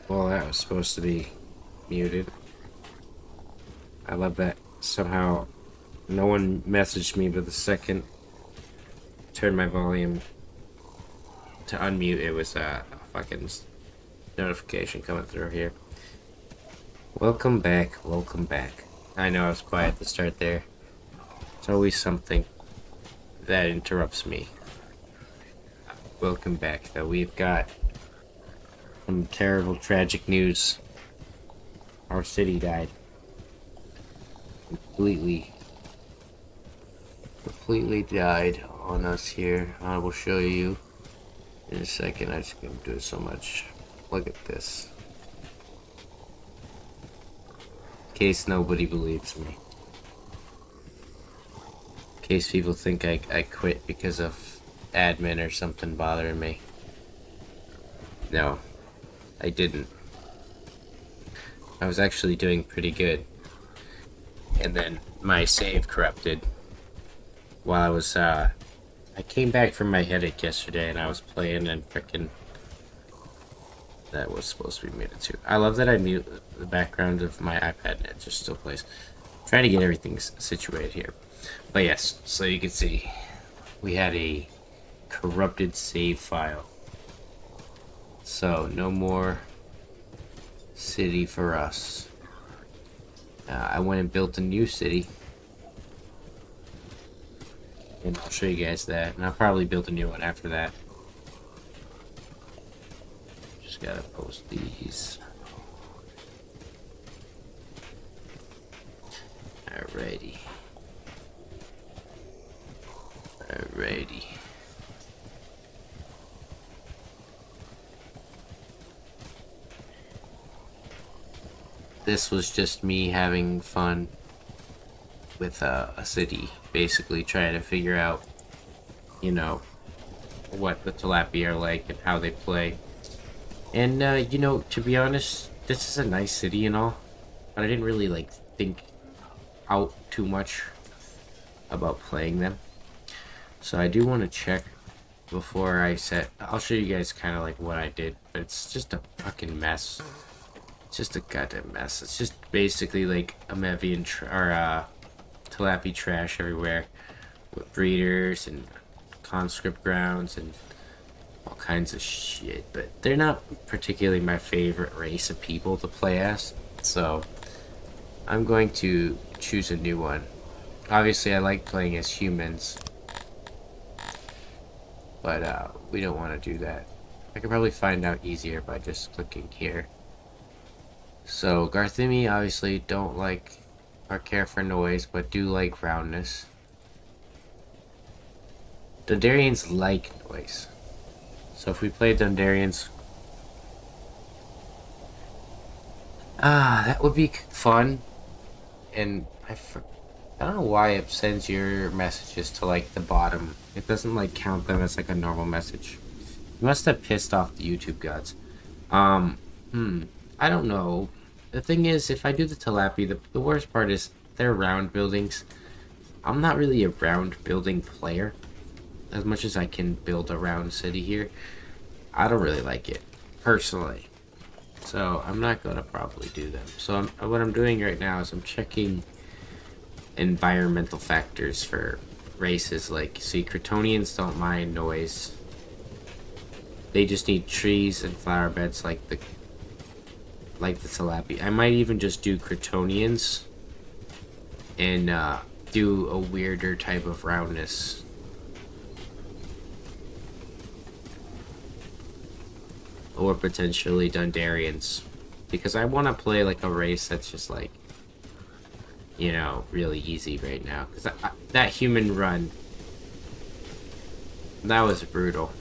Well, that was supposed to be muted. I love that somehow no one messaged me, but the second I turned my volume to unmute, it was a fucking notification coming through here. Welcome back, welcome back. I know I was quiet at the start there. It's always something that interrupts me. Welcome back, though. We've got some terrible, tragic news. Our city died. Completely died on us here. I will show you in a second. I just can't do it so much. Look at this. In case nobody believes me. In case people think I quit because of admin or something bothering me. No, I didn't. I was actually doing pretty good. And then my save corrupted while I was, I came back from my headache yesterday and I was playing and frickin' that was supposed to be muted too. I love that I mute the background of my iPad and it just still plays. I'm trying to get everything situated here. But yes, so you can see we had a corrupted save file. So no more city for us. I went and built a new city. And I'll show you guys that. And I'll probably build a new one after that. Just gotta post these. Alrighty. Alrighty. This was just me having fun with a city, basically trying to figure out, you know, what the tilapia are like and how they play. And, you know, to be honest, this is a nice city and all, but I didn't really, like, think out too much about playing them. So I do want to check before I set. I'll show you guys kind of like what I did, but it's just a fucking mess. It's just a goddamn mess. It's just basically like a Mevian tilapia trash everywhere with breeders and conscript grounds and all kinds of shit. But they're not particularly my favorite race of people to play as, so I'm going to choose a new one. Obviously, I like playing as humans, but we don't want to do that. I could probably find out easier by just clicking here. So Garthimi obviously don't like or care for noise, but do like roundness. Dundarians like noise. So if we play Dundarians, that would be fun. And I don't know why it sends your messages to like the bottom. It doesn't like count them as like a normal message. You must have pissed off the YouTube gods. I don't know. The thing is, if I do the tilapia, the worst part is they're round buildings. I'm not really a round building player. As much as I can build a round city here, I don't really like it, personally. So I'm not going to probably do them. So what I'm doing right now is I'm checking environmental factors for races. Like, see, Cretonians don't mind noise. They just need trees and flower beds like the tilapia. I might even just do Cretonians and do a weirder type of roundness. Or potentially Dundarians. Because I want to play like a race that's just like, you know, really easy right now. Because that human run, that was brutal.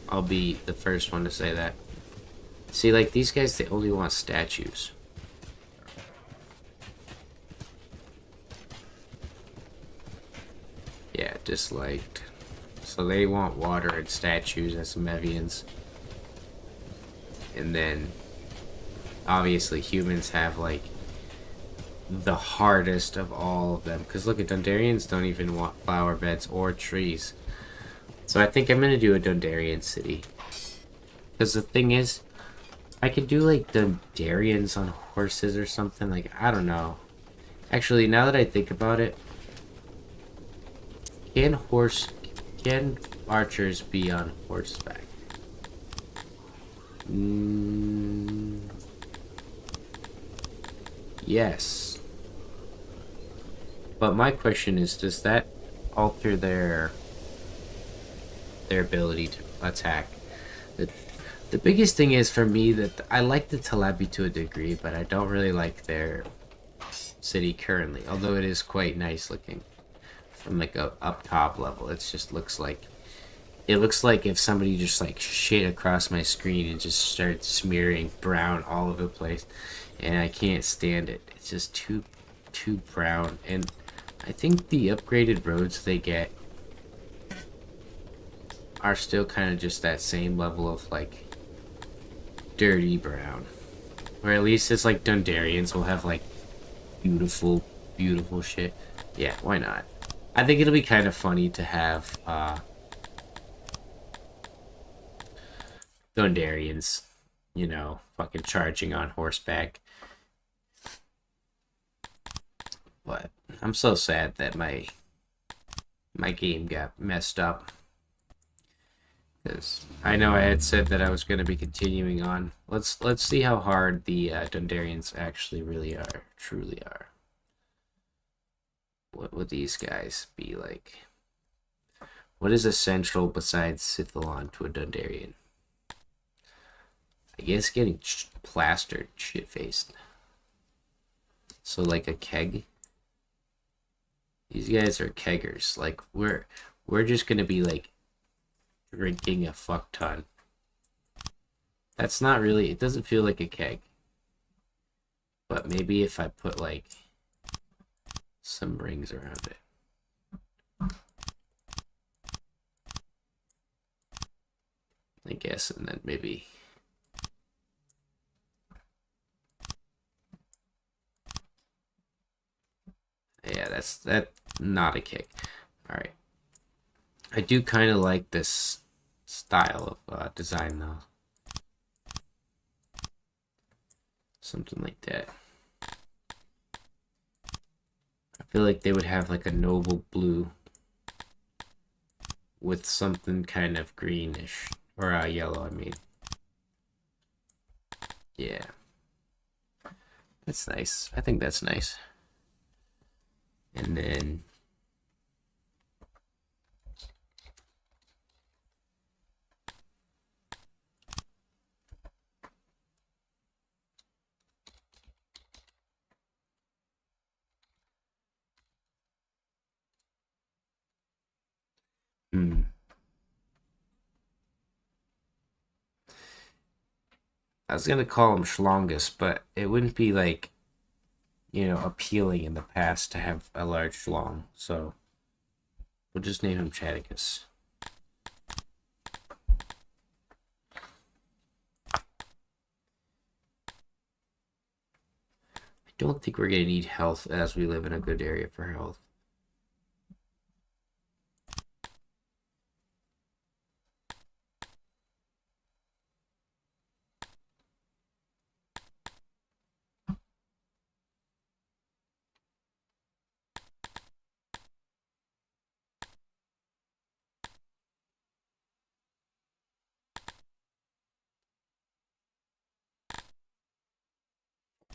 I'll be the first one to say that. See, like, these guys, they only want statues. Yeah, disliked. So they want water and statues as Mevians. And then, obviously, humans have, like, the hardest of all of them. Because look at Dundarians don't even want flower beds or trees. So I think I'm going to do a Dundarian city. Because the thing is, I could do like the Darians on horses or something. Like, I don't know. Actually, now that I think about it, can horse can archers be on horseback? Mm, yes. But my question is, does that alter their ability to attack? The, the biggest thing is for me that I like the Telebi to a degree, but I don't really like their city currently, although it is quite nice looking from like a up top level. It looks like if somebody just like shit across my screen and just started smearing brown all over the place, and I can't stand it. It's just too brown. And I think the upgraded roads they get are still kind of just that same level of like dirty brown. Or at least it's like Dundarians will have like beautiful, beautiful shit. Yeah, why not? I think it'll be kind of funny to have Dundarians, fucking charging on horseback. But I'm so sad that my game got messed up. Because I know I had said that I was going to be continuing on. Let's see how hard the Dundarians actually really are, truly are. What would these guys be like? What is essential besides Sithalon to a Dundarian? I guess getting plastered, shit-faced. So like a keg. These guys are keggers. Like we're just gonna be like drinking a fuck ton. That's not really. It doesn't feel like a keg. But maybe if I put like some rings around it. I guess, and then maybe. Yeah, that's not a kick. All right. I do kind of like this style of design though. Something like that. I feel like they would have like a noble blue with something kind of greenish or yellow. I mean, yeah, that's nice. I think that's nice. And then I was gonna call him Schlongus, but it wouldn't be like, appealing in the past to have a large schlong. So we'll just name him Chaticus. I don't think we're gonna need health as we live in a good area for health.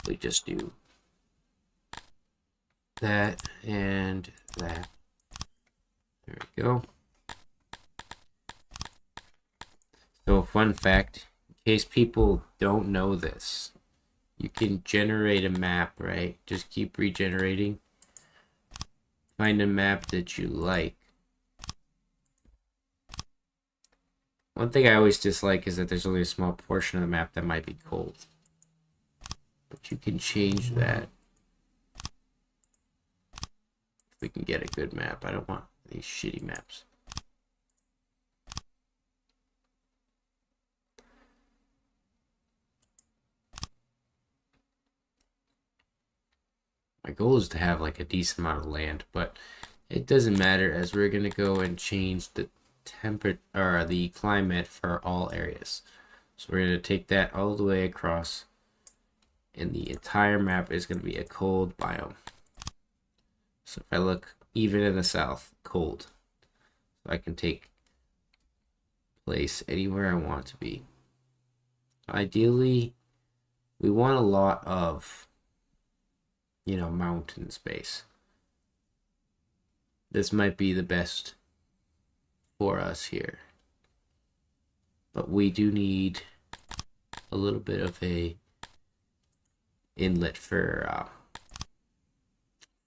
We just do that and that. There we go. So, fun fact, in case people don't know this, you can generate a map, right? Just keep regenerating. Find a map that you like. One thing I always dislike is that there's only a small portion of the map that might be cold. But you can change that. If we can get a good map. I don't want these shitty maps. My goal is to have like a decent amount of land, but it doesn't matter as we're gonna go and change the temperature or the climate for all areas. So we're going to take that all the way across, and the entire map is going to be a cold biome. So if I look even in the south, cold. So I can take place anywhere I want to be. Ideally, we want a lot of, mountain space. This might be the best for us here. But we do need a little bit of a inlet for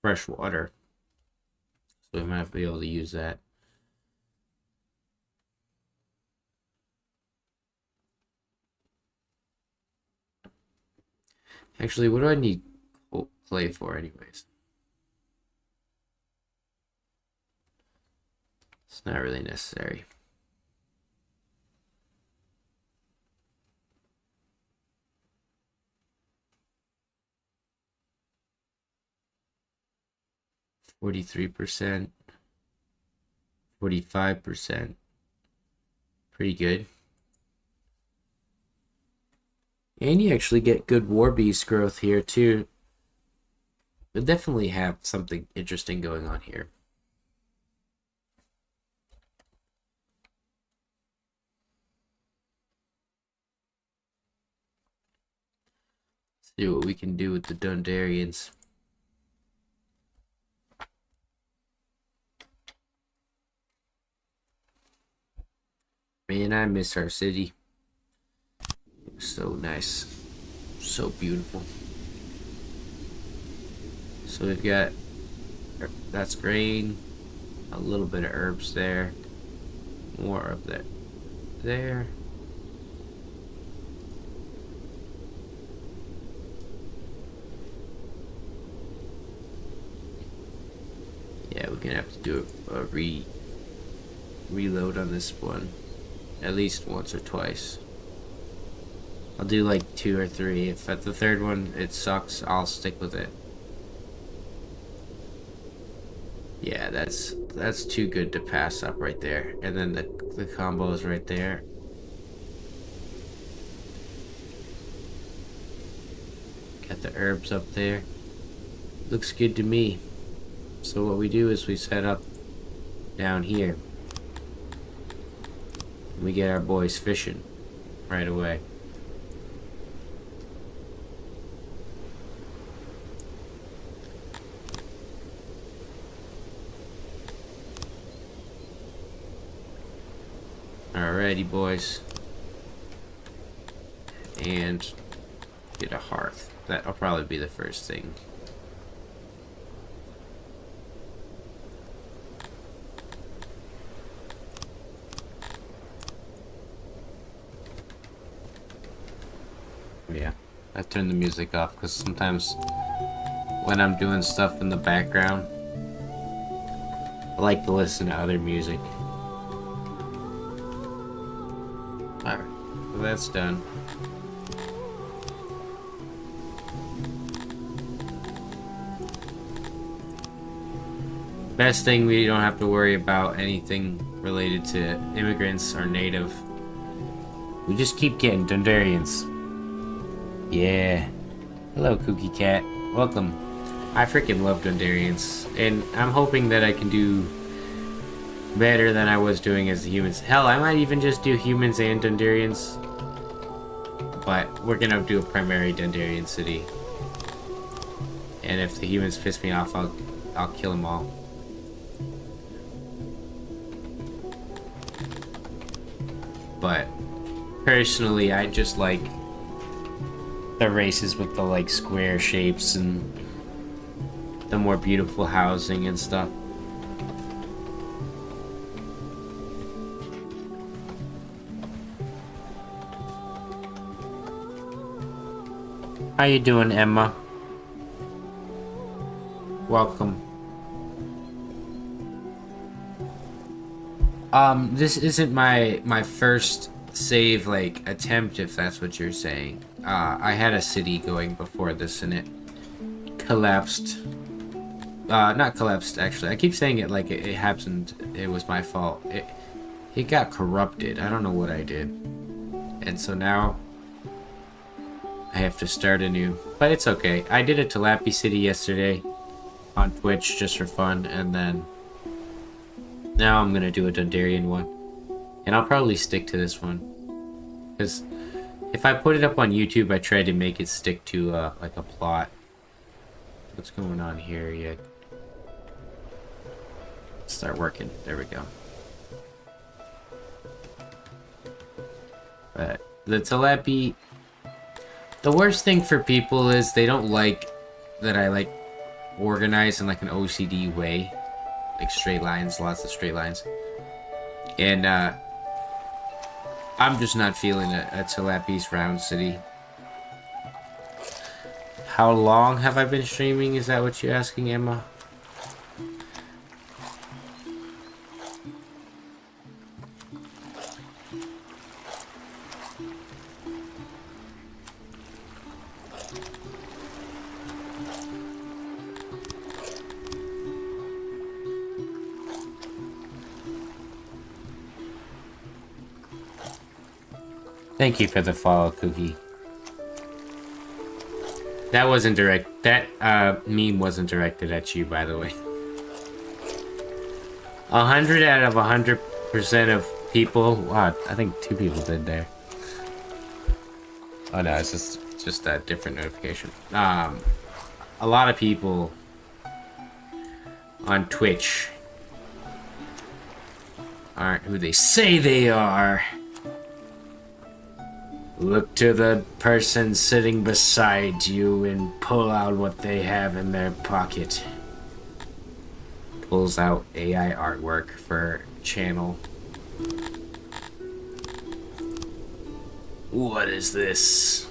fresh water. So we might be able to use that. Actually, what do I need clay for anyways? It's not really necessary. %43%, 45%. Pretty good. And you actually get good war beast growth here too. We'll definitely have something interesting going on here. Let's see what we can do with the Dundarians. Man, I miss our city. It was so nice. So beautiful. So we've got, that's grain, a little bit of herbs there, more of that there. Yeah, we're gonna have to do a reload on this one at least once or twice. I'll do like 2 or 3. If at the third one it sucks, I'll stick with it. Yeah, that's too good to pass up right there. And then the combo is right there. Got the herbs up there. Looks good to me. So what we do is we set up down here. We get our boys fishing right away. Alrighty, boys. And get a hearth. That'll probably be the first thing. Yeah, I turned the music off because sometimes when I'm doing stuff in the background, I like to listen to other music. Alright, so that's done. Best thing, we don't have to worry about anything related to immigrants or native. We just keep getting Dundarians. Yeah. Hello, Kooky Cat. Welcome. I freaking love Dundarians, and I'm hoping that I can do better than I was doing as the humans. Hell, I might even just do humans and Dundarians, but we're gonna do a primary Dundarian city. And if the humans piss me off, I'll kill them all. But personally, I just like the races with the like square shapes and the more beautiful housing and stuff. How you doing, Emma? Welcome. This isn't my first save like attempt, if that's what you're saying. I had a city going before this and it collapsed. Not collapsed, actually. I keep saying it like it happened, it was my fault. It got corrupted. I don't know what I did. And so now I have to start anew. But it's okay. I did a Tilapia City yesterday on Twitch just for fun, and then now I'm gonna do a Dundarian one. And I'll probably stick to this one. Because if I put it up on YouTube, I try to make it stick to like a plot. What's going on here yet? Start working. There we go. But the Tilapia, the worst thing for people is they don't like that I like organize in like an OCD way, like straight lines, lots of straight lines, and I'm just not feeling a Tilapia's round city. How long have I been streaming? Is that what you're asking, Emma? Thank you for the follow, Cookie. That wasn't direct. That meme wasn't directed at you, by the way. 100 out of 100% of people. Wow, I think 2 people did there. Oh no, it's just a different notification. A lot of people on Twitch aren't who they say they are. Look to the person sitting beside you and pull out what they have in their pocket. Pulls out AI artwork for channel. What is this?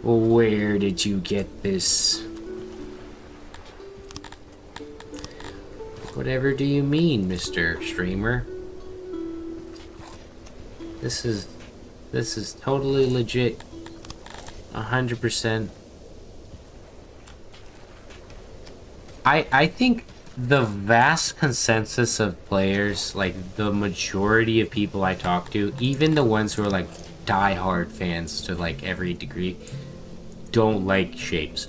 Where did you get this? Whatever do you mean, Mr. Streamer? This is totally legit. 100%. I think the vast consensus of players, like the majority of people I talk to, even the ones who are like die-hard fans to like every degree, don't like shapes.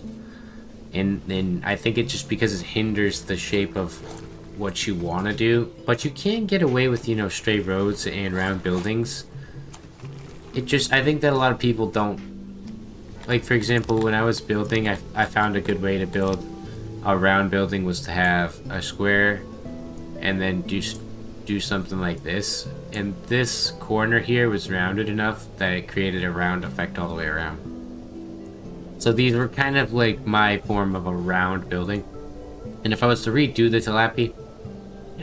And I think it's just because it hinders the shape of what you want to do. But you can get away with, you know, straight roads and round buildings. It just, I think that a lot of people don't, like for example, when I was building, I found a good way to build a round building was to have a square and then do something like this. And this corner here was rounded enough that it created a round effect all the way around. So these were kind of like my form of a round building. And if I was to redo the Tilapia,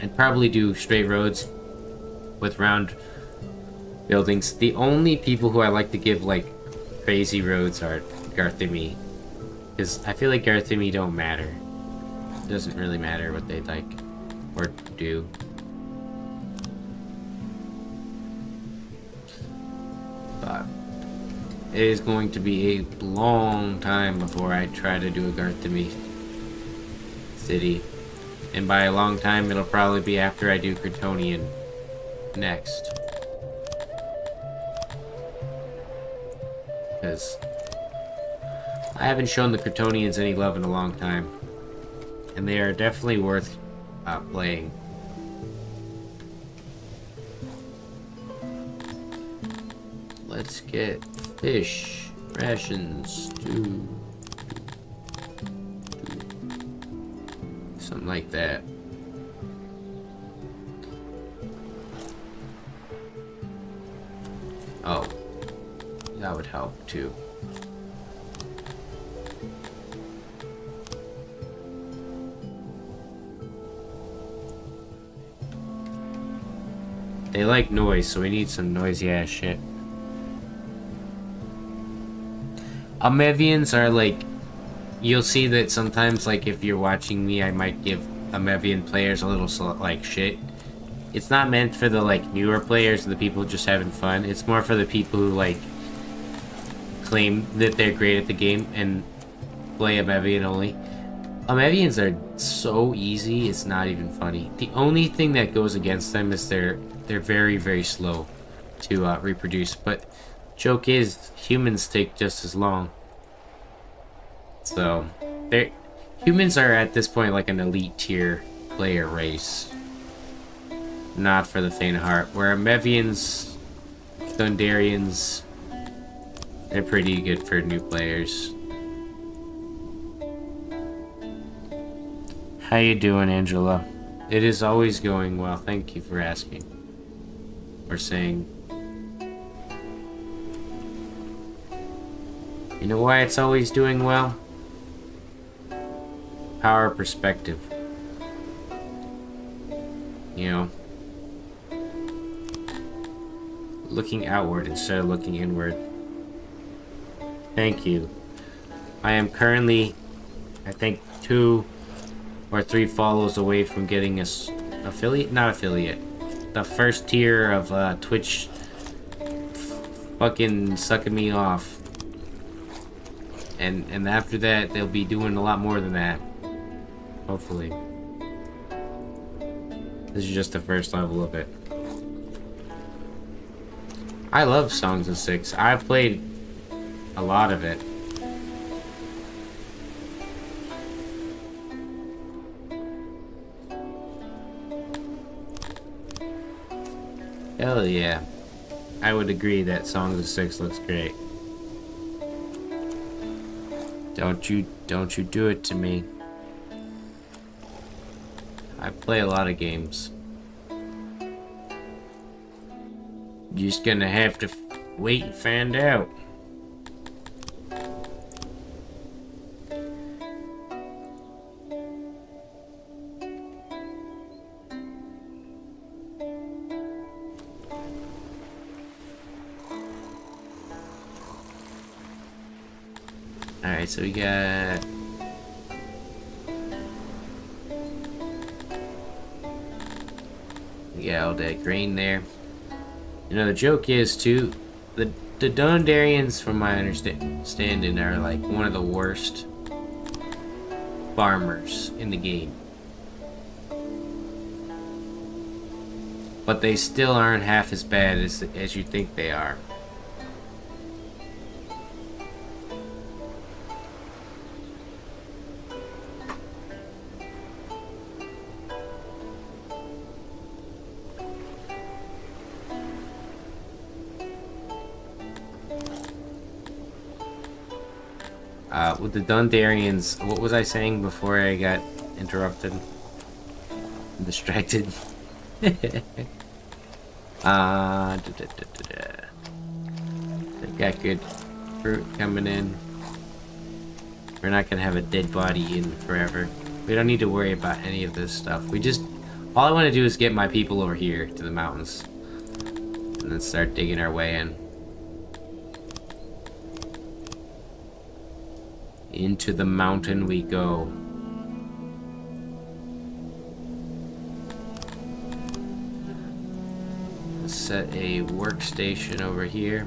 I'd probably do straight roads with round buildings. The only people who I like to give like crazy roads are Garthimi, because I feel like Garthimi don't matter. It doesn't really matter what they like or do. But it is going to be a long time before I try to do a Garthimi city, and by a long time it'll probably be after I do Kryptonian next. Because I haven't shown the Kryptonians any love in a long time. And they are definitely worth playing. Let's get fish, rations, something like that. Oh. That would help too. They like noise, so we need some noisy ass shit. Amevians are like, you'll see that sometimes, like if you're watching me, I might give Amevian players a little like shit. It's not meant for the like newer players, the people just having fun. It's more for the people who like claim that they're great at the game and play Amevian only. Amevians are so easy, it's not even funny. The only thing that goes against them is they're very, very slow. to reproduce. But joke is, humans take just as long. So, humans are at this point like an elite tier player race. Not for the faint of heart. Where Mevians, Thunderians, they're pretty good for new players. How you doing, Angela? It is always going well. Thank you for asking. Or saying. You know why it's always doing well? Power of perspective. You know, looking outward instead of looking inward. Thank you. I am currently, I think, 2 or 3 follows away from getting a not affiliate, the first tier of Twitch fucking sucking me off. And after that, they'll be doing a lot more than that. Hopefully. This is just the first level of it. I love Songs of Syx. I've played a lot of it. Hell yeah. I would agree that Songs of Syx looks great. Don't you do it to me. I play a lot of games. You're just gonna have to wait and find out. Alright, so we got... Yeah, all that grain there. You know, the joke is, too, the Dundarians, from my understanding, are like one of the worst farmers in the game. But they still aren't half as bad as you think they are. With the Dundarians, what was I saying before I got interrupted? Distracted. They got good fruit coming in. We're not gonna have a dead body in forever. We don't need to worry about any of this stuff. All I want to do is get my people over here to the mountains. And then start digging our way in. Into the mountain we go. Let's set a workstation over here.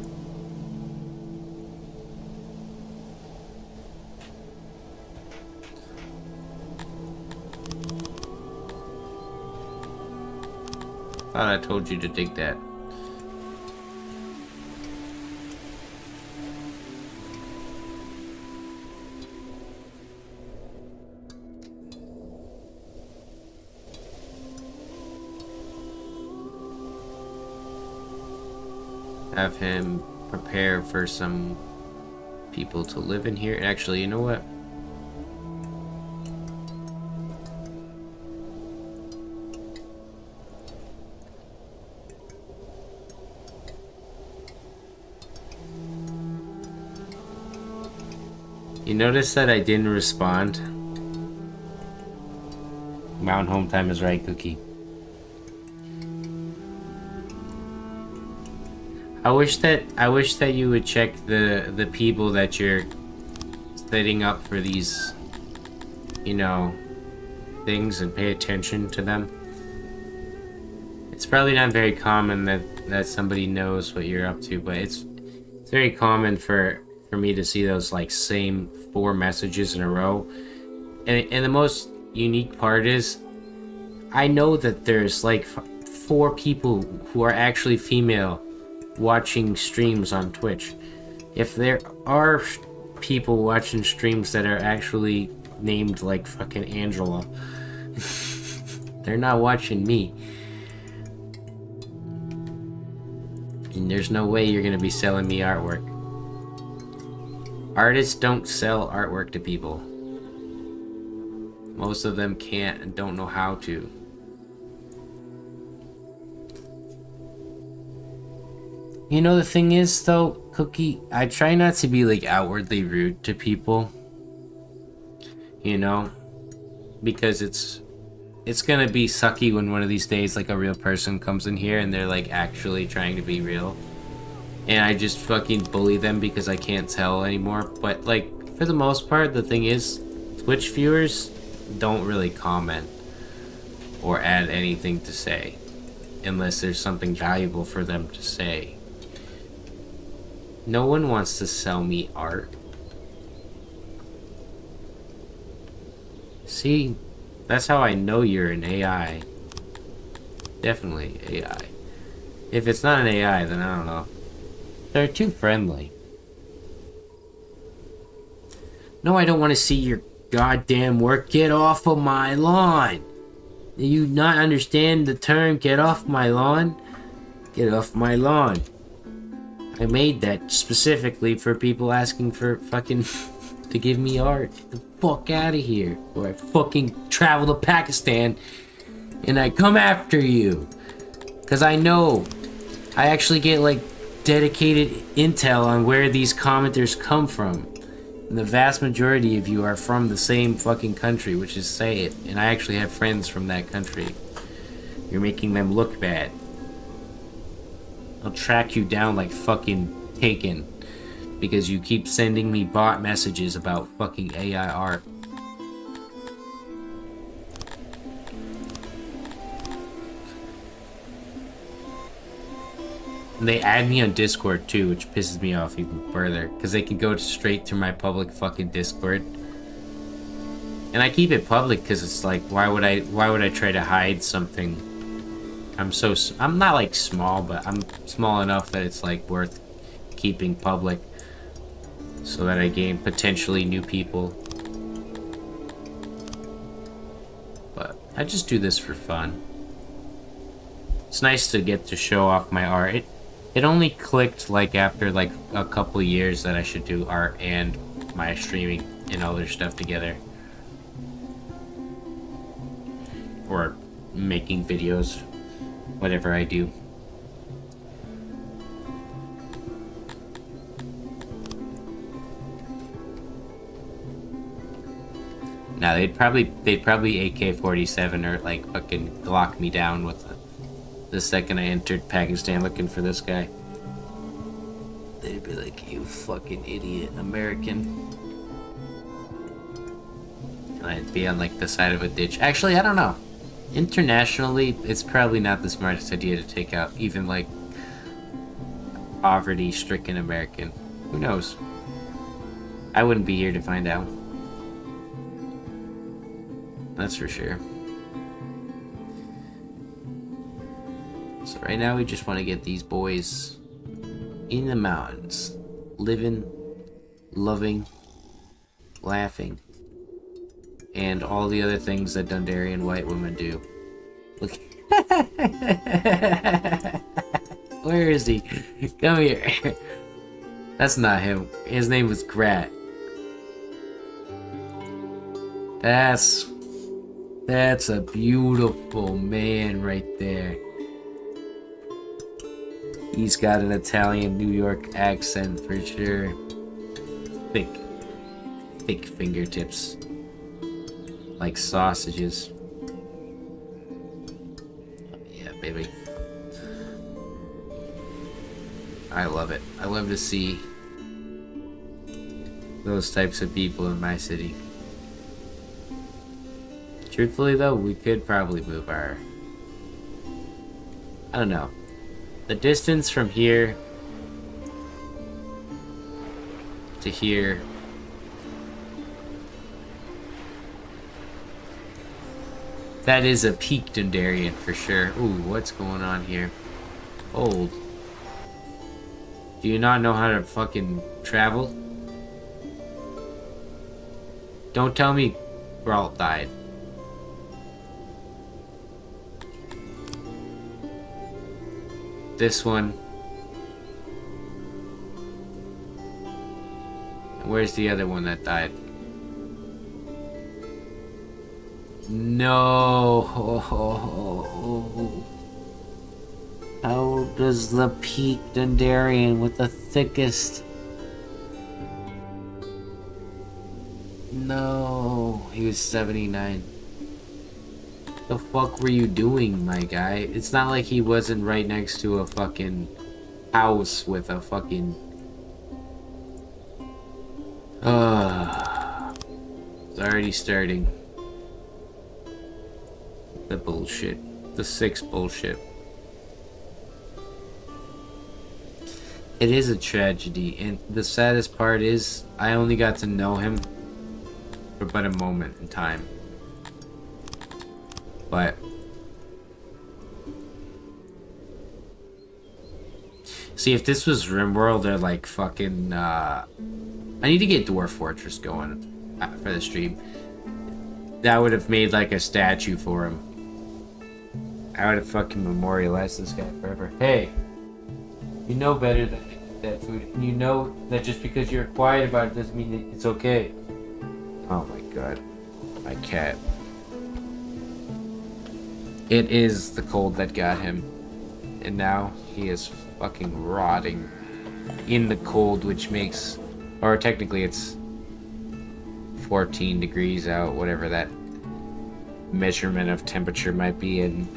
Thought I told you to dig that. Have him prepare for some people to live in here. Actually, you know what? You notice that I didn't respond? Mountain home time is right, Cookie. I wish that you would check the people that you're setting up for these, you know, things and pay attention to them. It's probably not very common that somebody knows what you're up to, but it's very common for me to see those like same 4 messages in a row. And the most unique part is I know that there's like 4 people who are actually female watching streams on Twitch. If there are people watching streams that are actually named like fucking Angela, they're not watching me. And there's no way you're gonna be selling me artwork. Artists don't sell artwork to people. Most of them can't and don't know how to. You know, the thing is, though, Cookie, I try not to be, like, outwardly rude to people. You know? Because it's gonna be sucky when one of these days, like, a real person comes in here and they're, like, actually trying to be real. And I just fucking bully them because I can't tell anymore. But, like, for the most part, the thing is, Twitch viewers don't really comment or add anything to say. Unless there's something valuable for them to say. No one wants to sell me art. See, that's how I know you're an AI. Definitely AI. If it's not an AI, then I don't know. They're too friendly. No, I don't want to see your goddamn work. Get off of my lawn. Do you not understand the term, get off my lawn? Get off my lawn. I made that specifically for people asking for fucking to give me art. Get the fuck out of here. Or I fucking travel to Pakistan and I come after you. Cause I know I actually get like dedicated intel on where these commenters come from. And the vast majority of you are from the same fucking country, which is say it. And I actually have friends from that country. You're making them look bad. I'll track you down like fucking Taken. Because you keep sending me bot messages about fucking AI art. And they add me on Discord too, which pisses me off even further. Because they can go straight to my public fucking Discord. And I keep it public because it's like, why would I try to hide something? I'm not like small, but I'm small enough that it's like worth keeping public. So that I gain potentially new people. But I just do this for fun. It's nice to get to show off my art. It only clicked like after like a couple years that I should do art and my streaming and other stuff together. Or making videos. Whatever I do. Now they'd probably AK-47 or like fucking Glock me down with the second I entered Pakistan looking for this guy. They'd be like, you fucking idiot, American. And I'd be on like the side of a ditch. Actually, I don't know. Internationally, it's probably not the smartest idea to take out even like poverty-stricken American. Who knows? I wouldn't be here to find out. That's for sure. So right now we just want to get these boys in the mountains. Living, loving, laughing. And all the other things that Dundarian white women do. Look. Where is he? Come here. That's not him. His name was Grat. That's a beautiful man right there. He's got an Italian New York accent for sure. Thick fingertips. Like sausages. Yeah, baby. I love it. I love to see those types of people in my city. Truthfully though, we could probably move our... I don't know. The distance from here to here... That is a peak Dundarian for sure. Ooh, what's going on here? Old. Do you not know how to fucking travel? Don't tell me Geralt died. This one. Where's the other one that died? No. How does the peak Dundarian with the thickest... No. He was 79. The fuck were you doing, my guy? It's not like he wasn't right next to a fucking house with a fucking... It's already starting. The bullshit. The Syx bullshit. It is a tragedy, and the saddest part is I only got to know him for but a moment in time. But see, if this was RimWorld or like fucking I need to get Dwarf Fortress going for the stream. That would have made like a statue for him. I would have fucking memorialized this guy forever. Hey, you know better than to eat that food, and you know that just because you're quiet about it doesn't mean that it's okay. Oh my god, my cat. It is the cold that got him, and now he is fucking rotting in the cold, which makes, or technically it's 14 degrees out, whatever that measurement of temperature might be in.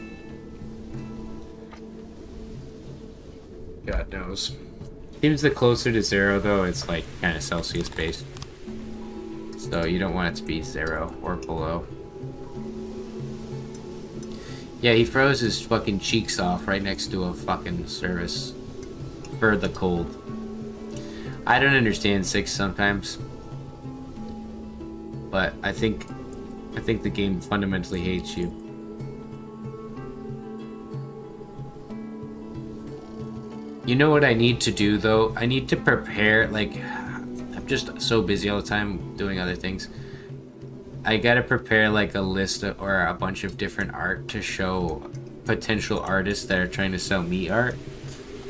God knows. Seems the closer to 0 though, it's like kind of Celsius based. So you don't want it to be 0 or below. Yeah, he froze his fucking cheeks off right next to a fucking service for the cold. I don't understand Syx sometimes, but I think the game fundamentally hates you. You know what I need to do though? I need to prepare, like, I'm just so busy all the time doing other things. I gotta prepare like a list of, or a bunch of different art to show potential artists that are trying to sell me art,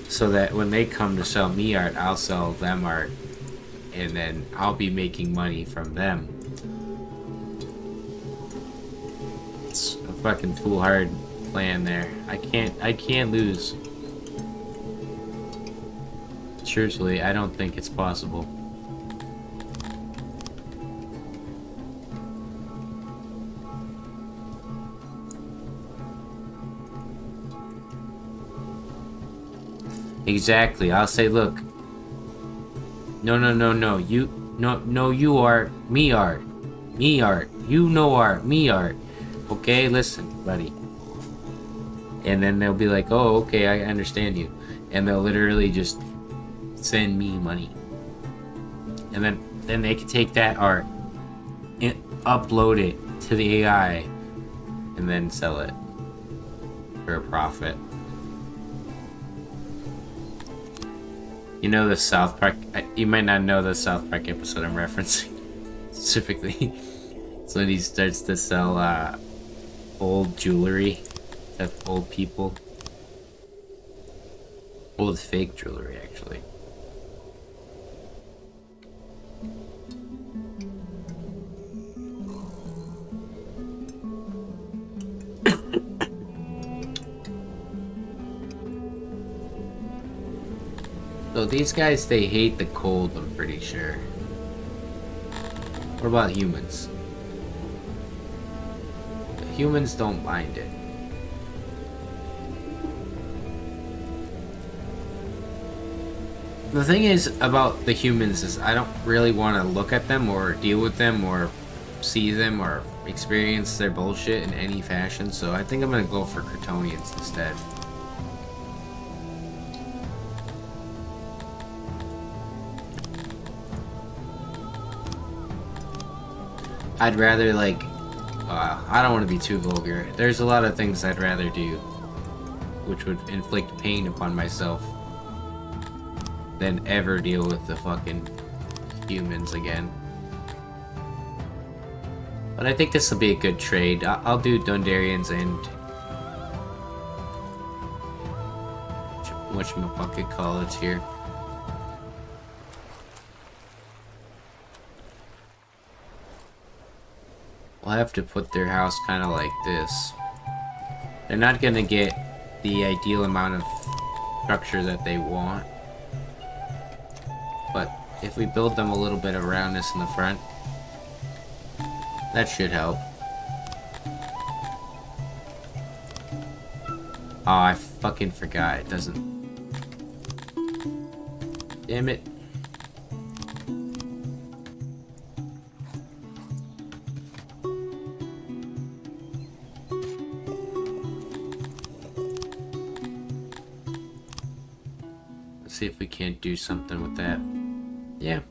so that when they come to sell me art, I'll sell them art, and then I'll be making money from them. It's a fucking foolhard plan there. I can't lose. Truthfully, I don't think it's possible. Exactly. I'll say, look. No. You are me art. Me art. You know art. Me art. Okay, listen, buddy. And then they'll be like, oh, okay, I understand you. And they'll literally just send me money. And then they can take that art and upload it to the AI and then sell it for a profit. You know the South Park, you might not know the South Park episode I'm referencing specifically. So when he starts to sell old jewelry to old people. Old fake jewelry, actually. So these guys, they hate the cold, I'm pretty sure. What about humans? The humans don't mind it. The thing is about the humans is I don't really want to look at them or deal with them or see them or experience their bullshit in any fashion, so I think I'm gonna go for Kryptonians instead. I'd rather, like, I don't want to be too vulgar. There's a lot of things I'd rather do, which would inflict pain upon myself. than ever deal with the fucking humans again. But I think this will be a good trade. I'll do Dundarians and whatchamacallit here. We'll have to put their house kind of like this. They're not gonna get the ideal amount of structure that they want. But if we build them a little bit of roundness in the front, that should help. Oh, I fucking forgot. It doesn't... Damn it. Let's see if we can't do something with that. Yeah.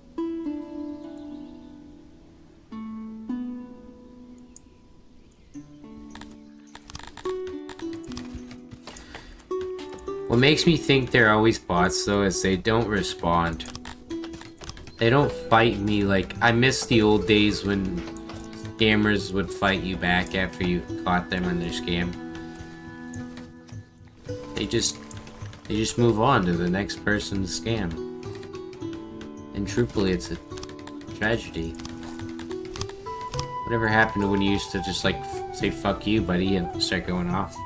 What makes me think they're always bots, though, is they don't respond. They don't fight me like... I miss the old days when scammers would fight you back after you caught them on their scam. They just move on to the next person's scam. And truthfully, it's a tragedy. Whatever happened to when you used to just, like, say fuck you, buddy, and start going off?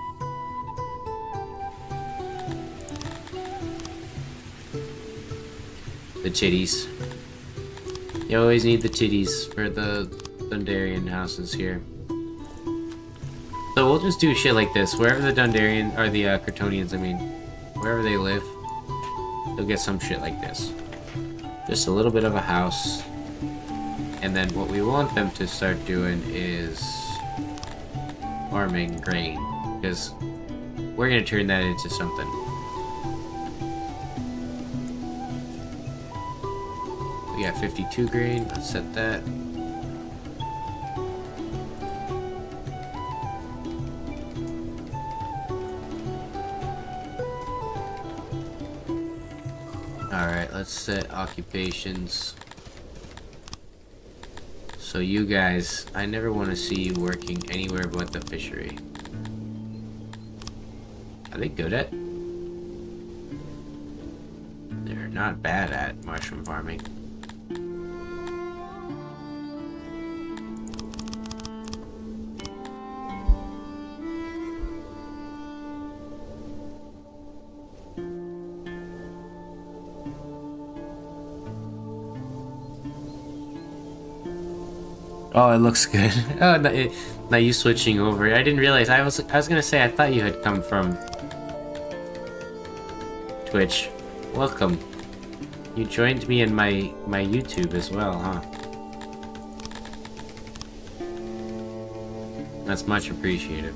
The titties. You always need the titties for the Dundarian houses here. So we'll just do shit like this. Wherever the Dundarian, or the Kryptonians, I mean, wherever they live, they'll get some shit like this. Just a little bit of a house. And then what we want them to start doing is farming grain. Because we're going to turn that into something. We got 52 grain. Let's set that. Alright, let's set occupations. So you guys, I never want to see you working anywhere but the fishery. Are they good at? They're not bad at mushroom farming. Oh, it looks good. Oh, now you switching over. I didn't realize. I was gonna say I thought you had come from Twitch. Welcome. You joined me in my YouTube as well, huh? That's much appreciated.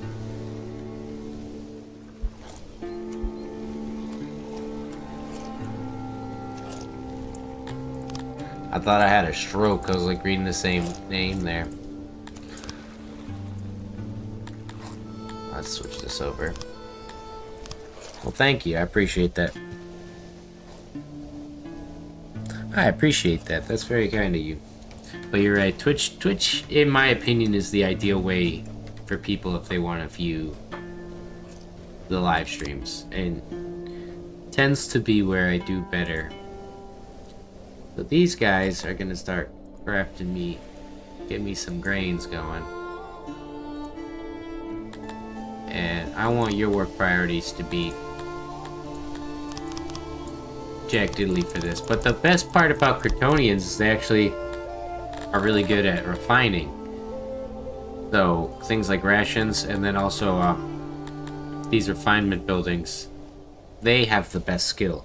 I thought I had a stroke. I was like reading the same name there. Let's switch this over. Well, thank you. I appreciate that. I appreciate that. That's very kind of you. But you're right. Twitch, in my opinion, is the ideal way for people if they want to view the live streams, and tends to be where I do better. So these guys are gonna start crafting me, get me some grains going. And I want your work priorities to be jack diddly for this. But the best part about Kryptonians is they actually are really good at refining. So things like rations, and then also these refinement buildings, they have the best skill.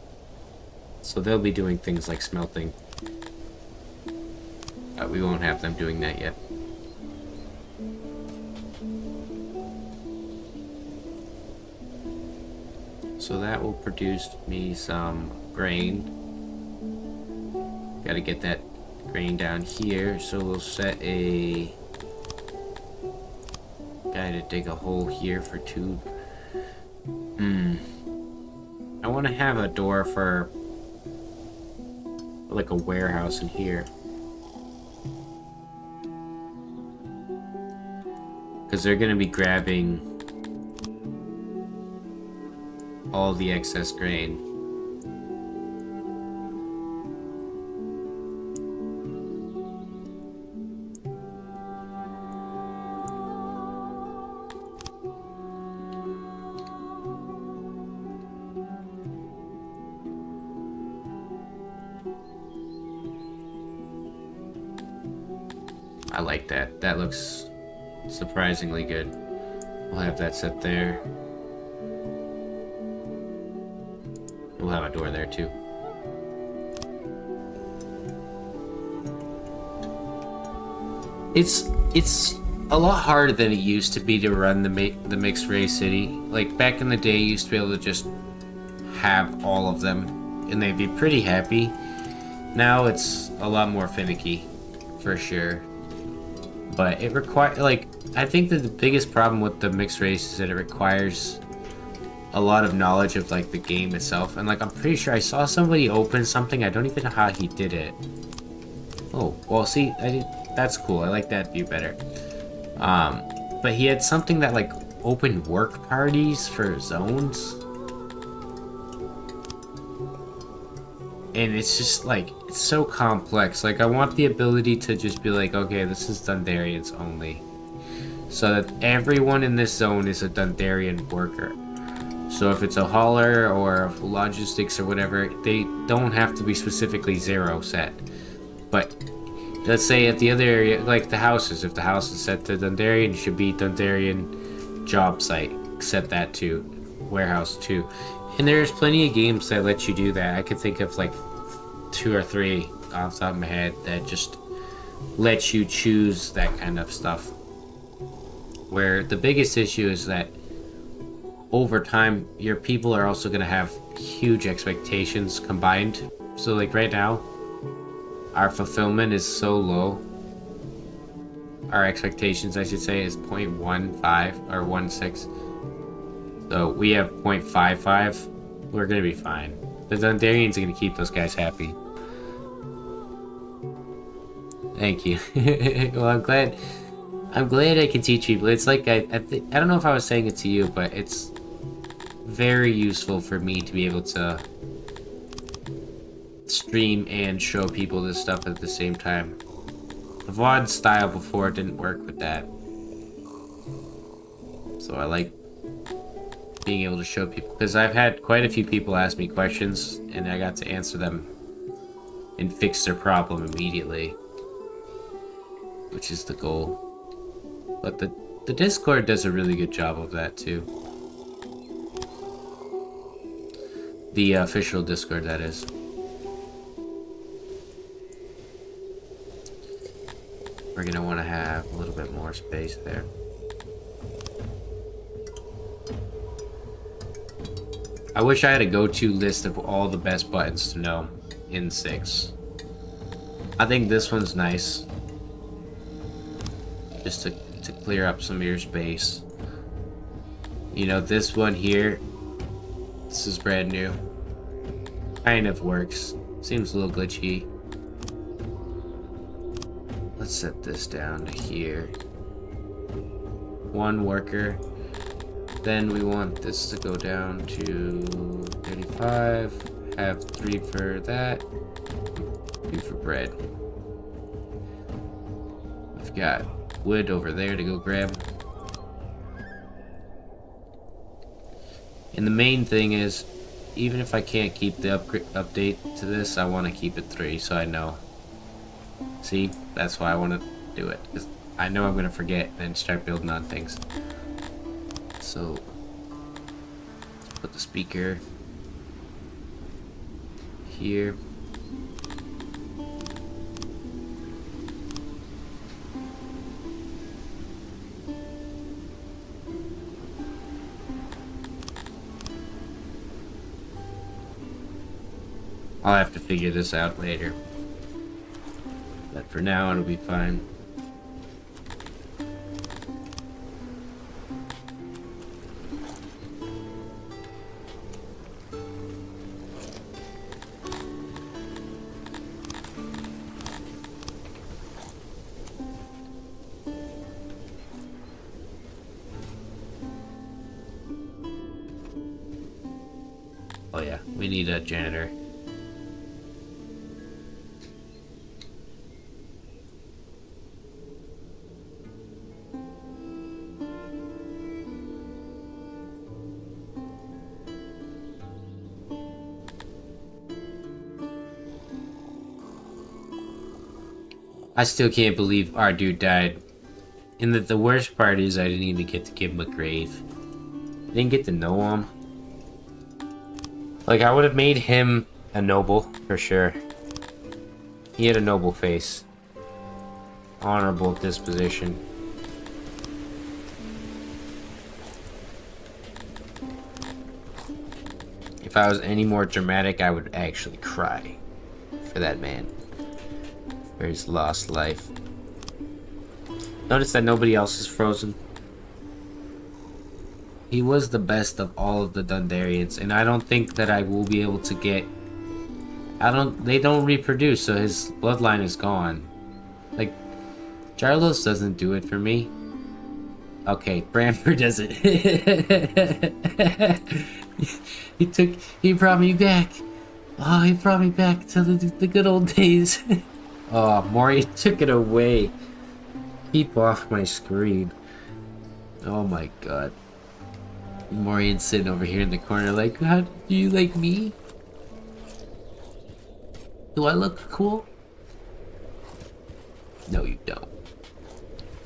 So they'll be doing things like smelting. We won't have them doing that yet. So that will produce me some grain. Gotta get that grain down here. So we'll set a guy to dig a hole here for 2. I want to have a door for like a warehouse in here. Because they're going to be grabbing all the excess grain. I like that. That looks surprisingly good. We'll have that set there. We'll have a door there too. It's a lot harder than it used to be to run the mixed race city. Like back in the day, you used to be able to just have all of them, and they'd be pretty happy. Now it's a lot more finicky, for sure. But it requires, like, I think that the biggest problem with the mixed race is that it requires a lot of knowledge of, like, the game itself. And, like, I'm pretty sure I saw somebody open something. I don't even know how he did it. Oh, well, see, that's cool. I like that view better. But he had something that, like, opened work parties for zones. And it's just, like, it's so complex. Like, I want the ability to just be like, okay, this is Dundarians only. So that everyone in this zone is a Dundarian worker. So if it's a hauler or logistics or whatever, they don't have to be specifically 0 set. But let's say at the other area, like the houses, if the house is set to Dundarian, it should be Dundarian job site. Set that to warehouse 2. And there's plenty of games that let you do that. I could think of like 2 or 3 off the top of my head that just let you choose that kind of stuff. Where the biggest issue is that over time, your people are also going to have huge expectations combined. So like right now, our fulfillment is so low. Our expectations, I should say, is 0.15 or 16. So we have 0.55. We're going to be fine. The Dundarians are going to keep those guys happy. Thank you. Well, I'm glad I can teach people. It's like, I don't know if I was saying it to you, but it's very useful for me to be able to stream and show people this stuff at the same time. The VOD style before didn't work with that. So I like being able to show people, because I've had quite a few people ask me questions and I got to answer them and fix their problem immediately, which is the goal. But the Discord does a really good job of that too. The official Discord, that is. We're gonna want to have a little bit more space there. I wish I had a go-to list of all the best buttons to know in Syx. I think this one's nice. Just to clear up some of your space. You know, this one here, this is brand new. Kind of works. Seems a little glitchy. Let's set this down to here. 1 worker. Then we want this to go down to 35. Have 3 for that. 2 for bread. We've got wood over there to go grab. And the main thing is, even if I can't keep the update to this, I want to keep it 3 so I know. See, that's why I want to do it, because I know I'm going to forget and then start building on things. So, let's put the speaker here. I'll have to figure this out later. But for now, it'll be fine. Oh yeah, we need a janitor. I still can't believe our dude died. And the worst part is I didn't even get to give him a grave. I didn't get to know him. Like, I would have made him a noble, for sure. He had a noble face. Honorable disposition. If I was any more dramatic, I would actually cry for that man. For his lost life. Notice that nobody else is frozen. He was the best of all of the Dundarians, and I don't think that I will be able to get... They don't reproduce, so his bloodline is gone. Like, Jarlos doesn't do it for me. Okay, Bramford does it. He brought me back. Oh, he brought me back to the good old days. Oh, Maury took it away. Keep off my screen. Oh my god. Maury's sitting over here in the corner like, how do you like me? Do I look cool? No, you don't.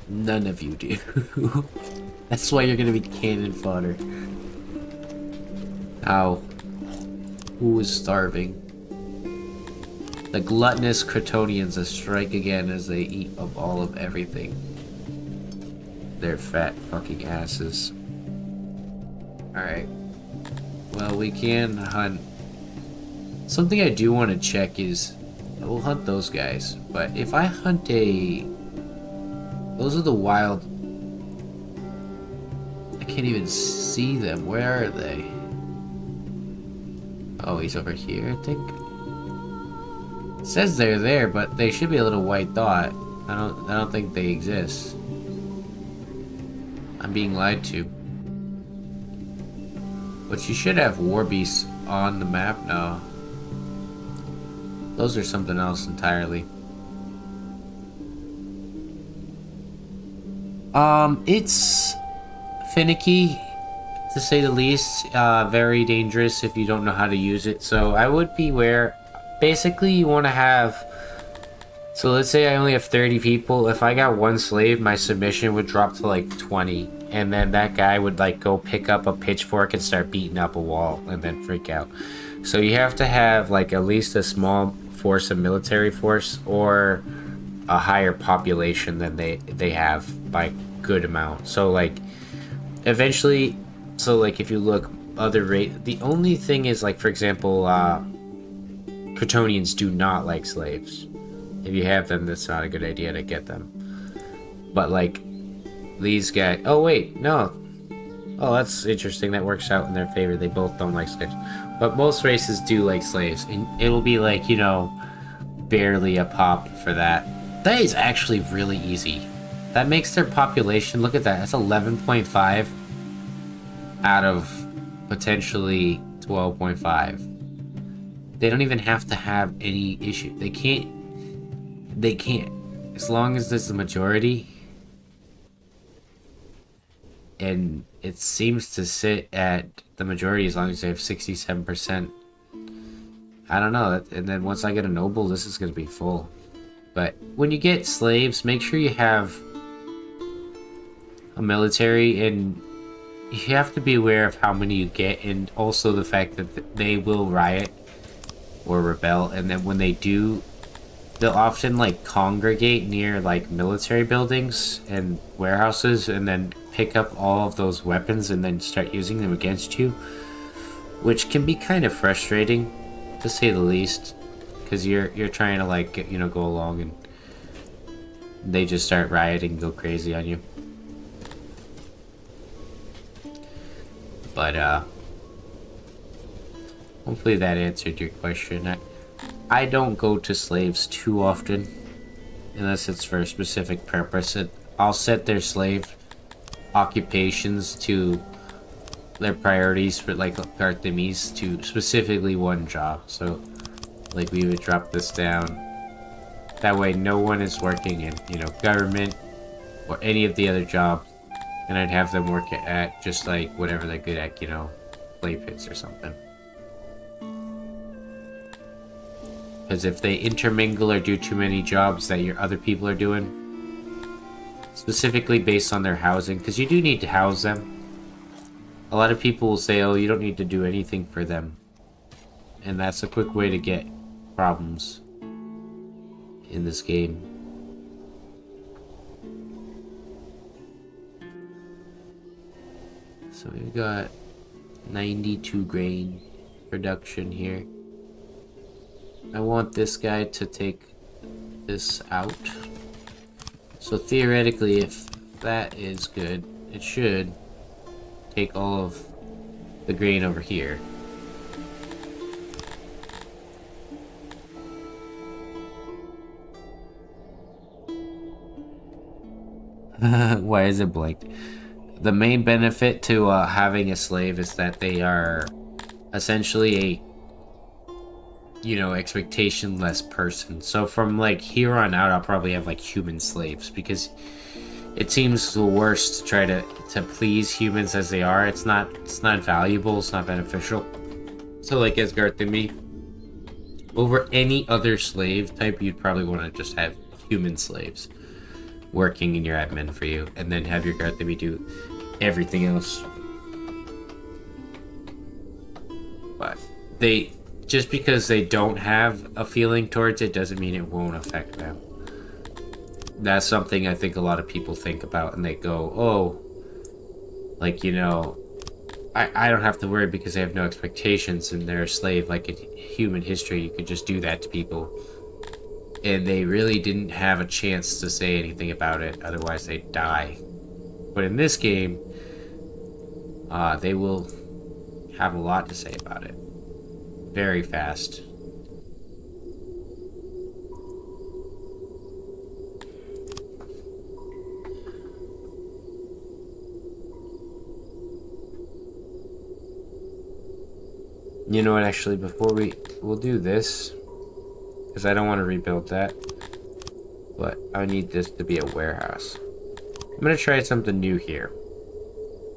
None of you do. That's why you're gonna be cannon fodder. Ow. Who is starving? The gluttonous Cretonians strike again as they eat of all of everything. They're fat fucking asses. Alright. Well, we can hunt. Something I do want to check is... we'll hunt those guys. But if I hunt a... those are the wild... I can't even see them. Where are they? Oh, he's over here, I think. It says they're there, but they should be a little white dot. I don't think they exist. I'm being lied to. But you should have war beasts on the map now. Those are something else entirely. It's finicky, to say the least. Very dangerous if you don't know how to use it. So I would beware. Basically, you want to have... so let's say I only have 30 people. If I got one slave, my submission would drop to like 20. And then that guy would like go pick up a pitchfork and start beating up a wall and then freak out. So you have to have like at least a small force of military force or a higher population than they have by good amount. So like eventually, so like if you look other rate, the only thing is like, for example, Cretonians do not like slaves. If you have them, that's not a good idea to get them. But like these guys, oh wait, no. Oh, that's interesting. That works out in their favor. They both don't like slaves. But most races do like slaves. And it'll be like, you know, barely a pop for that. That is actually really easy. That makes their population, look at that. That's 11.5 out of potentially 12.5. They don't even have to have any issue. They can't. As long as there's the majority. And it seems to sit at the majority as long as they have 67%. I don't know. And then once I get a noble, this is going to be full. But when you get slaves, make sure you have a military, and you have to be aware of how many you get, and also the fact that they will riot or rebel, and then when they do, they'll often like congregate near like military buildings and warehouses and then pick up all of those weapons and then start using them against you, which can be kind of frustrating to say the least, because you're trying to like get, you know, go along and they just start rioting, go crazy on you. But hopefully that answered your question. I don't go to slaves too often, unless it's for a specific purpose. I'll set their slave occupations to their priorities for like Artemis to specifically one job. So like we would drop this down. That way no one is working in, you know, government or any of the other jobs. And I'd have them work at just like whatever they're good at, you know, play pits or something. Because if they intermingle or do too many jobs that your other people are doing, specifically based on their housing, because you do need to house them. A lot of people will say, oh, you don't need to do anything for them. And that's a quick way to get problems in this game. So we've got 92 grain production here. I want this guy to take this out. So theoretically, if that is good, it should take all of the grain over here. Why is it blanked? The main benefit to having a slave is that they are essentially a, you know, expectation-less person. So from like here on out, I'll probably have like human slaves, because it seems the worst to try to please humans as they are. It's not valuable, it's not beneficial. So like as Garthemi, over any other slave type, you'd probably want to just have human slaves working in your admin for you, and then have your Garthemi do everything else. But they, just because they don't have a feeling towards it doesn't mean it won't affect them. That's something I think a lot of people think about, and they go, oh, like, you know, I don't have to worry because they have no expectations and they're a slave. Like in human history, you could just do that to people. And they really didn't have a chance to say anything about it, otherwise they'd die. But in this game, they will have a lot to say about it. Very fast. You know what, actually, before we'll do this, because I don't want to rebuild that, but I need this to be a warehouse. I'm going to try something new here.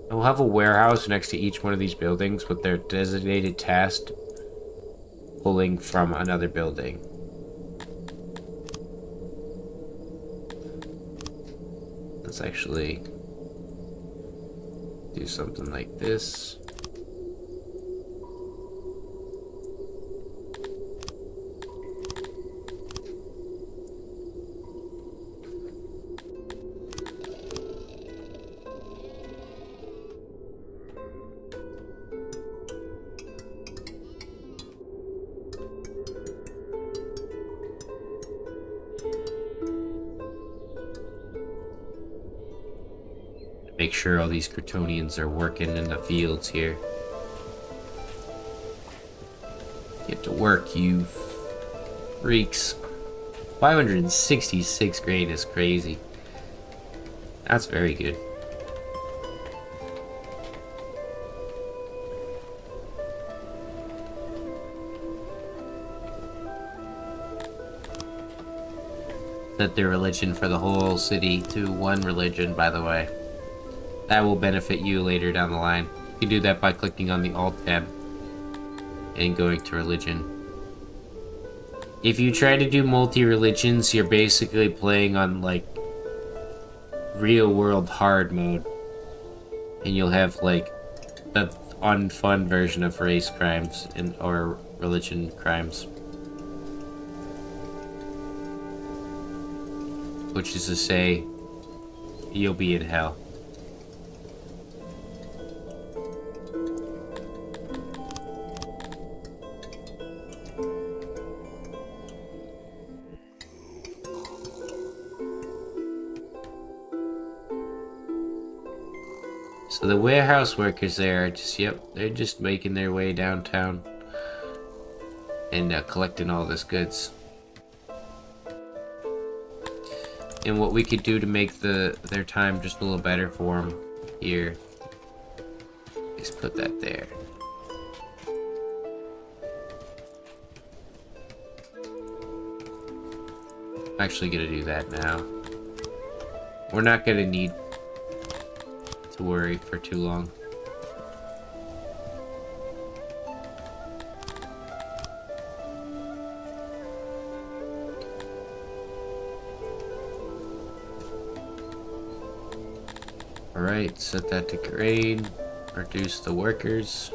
I'll have a warehouse next to each one of these buildings with their designated task pulling from another building. Let's actually do something like this. Make sure all these Kryptonians are working in the fields here. Get to work, you freaks. 566 grain is crazy. That's very good. Set their religion for the whole city to one religion, by the way. That will benefit you later down the line. You can do that by clicking on the Alt tab and going to religion. If you try to do multi-religions, you're basically playing on like real world hard mode, and you'll have like the unfun version of race crimes or religion crimes, which is to say, you'll be in hell. So the warehouse workers there are just, yep, they're just making their way downtown and collecting all this goods. And what we could do to make their time just a little better for them here is Let's put that there. I'm actually gonna do that now. We're not gonna need to worry for too long. Alright, set that to grade. Reduce the workers.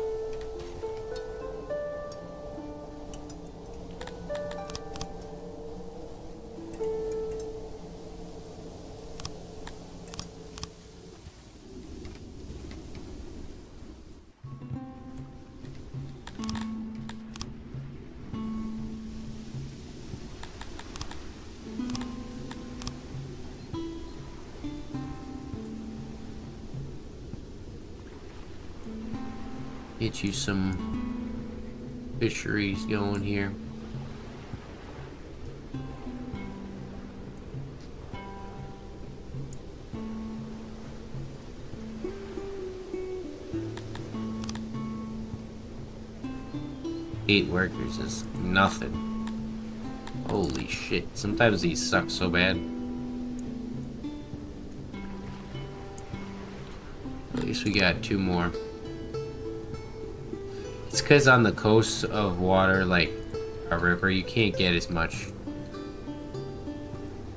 Get you some fisheries going here. Eight workers is nothing. Holy shit. Sometimes these suck so bad. At least we got 2 more. It's because on the coast of water, like a river, you can't get as much.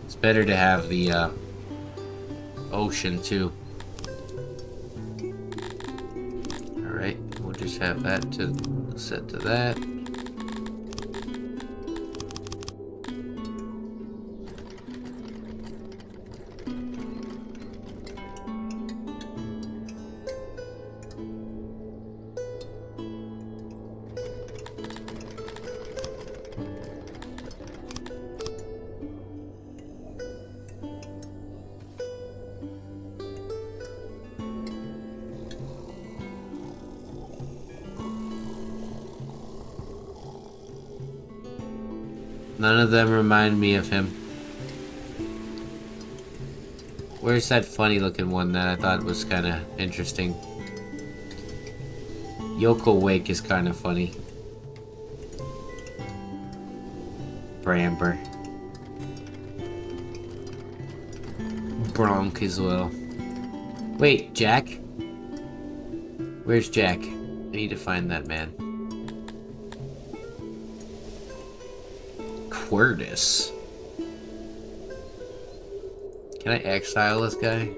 It's better to have the ocean too. Alright, we'll just have that to set to that. None of them remind me of him. Where's that funny looking one that I thought was kind of interesting? Yoko Wake is kind of funny. Bramber. Bronk as well. Wait, Jack? Where's Jack? I need to find that man. Quertus. Can I exile this guy?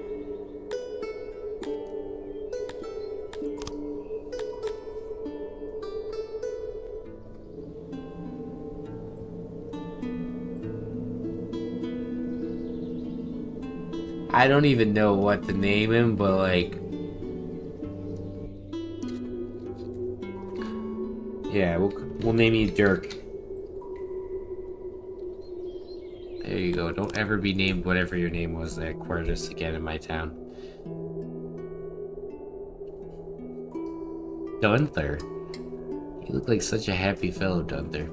I don't even know what to name him, but like... yeah, we'll name you Dirk. There you go. Don't ever be named whatever your name was there, Quertus, again in my town. Gunther. You look like such a happy fellow, Gunther.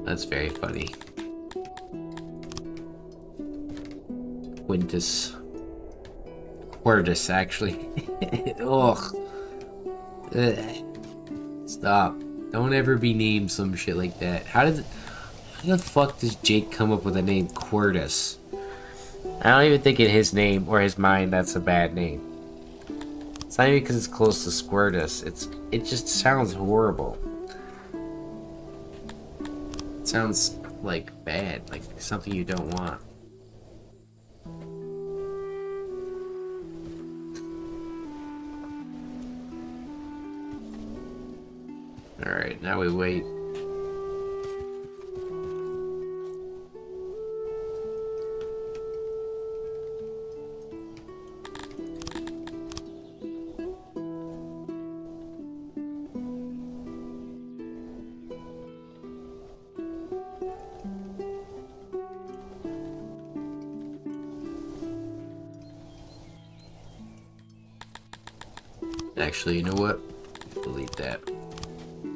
That's very funny. Quintus. Quertus, actually. Ugh. Ugh. Stop. Don't ever be named some shit like that. How the fuck does Jake come up with the name Quertus? I don't even think in his name or his mind that's a bad name. It's not even because it's close to Squirtus. It just sounds horrible. It sounds like bad, like something you don't want. Alright, now we wait. Actually, you know what? Delete that.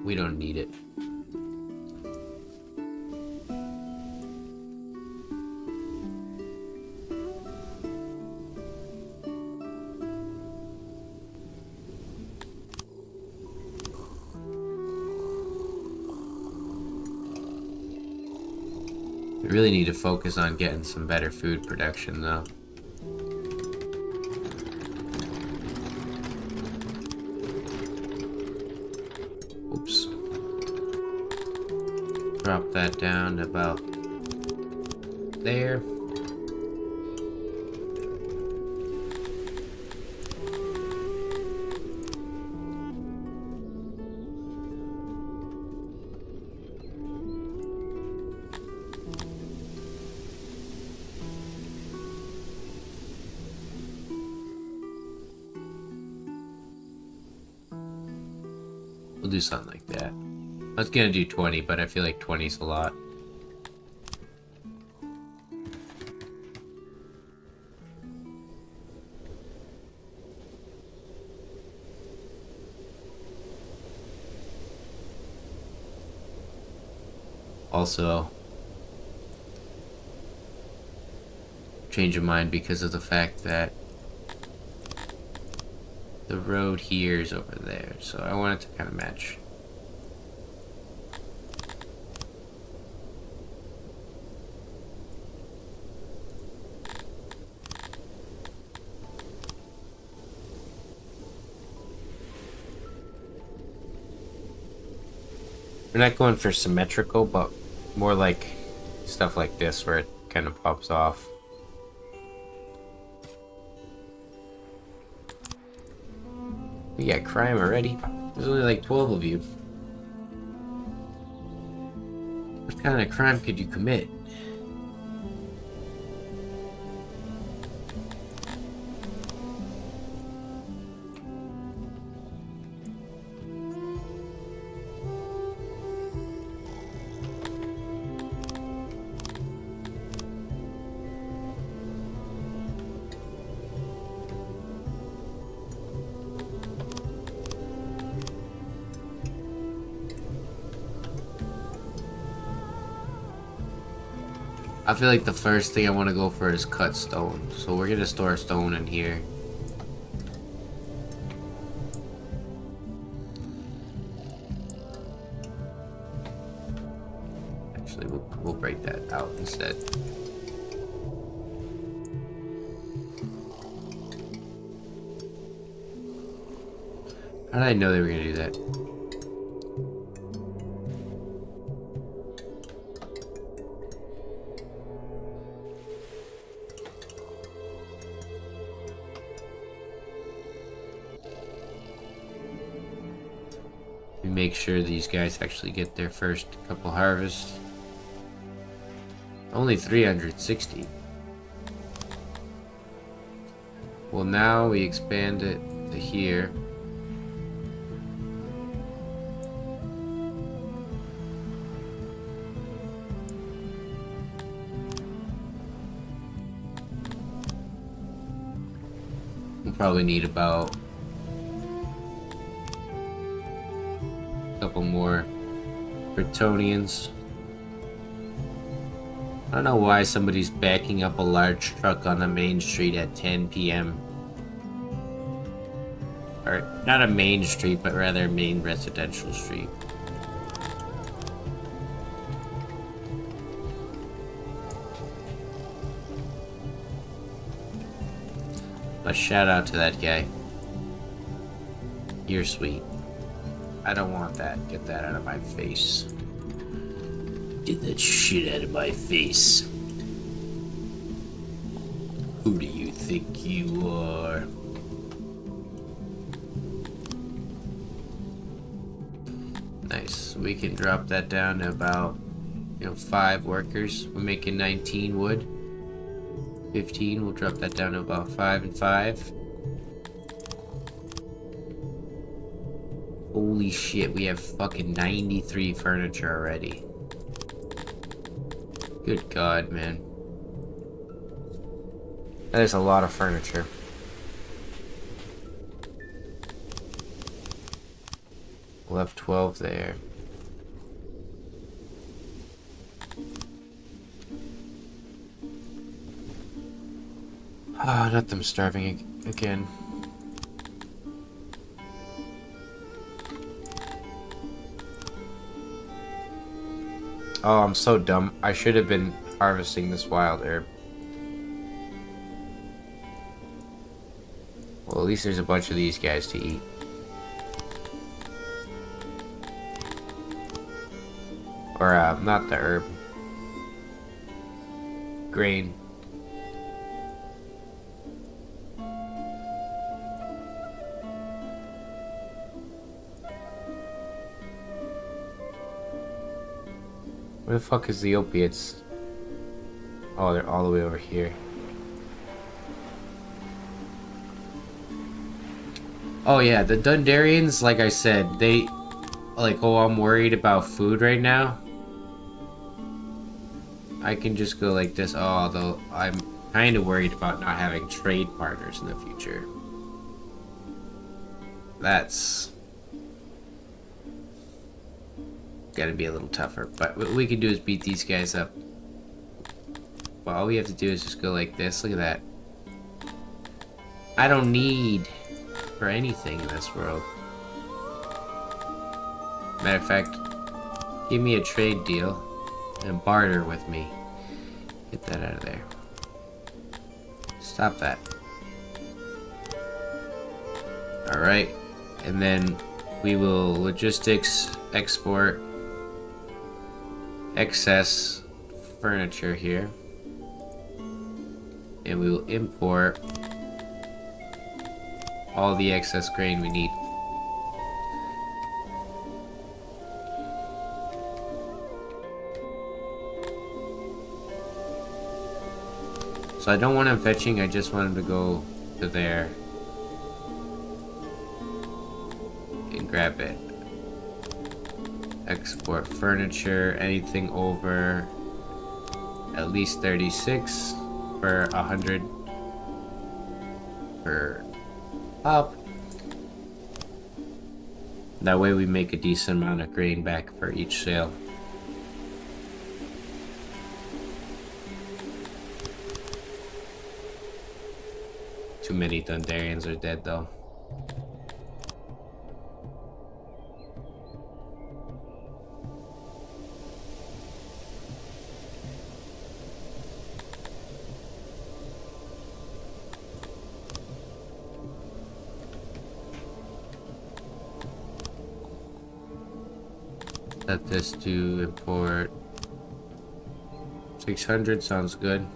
We don't need it. We really need to focus on getting some better food production, though. Oops. Drop that down to about there. We'll do something like that. I was gonna do 20, but I feel like 20 is a lot. Also, change of mind because of the fact that the road here is over there, so I want it to kind of match. We're not going for symmetrical, but more like stuff like this where it kind of pops off. We got crime already. There's only like 12 of you. What kind of crime could you commit? I feel like the first thing I want to go for is cut stone. So we're gonna store stone in here. Actually, we'll break that out instead. How did I know they were gonna do that? Make sure these guys actually get their first couple harvests. Only 360. Well, now we expand it to here. We'll probably need about couple more Bretonians. I don't know why somebody's backing up a large truck on the main street at 10 p.m. Or not a main street, but rather a main residential street. But shout out to that guy. You're sweet. I don't want that. Get that out of my face. Get that shit out of my face. Who do you think you are? Nice. We can drop that down to about, 5 workers. We're making 19 wood. 15. We'll drop that down to about 5 and 5. Holy shit, we have fucking 93 furniture already. Good God, man. That is a lot of furniture. We'll have 12 there. Ah, not them starving again. Oh, I'm so dumb. I should have been harvesting this wild herb. Well, at least there's a bunch of these guys to eat. Or, not the herb. Grain. Where the fuck is the opiates? Oh, they're all the way over here. Oh yeah, the Dundarians, like I said, they... Like, oh, I'm worried about food right now. I can just go like this. Oh, although I'm kind of worried about not having trade partners in the future. That's gotta be a little tougher. But what we can do is beat these guys up. Well, all we have to do is just go like this. Look at that. I don't need for anything in this world. Matter of fact, give me a trade deal and barter with me. Get that out of there. Stop that. Alright. And then we will logistics export excess furniture here. And we will import all the excess grain we need. So I don't want him fetching, I just want him to go to there and grab it. Export furniture, anything over at least 36 for 100 per pop. That way we make a decent amount of grain back for each sale. Too many Dundarians are dead though. Set this to import 600, sounds good.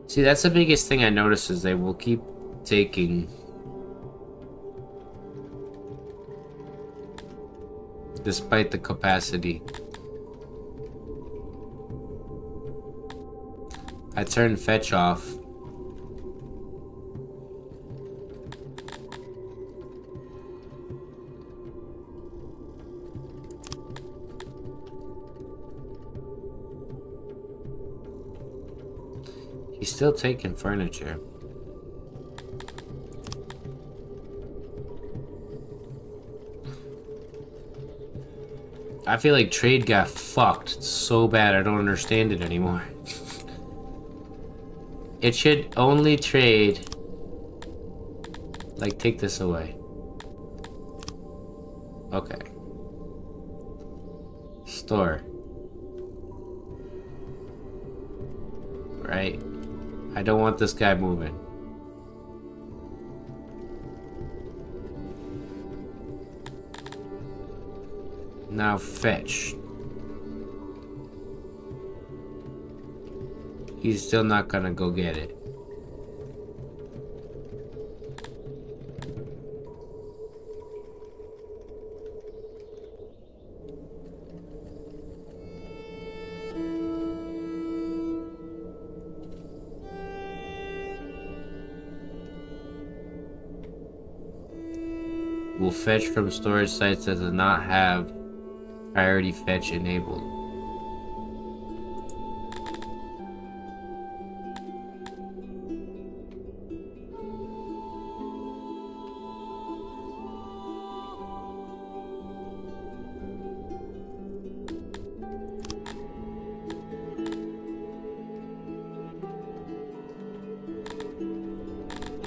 See, that's the biggest thing I notice is they will keep taking despite the capacity. I turned fetch off. He's still taking furniture. I feel like trade got fucked so bad I don't understand it anymore. It should only trade. Like, take this away. Okay. Store. Right? I don't want this guy moving. Now fetch. He's still not gonna go get it. Will fetch from storage sites that does not have priority fetch enabled.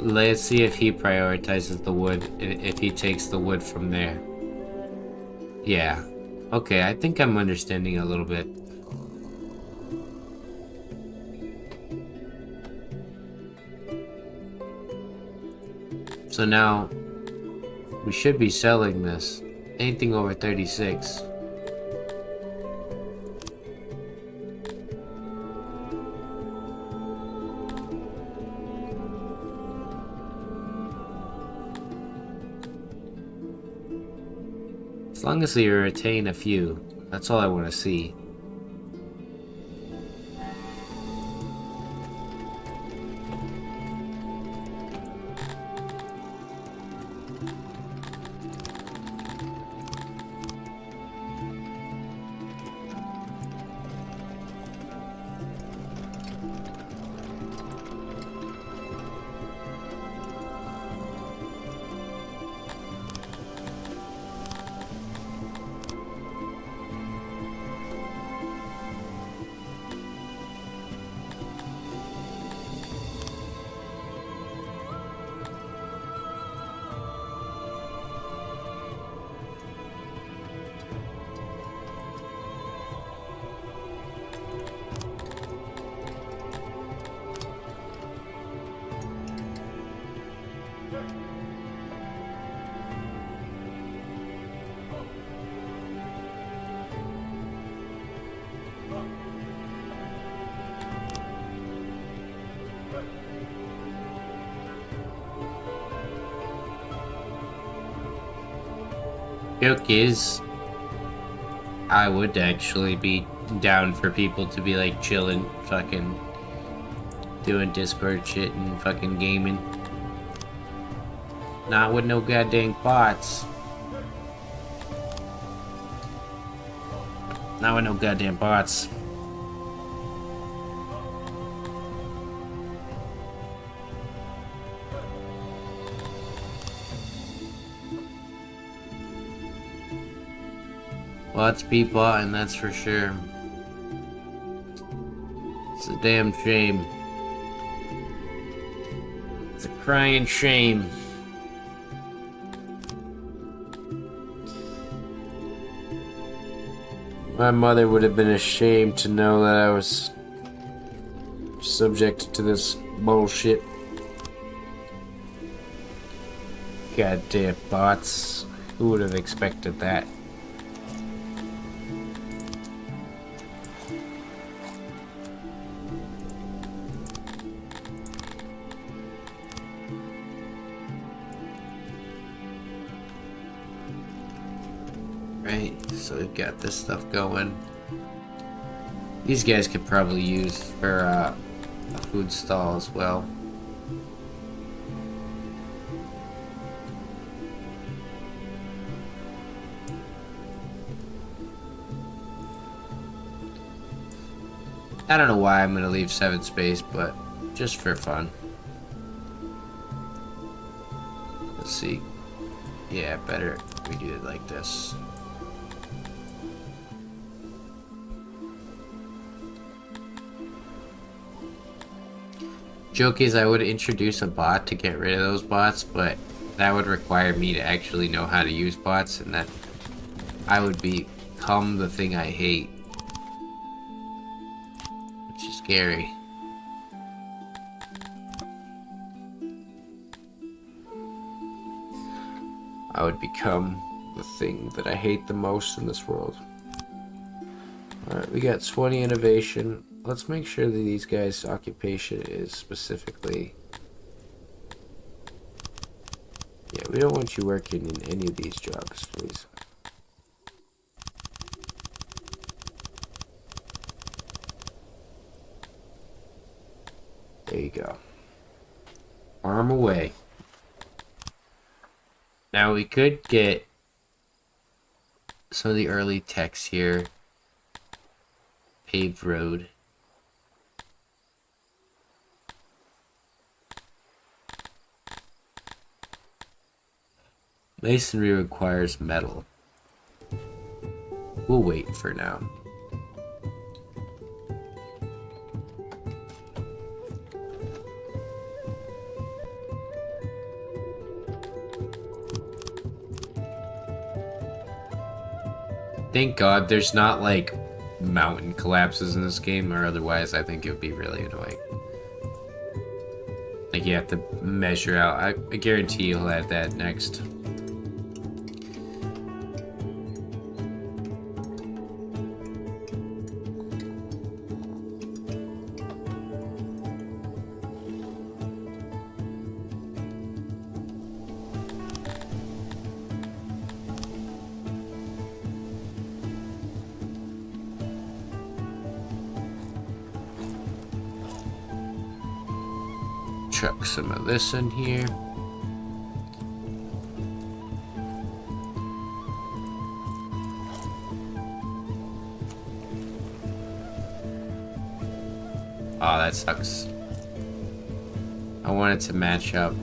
let's see if he prioritizes the wood, if he takes the wood from there. Yeah. Okay, I think I'm understanding a little bit. So now, we should be selling this. Anything over 36. As long as we retain a few, that's all I want to see. Joke is, I would actually be down for people to be like chilling, fucking doing Discord shit and fucking gaming. Not with no goddamn bots. Not with no goddamn bots. Lots be bought, and that's for sure. It's a damn shame. It's a crying shame. My mother would have been ashamed to know that I was subject to this bullshit. Goddamn bots. Who would have expected that? Right, so we've got this stuff going. These guys could probably use for a food stall as well. I don't know why I'm gonna leave 7 space, but just for fun. Let's see. Yeah, better we do it like this. Joke is I would introduce a bot to get rid of those bots, but that would require me to actually know how to use bots, and that I would become the thing I hate. Which is scary. I would become the thing that I hate the most in this world. Alright, we got 20 innovation. Let's make sure that these guys' occupation is specifically... Yeah, we don't want you working in any of these jobs, please. There you go. Arm away. Now we could get some of the early techs here. Paved road. Masonry requires metal. We'll wait for now. Thank God there's not like mountain collapses in this game, or otherwise I think it would be really annoying. Like you have to measure out. I guarantee you'll add that next. Chuck some of this in here. Oh, that sucks. I want it to match up.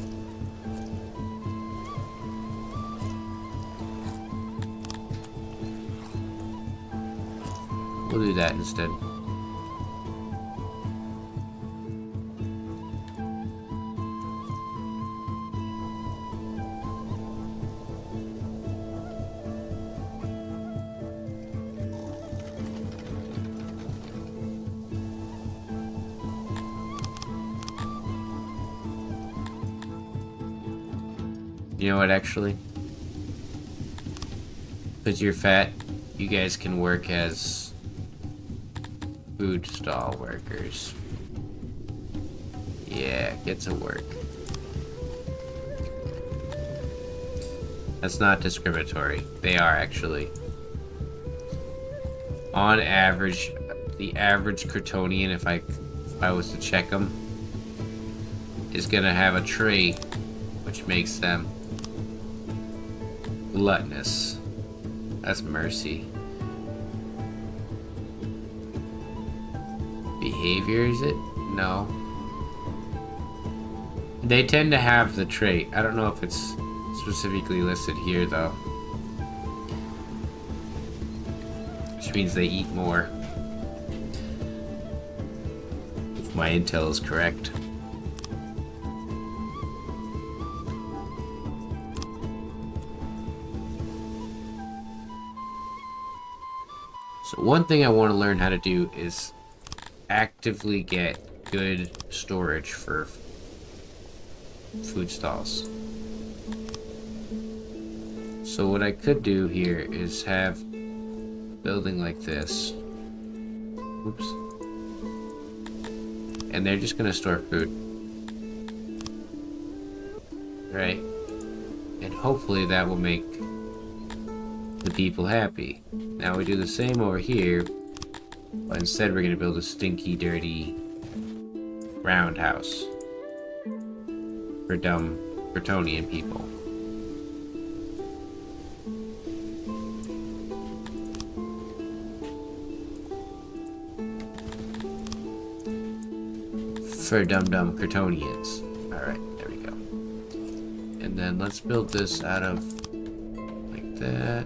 We'll do that instead. You know what, actually? Because you're fat, you guys can work as food stall workers. Yeah, get to work. That's not discriminatory. They are, actually. On average, the average Kryptonian, if I was to check them, is gonna have a trait which makes them gluttonous. That's mercy. Behavior, is it? No. They tend to have the trait. I don't know if it's specifically listed here, though. Which means they eat more. If my intel is correct. So one thing I want to learn how to do is actively get good storage for food stalls. So what I could do here is have a building like this. Oops. And they're just gonna store food. Right? And hopefully that will make the people happy. Now we do the same over here, but instead we're gonna build a stinky, dirty roundhouse for dumb Kryptonian people. For dumb Kryptonians. Alright, there we go. And then let's build this out of like that.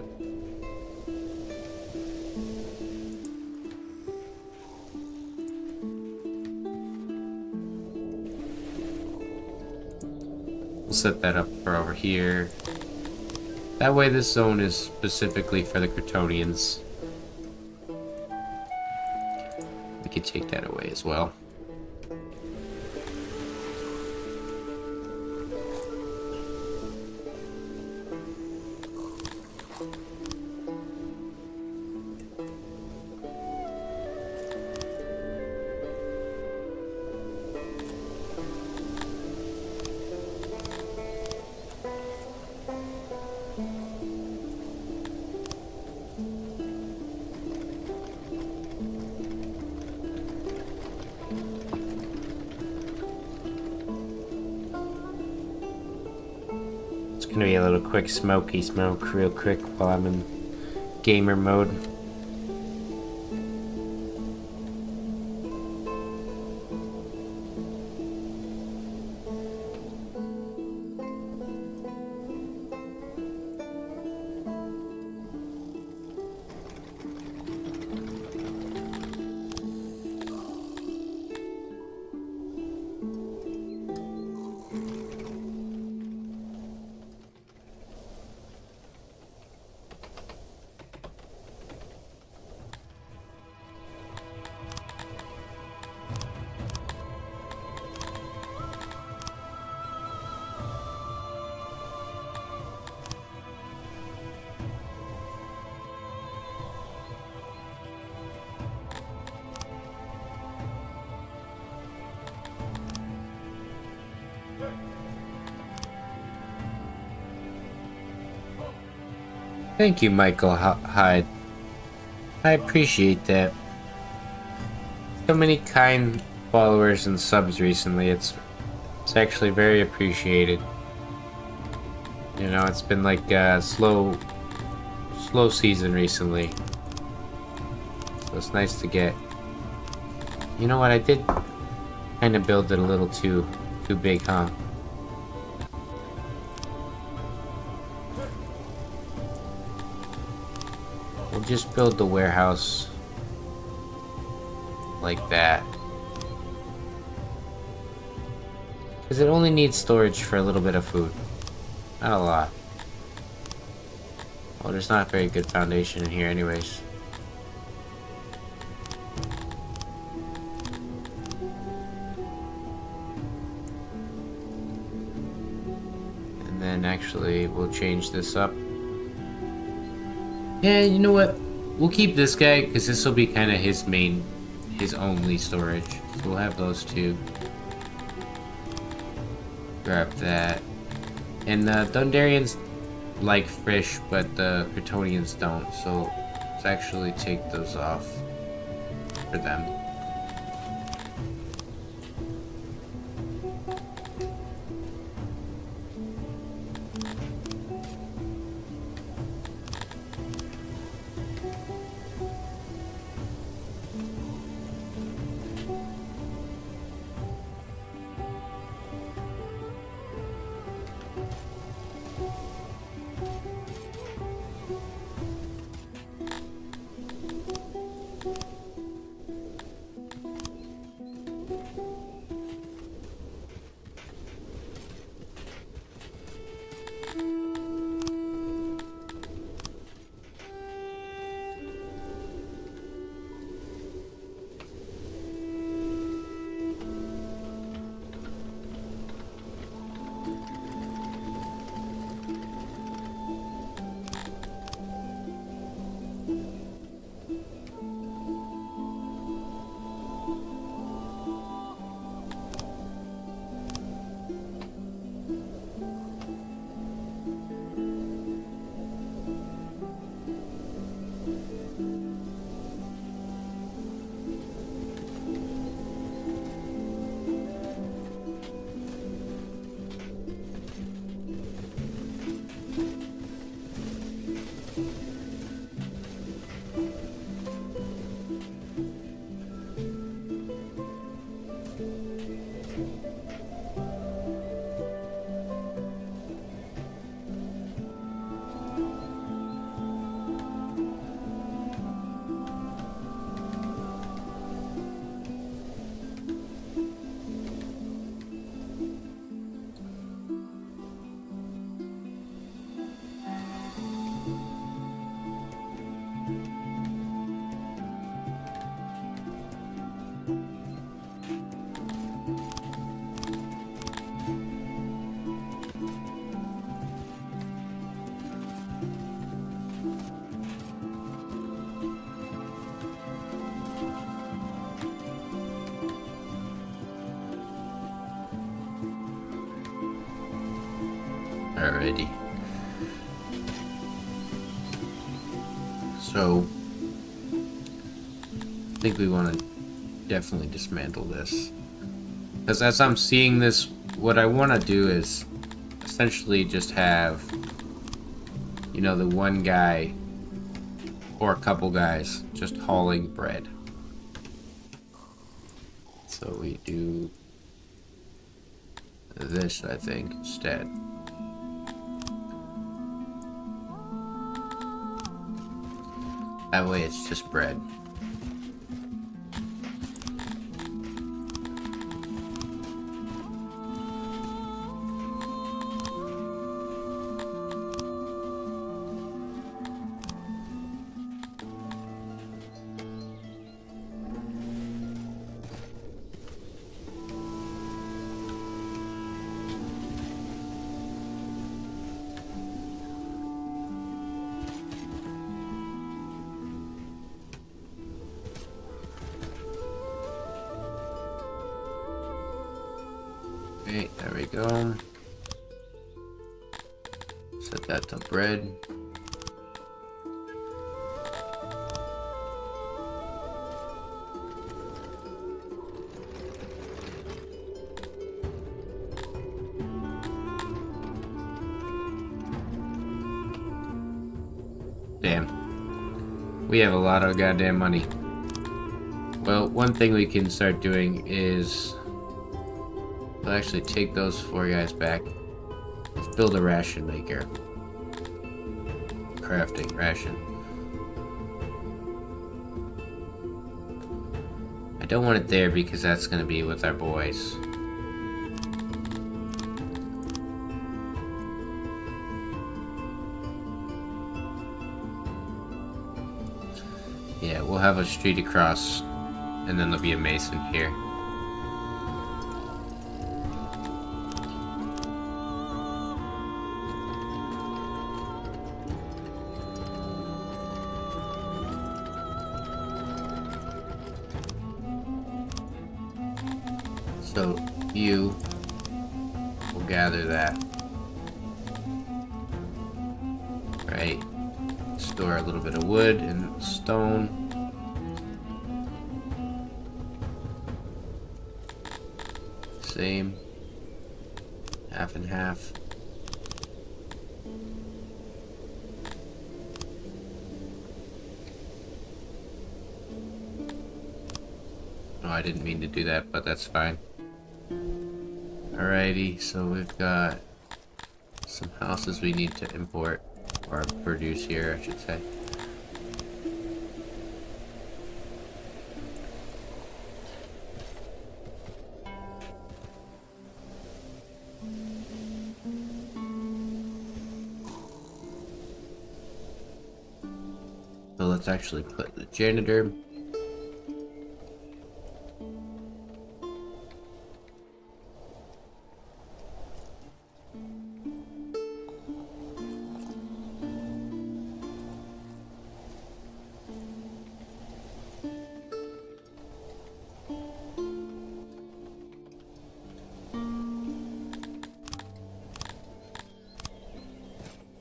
We'll set that up for over here. That way this zone is specifically for the Kryptonians. We could take that away as well. Gonna be a little quick smoky smoke real quick while I'm in gamer mode. Thank you, Michael Hyde. I appreciate that. So many kind followers and subs recently. It's actually very appreciated. You know, it's been like a slow season recently. So it's nice to get. You know what? I did kind of build it a little too big, huh? We'll just build the warehouse like that. Because it only needs storage for a little bit of food. Not a lot. Well, there's not a very good foundation in here anyways. And then actually we'll change this up. Yeah, you know what? We'll keep this guy because this will be kind of his only storage. So we'll have those two. Grab that. And the Dundarians like fish, but the Kryptonians don't. So let's actually take those off for them. Alrighty. So, I think we want to definitely dismantle this. Because as I'm seeing this, what I want to do is essentially just have, you know, the one guy or a couple guys just hauling bread. So we do this, I think, instead. That way it's just bread. Okay, there we go. Set that to bread. We have a lot of goddamn money. Well, one thing we can start doing is... we'll actually take those 4 guys back. Let's build a ration maker. Crafting ration. I don't want it there because that's going to be with our boys. Yeah, we'll have a street across, and then there'll be a mason here. So you will gather that. Right. Store a little bit of wood and stone. Same. Half and half. Oh, I didn't mean to do that, but that's fine. Alrighty, so we've got some houses we need to import, or produce here, I should say. So let's actually put the janitor.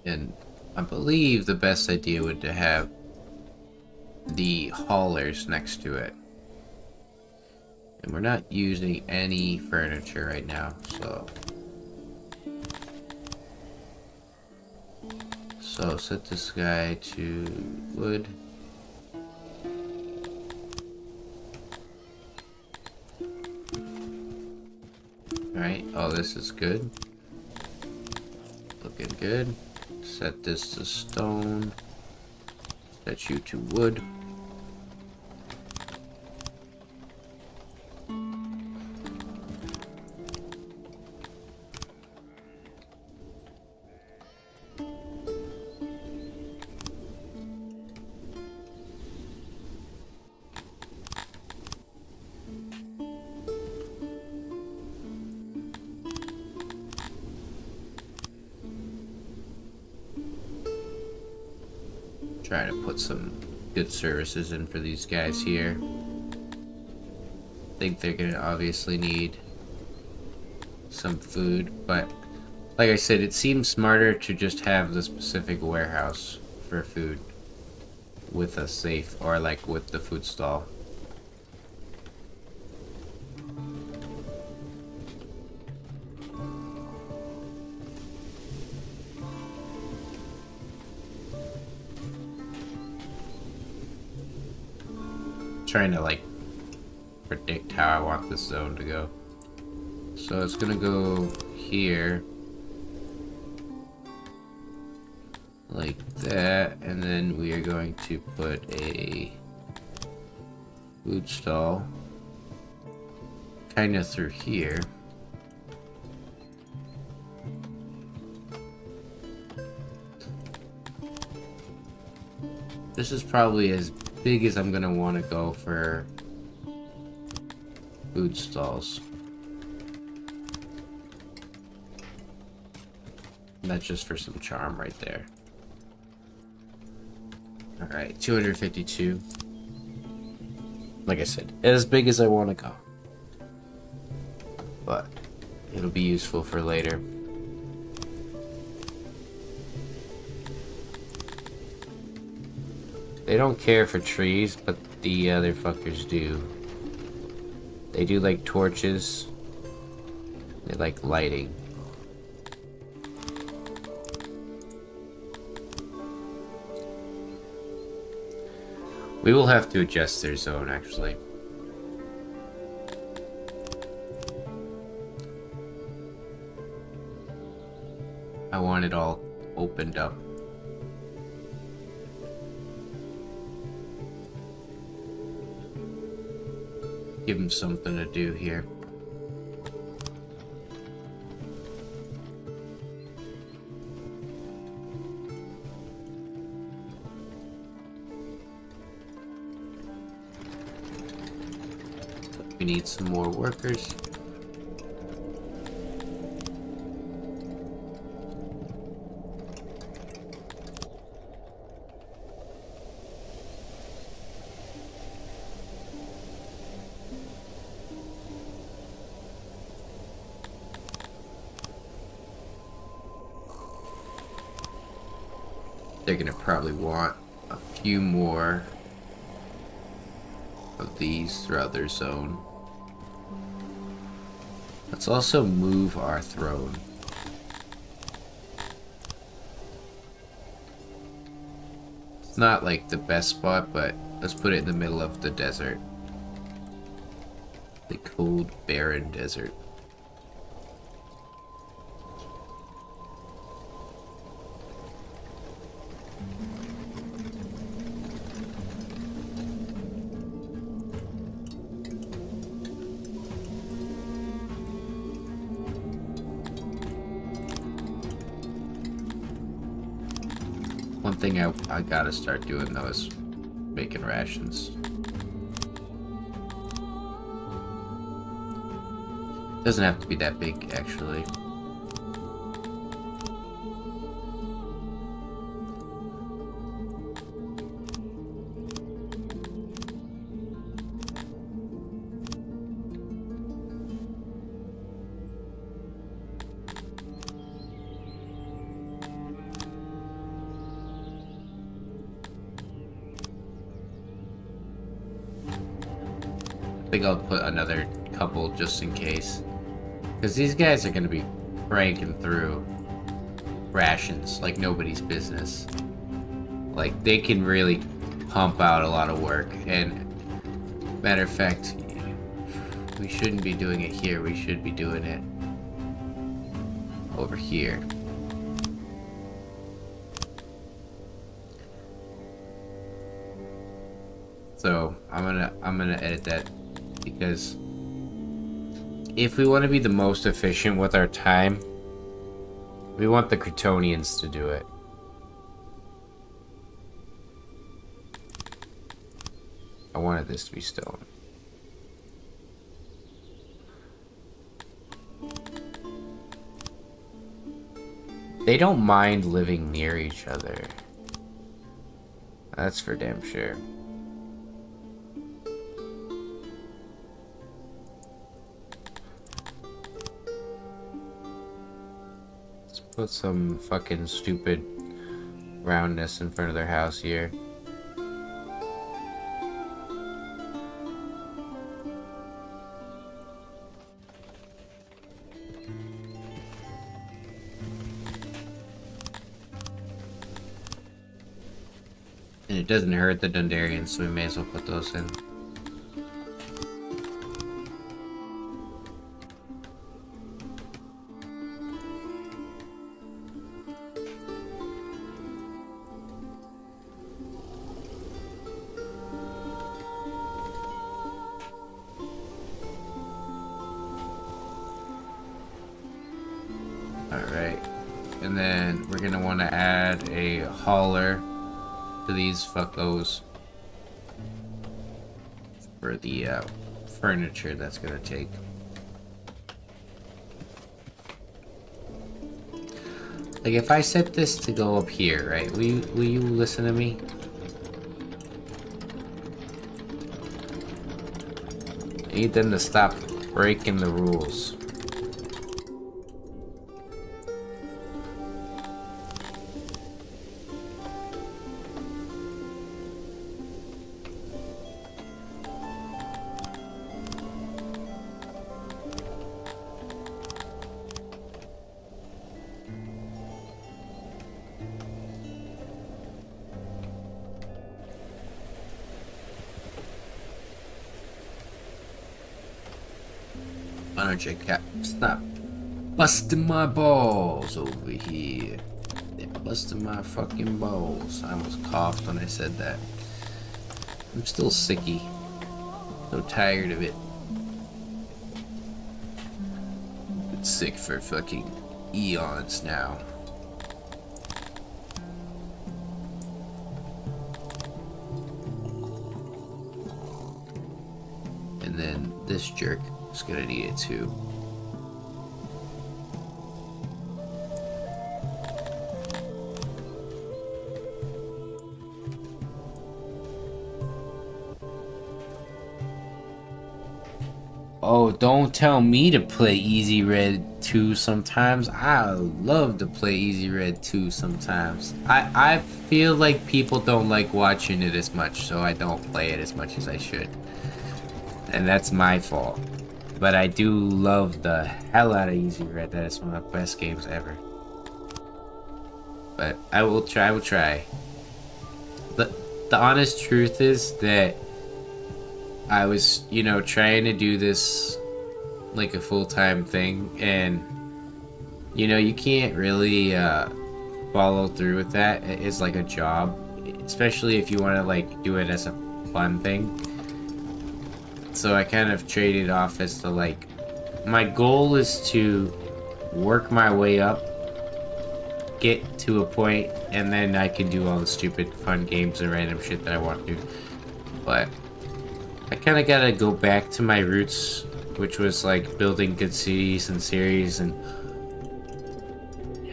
And I believe the best idea would to have the haulers next to it. And we're not using any furniture right now, so set this guy to wood. Alright, oh, this is good. Looking good. Set this to stone. Set you to wood. Try to put some good services in for these guys here. I think they're gonna obviously need some food, but like I said, it seems smarter to just have the specific warehouse for food with a safe, or like with the food stall. Trying to like predict how I want this zone to go. So it's gonna go here like that, and then we are going to put a food stall kind of through here. This is probably as big as I'm gonna want to go for food stalls. And that's just for some charm right there. Alright, 252. Like I said, as big as I want to go. But it'll be useful for later. They don't care for trees, but the other fuckers do. They do like torches. They like lighting. We will have to adjust their zone, actually. I want it all opened up. Give them something to do here. We need some more workers. They're gonna probably want a few more of these throughout their zone. Let's also move our throne. It's not like the best spot, but let's put it in the middle of the desert. The cold, barren desert. One thing I gotta start doing though is making rations. Doesn't have to be that big, actually. I think I'll put another couple just in case. Because these guys are going to be cranking through rations like nobody's business. Like, they can really pump out a lot of work. And, matter of fact, we shouldn't be doing it here. We should be doing it over here. So, I'm gonna edit that. Because if we want to be the most efficient with our time, we want the Kryptonians to do it. I wanted this to be stone. They don't mind living near each other. That's for damn sure. Put some fucking stupid roundness in front of their house here. And it doesn't hurt the Dundarians, so we may as well put those in. Alright, and then we're gonna want to add a hauler to these fuckos for the furniture that's gonna take. Like, if I set this to go up here, right, will you listen to me? I need them to stop breaking the rules. Why don't you stop busting my balls over here? They're busting my fucking balls. I almost coughed when I said that. I'm still sicky. So tired of it. Been sick for fucking eons now. And then this jerk is gonna need it too. Oh, don't tell me to play Easy Red 2 sometimes. I love to play Easy Red 2 sometimes. I feel like people don't like watching it as much, so I don't play it as much as I should. And that's my fault. But I do love the hell out of Easy Red. That is one of the best games ever. But I will try. The honest truth is that I was, you know, trying to do this like a full-time thing, and you know, you can't really follow through with that. It's like a job, especially if you want to like do it as a fun thing. So I kind of traded off as to like, my goal is to work my way up, get to a point, and then I can do all the stupid fun games and random shit that I want to do. But I kind of gotta go back to my roots, which was like building good cities and series and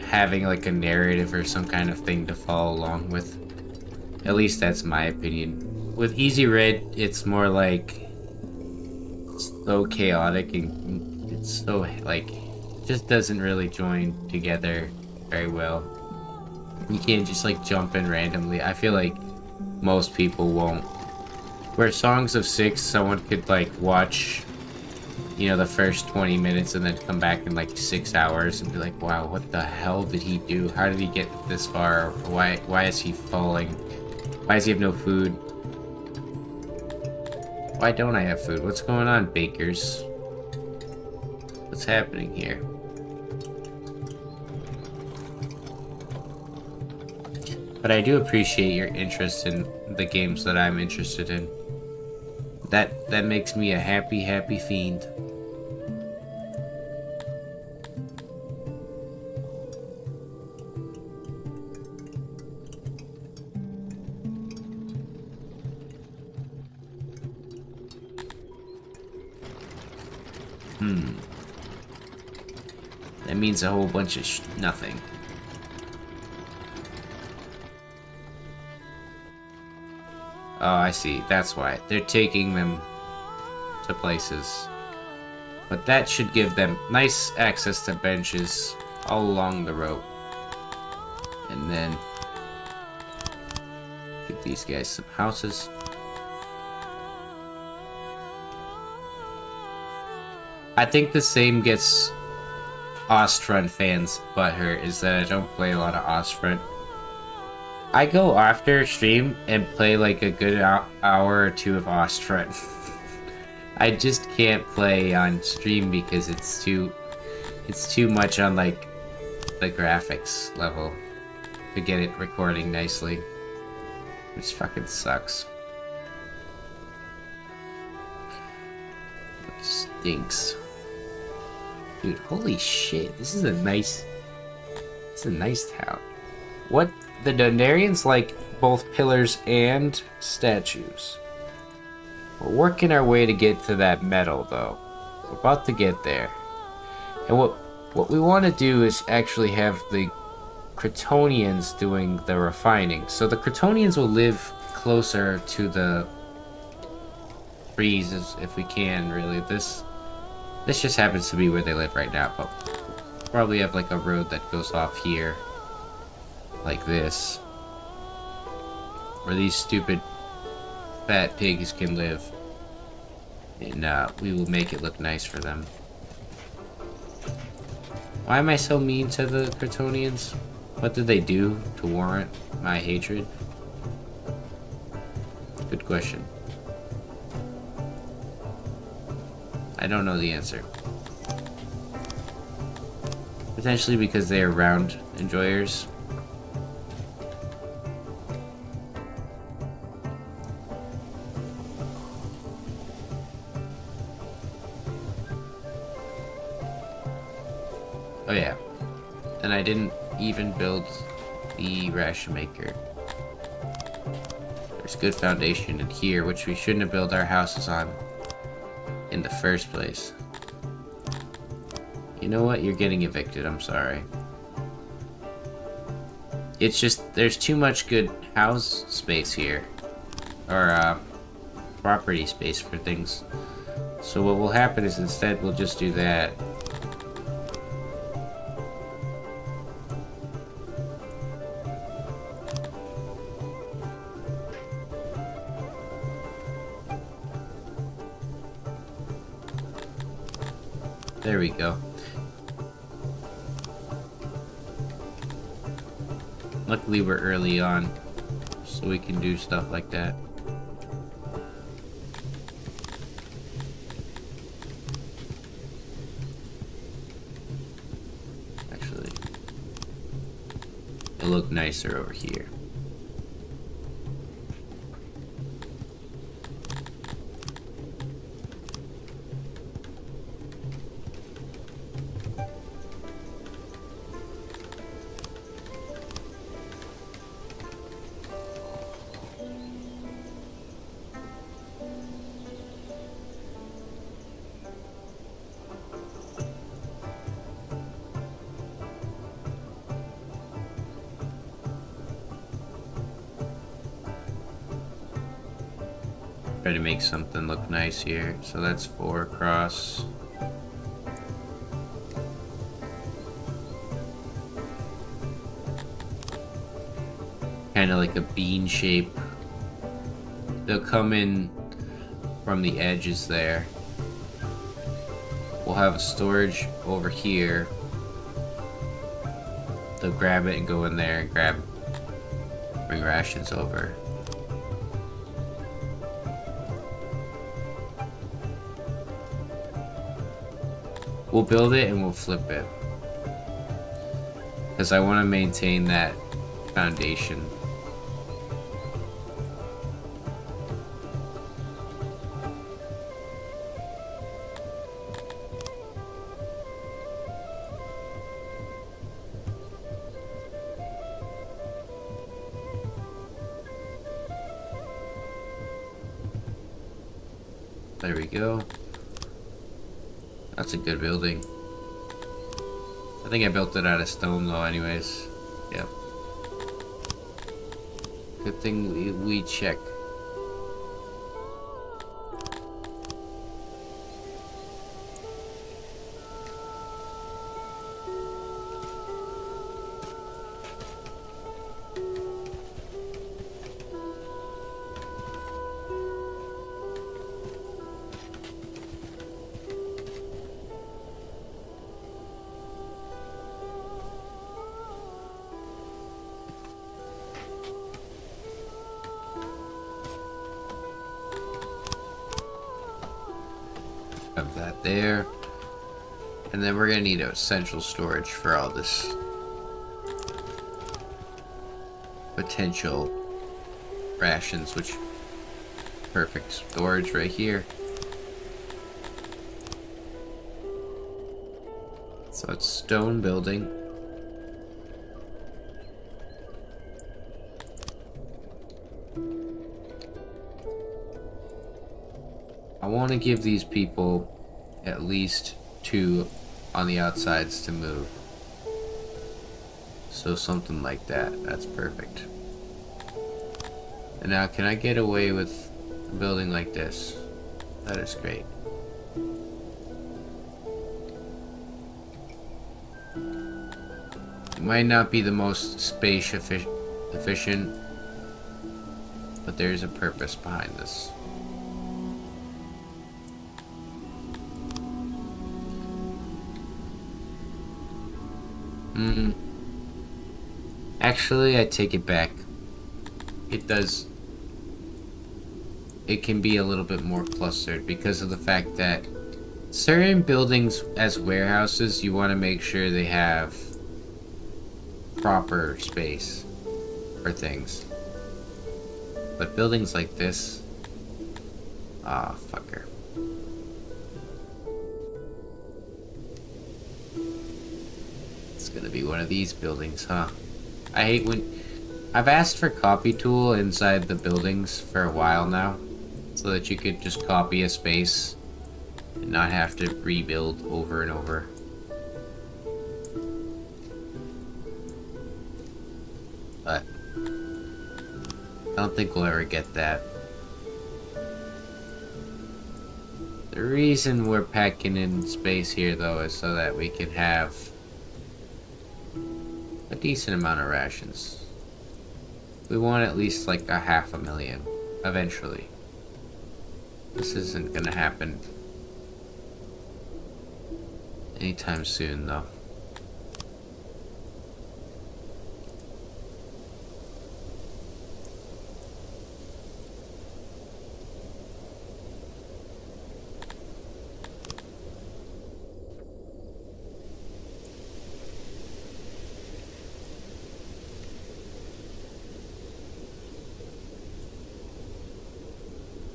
having like a narrative or some kind of thing to follow along with. At least that's my opinion. With Easy Red, it's more like so chaotic and it's so like, just doesn't really join together very well. You can't just like jump in randomly. I feel like most people won't. Where Songs of Syx, someone could like watch, you know, the first 20 minutes and then come back in like 6 hours and be like, wow, what the hell did he do? How did he get this far? Why is he falling? Why does he have no food? Why don't I have food? What's going on, bakers? What's happening here? But I do appreciate your interest in the games that I'm interested in. That makes me a happy fiend. That means a whole bunch of nothing. Oh, I see. That's why. They're taking them to places. But that should give them nice access to benches all along the road. And then give these guys some houses. I think the same gets Ostfront fans butthurt, is that I don't play a lot of Ostfront. I go after stream and play like a good hour or two of Ostfront. I just can't play on stream because it's too much on like the graphics level to get it recording nicely, which fucking sucks. It stinks. Dude, holy shit, this is a nice town. What? The Donarians like both pillars and statues. We're working our way to get to that metal, though. We're about to get there. And what we want to do is actually have the Cretonians doing the refining. So the Cretonians will live closer to the trees if we can, really. This just happens to be where they live right now, but we'll probably have like a road that goes off here. Like this, where these stupid fat pigs can live, and we will make it look nice for them. Why am I so mean to the Cretonians? What did they do to warrant my hatred? Good question. I don't know the answer. Potentially because they are round enjoyers. Oh yeah, and I didn't even build the ration maker. There's good foundation in here, which we shouldn't have built our houses on in the first place. You know what? You're getting evicted. I'm sorry. It's just, there's too much good house space here. Or, property space for things. So what will happen is instead we'll just do that. There we go. Luckily we're early on, so we can do stuff like that. Actually, it'll look nicer over here. Try to make something look nice here. So that's 4 across. Kind of like a bean shape. They'll come in from the edges there. We'll have a storage over here. They'll grab it and go in there and bring rations over. We'll build it and we'll flip it. Because I want to maintain that foundation. There we go. That's a good building. I think I built it out of stone though anyways. Yep. Good thing we check. Have that there. And then we're gonna need a central storage for all this potential rations, which perfect storage right here. So it's stone building. I want to give these people at least 2 on the outsides to move. So something like that. That's perfect. And now can I get away with a building like this? That is great. It might not be the most space efficient, but there's a purpose behind this. Actually, I take it back. It can be a little bit more clustered because of the fact that Certain buildings as warehouses, you want to make sure they have proper space for things. But buildings like this, ah, fucker. It's gonna be one of these buildings, huh? I hate when... I've asked for copy tool inside the buildings for a while now, so that you could just copy a space and not have to rebuild over and over. But I don't think we'll ever get that. The reason we're packing in space here, though, is so that we can have a decent amount of rations. We want at least like 500,000 eventually. This isn't gonna happen anytime soon, though.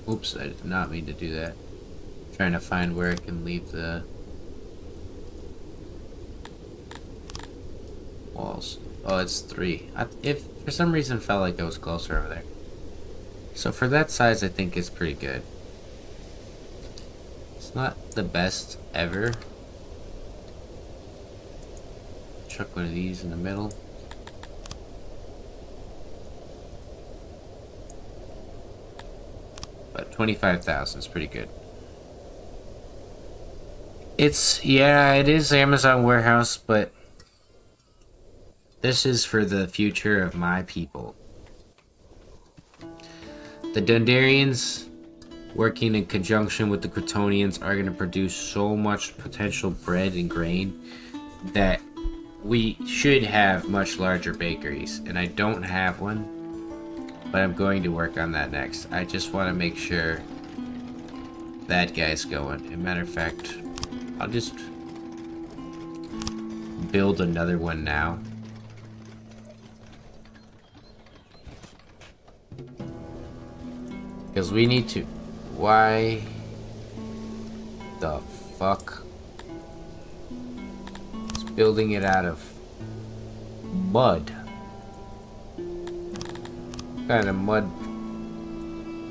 Oops, I did not mean to do that. I'm trying to find where I can leave the walls. Oh, it's 3. If for some reason felt like I was closer over there. So for that size, I think it's pretty good. It's not the best ever. Chuck one of these in the middle. But 25,000 is pretty good. Yeah, it is Amazon warehouse, but this is for the future of my people. The Dundarians, working in conjunction with the Kryptonians, are going to produce so much potential bread and grain that we should have much larger bakeries. And I don't have one, but I'm going to work on that next. I just want to make sure that guy's going. As a matter of fact, I'll just build another one now. Because we need to... Why the fuck? It's building it out of mud. What kind of mud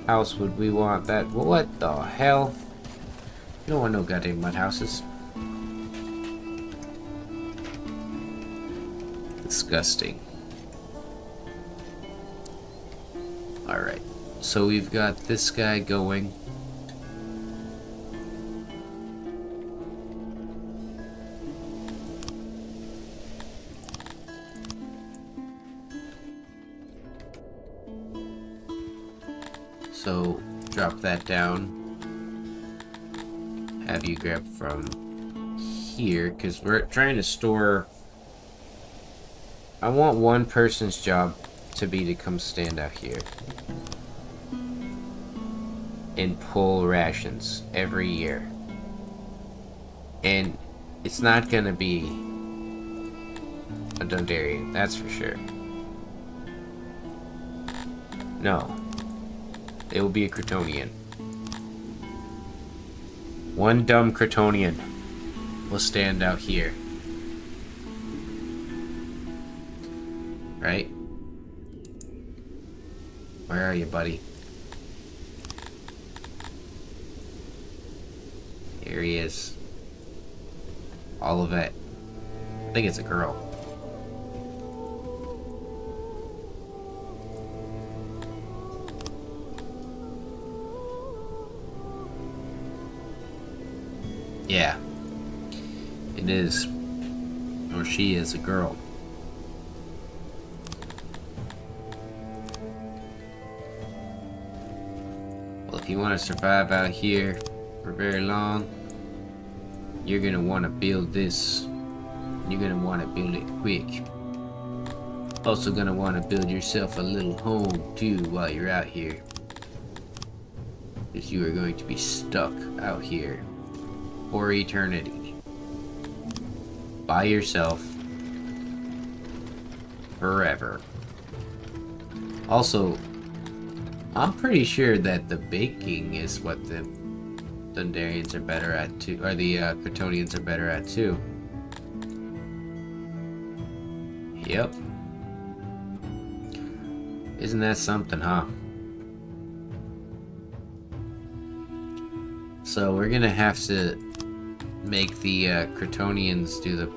house would we want that? What the hell? You don't want no goddamn mud houses. Disgusting. Alright. So we've got this guy going. So drop that down. Have you grab from here, because we're trying to store... I want one person's job to be to come stand out here and pull rations every year. And it's not gonna be a Dundarian, that's for sure. No. It will be a Kryptonian. One dumb Kryptonian will stand out here. Right? Where are you, buddy? Here he is. All of it. I think it's a girl. Yeah. It is. Or she is a girl. Well, if you want to survive out here for very long, you're going to want to build this. You're going to want to build it quick. Also going to want to build yourself a little home too while you're out here. Because you are going to be stuck out here for eternity. By yourself. Forever. Also, I'm pretty sure that the baking is what the Thunderians are better at too, or the Kryptonians are better at too. Yep. Isn't that something, huh? So we're gonna have to make the Kryptonians do the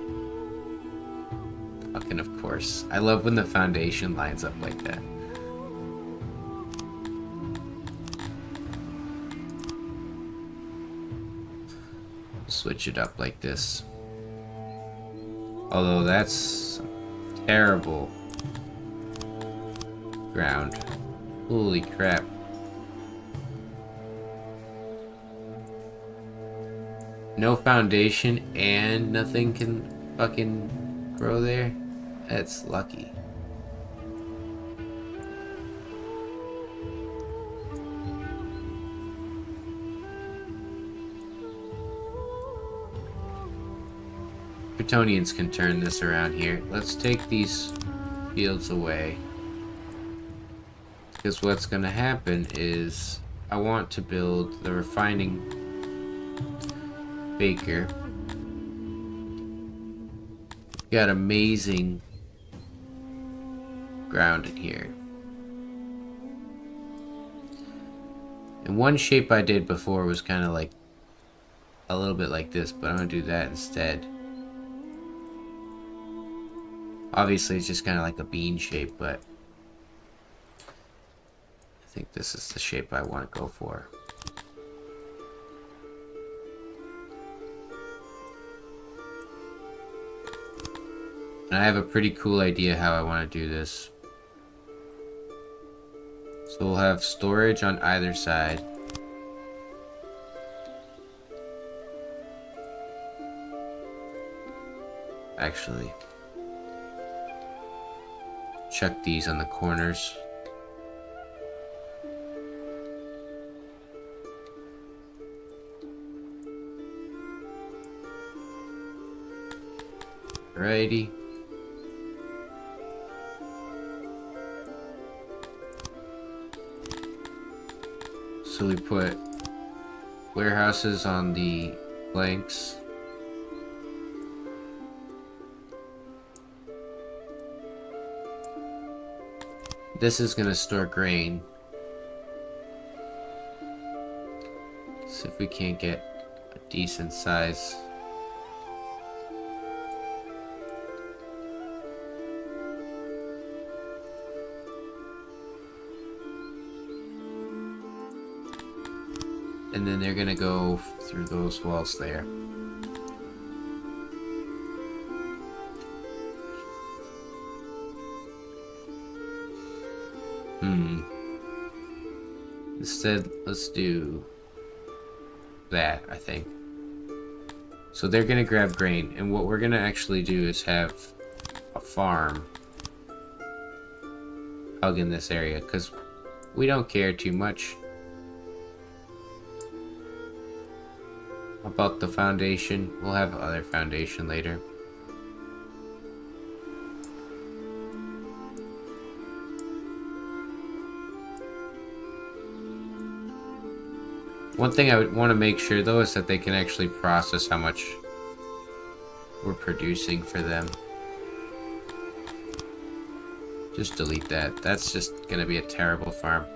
fucking, of course. I love when the Foundation lines up like that. Switch it up like this. Although that's terrible ground. Holy crap. No foundation and nothing can fucking grow there? That's lucky. Kryptonians can turn this around here. Let's take these fields away. Because what's gonna happen is I want to build the refining baker. Got amazing ground in here. And one shape I did before was kind of like a little bit like this, but I'm gonna do that instead. Obviously it's just kind of like a bean shape, but I think this is the shape I want to go for. And I have a pretty cool idea how I want to do this. So we'll have storage on either side. Actually, chuck these on the corners. Alrighty. So we put warehouses on the flanks. This is gonna store grain. See if we can't get a decent size. And then they're gonna go through those walls there. Instead, let's do that, I think. So they're gonna grab grain, and what we're gonna actually do is have a farm hug in this area, because we don't care too much about the foundation. We'll have other foundation later. One thing I would want to make sure though is that they can actually process how much we're producing for them. Just delete that. That's just gonna be a terrible farm.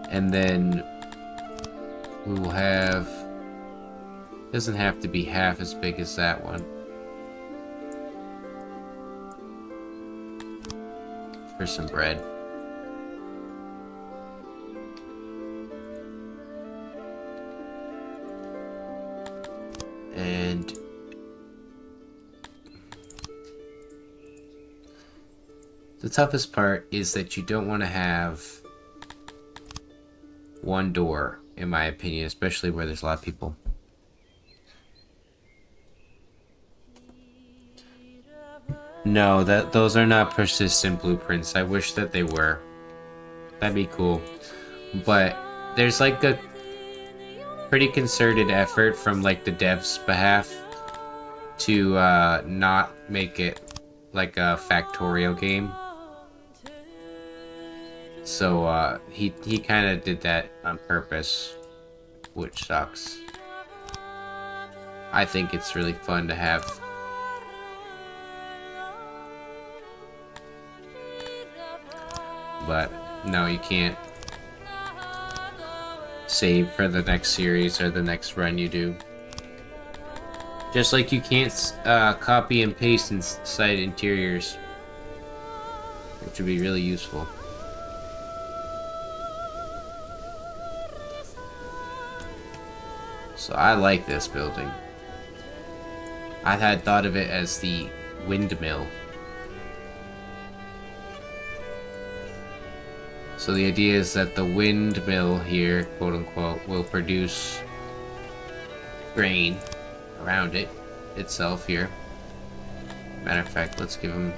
And then we will have, doesn't have to be half as big as that one. For some bread. And the toughest part is that you don't want to have one door, in my opinion, especially where there's a lot of people. No, those are not persistent blueprints. I wish that they were. That'd be cool. But there's like a pretty concerted effort from like the devs' behalf to not make it like a factorial game. So he kind of did that on purpose, which sucks. I think it's really fun to have. But no, you can't save for the next series or the next run you do. Just like you can't copy and paste inside interiors, which would be really useful. So I like this building. I had thought of it as the windmill. So the idea is that the windmill here, quote unquote, will produce grain around it itself here. Matter of fact, let's give them,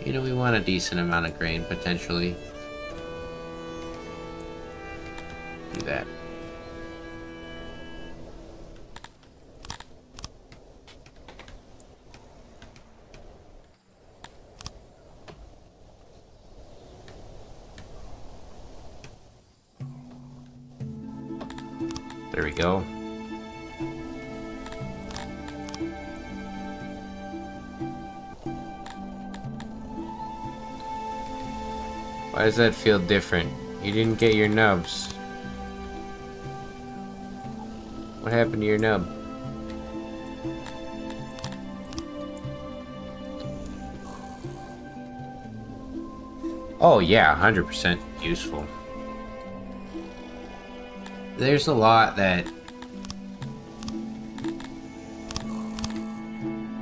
you know, we want a decent amount of grain potentially. Do that. There we go. Why does that feel different? You didn't get your nubs. What happened to your nub? Oh yeah, 100% useful. There's a lot that,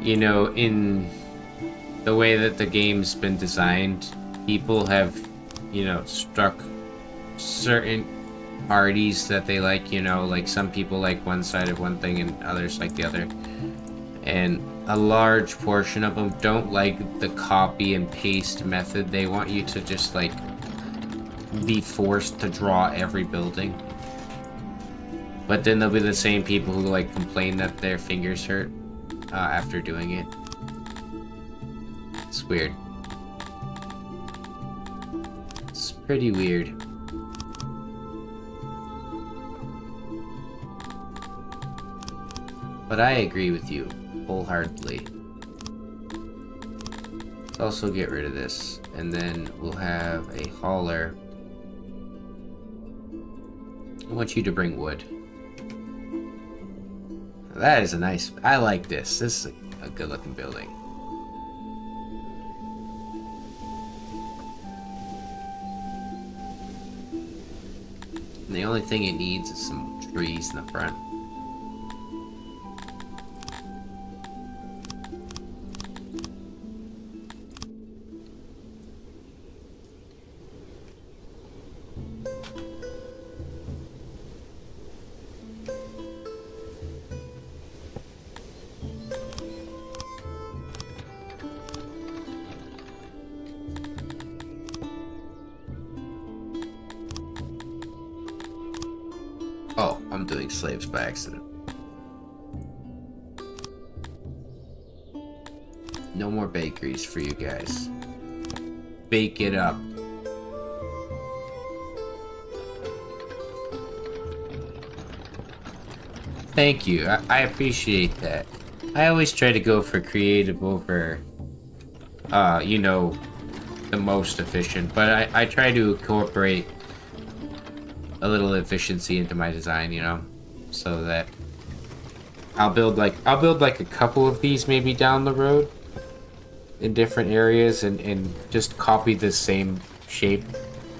you know, in the way that the game's been designed, people have, you know, struck certain parties that they like, you know, like some people like one side of one thing and others like the other. And a large portion of them don't like the copy and paste method. They want you to just like be forced to draw every building. But then there'll be the same people who like complain that their fingers hurt after doing it. It's weird. It's pretty weird. But I agree with you wholeheartedly. Let's also get rid of this, and then we'll have a hauler. I want you to bring wood. That is a nice... I like this. This is a good looking building. And the only thing it needs is some trees in the front. Oh, I'm doing slaves by accident. No more bakeries for you guys. Bake it up. Thank you. I appreciate that. I always try to go for creative over, you know, the most efficient, but I try to incorporate a little efficiency into my design, you know, so that I'll build like a couple of these maybe down the road in different areas and just copy the same shape.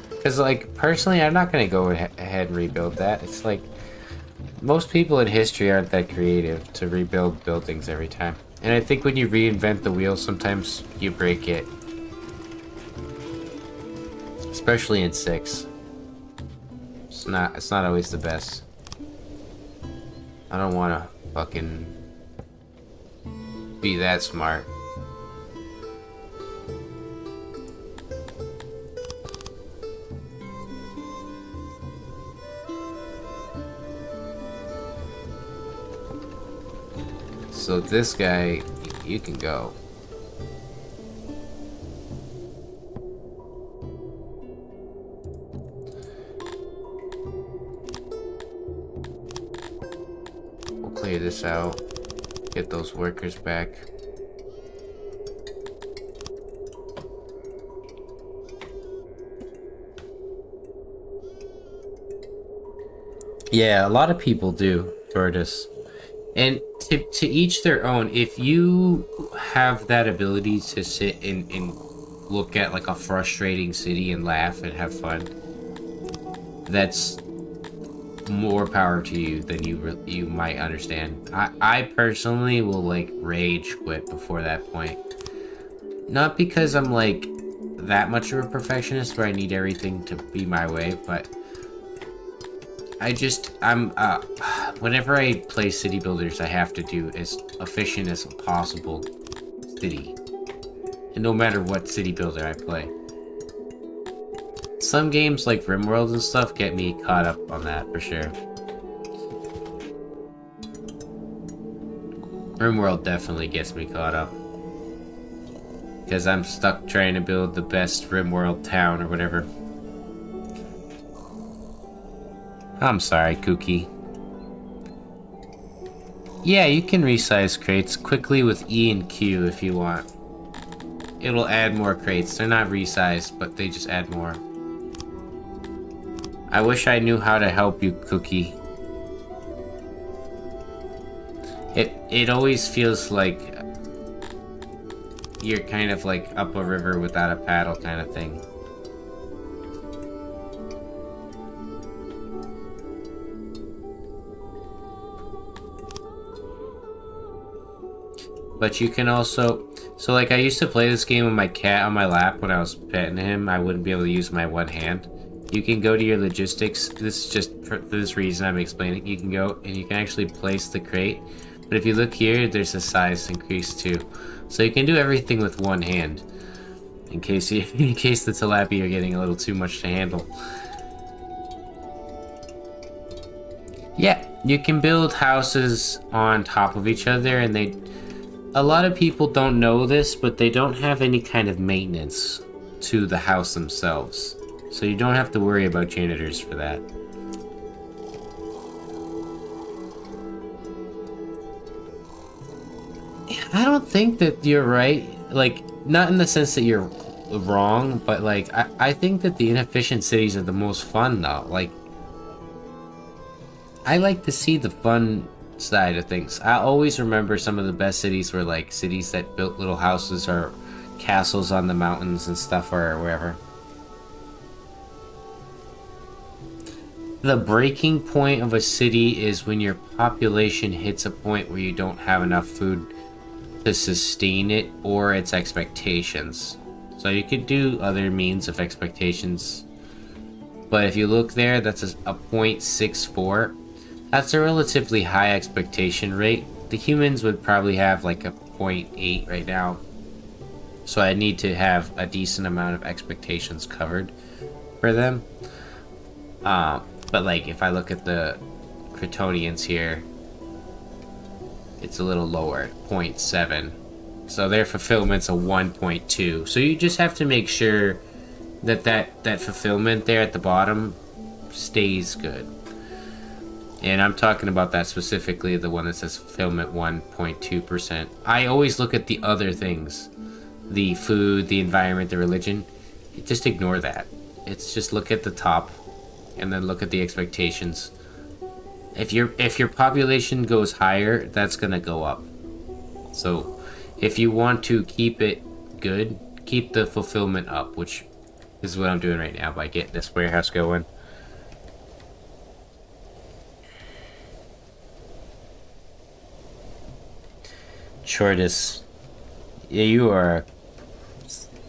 Because like personally, I'm not gonna go ahead and rebuild that. It's like most people in history aren't that creative to rebuild buildings every time. And I think when you reinvent the wheel, sometimes you break it. Especially in Syx. It's not always the best. I don't wanna fucking be that smart. So this guy, you can go. We'll clear this out. Get those workers back. Yeah, a lot of people do, Tortoise. And to each their own. If you have that ability to sit and look at like a frustrating city and laugh and have fun, that's more power to you than you might understand. I personally will like rage quit before that point. Not because I'm like that much of a perfectionist where I need everything to be my way, but I'm whenever I play city builders, I have to do as efficient as possible city. And no matter what city builder I play. Some games like RimWorld and stuff get me caught up on that for sure. RimWorld definitely gets me caught up. Because I'm stuck trying to build the best RimWorld town or whatever. I'm sorry, Kooky. Yeah, you can resize crates quickly with E and Q if you want. It'll add more crates. They're not resized, but they just add more. I wish I knew how to help you, Cookie. It always feels like you're kind of like up a river without a paddle kind of thing. But you can also... So like I used to play this game with my cat on my lap when I was petting him. I wouldn't be able to use my one hand. You can go to your logistics. This is just for this reason I'm explaining. You can go and you can actually place the crate. But if you look here, there's a size increase too. So you can do everything with one hand. In case the tilapia are getting a little too much to handle. Yeah, you can build houses on top of each other, and a lot of people don't know this, but they don't have any kind of maintenance to the house themselves. So you don't have to worry about janitors for that. I don't think that you're right. Like, not in the sense that you're wrong, but like, I think that the inefficient cities are the most fun though. Like, I like to see the fun side of things. I always remember some of the best cities were like cities that built little houses or castles on the mountains and stuff or wherever. The breaking point of a city is when your population hits a point where you don't have enough food to sustain it or its expectations. So you could do other means of expectations. But if you look there, that's a 0.64. That's a relatively high expectation rate. The humans would probably have like a 0.8 right now. So I need to have a decent amount of expectations covered for them. But like if I look at the Kryptonians here, it's a little lower, 0.7. So their fulfillment's a 1.2. So you just have to make sure that fulfillment there at the bottom stays good. And I'm talking about that specifically, the one that says fulfillment 1.2%. I always look at the other things. The food, the environment, the religion. Just ignore that. It's just look at the top and then look at the expectations. If your population goes higher, that's gonna go up. So if you want to keep it good, keep the fulfillment up, which is what I'm doing right now by getting this warehouse going. Shortest. Yeah, you are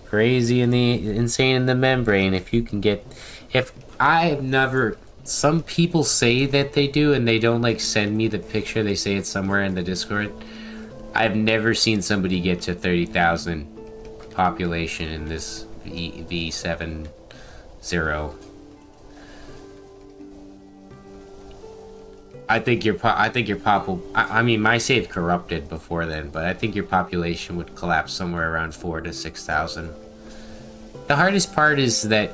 crazy in the insane in the membrane. If you can get, if I've never, some people say that they do and they don't like send me the picture. They say it's somewhere in the Discord. I've never seen somebody get to 30,000 population in this V70. I think your pop will. I mean, my save corrupted before then, but I think your population would collapse somewhere around 4 to 6,000. The hardest part is that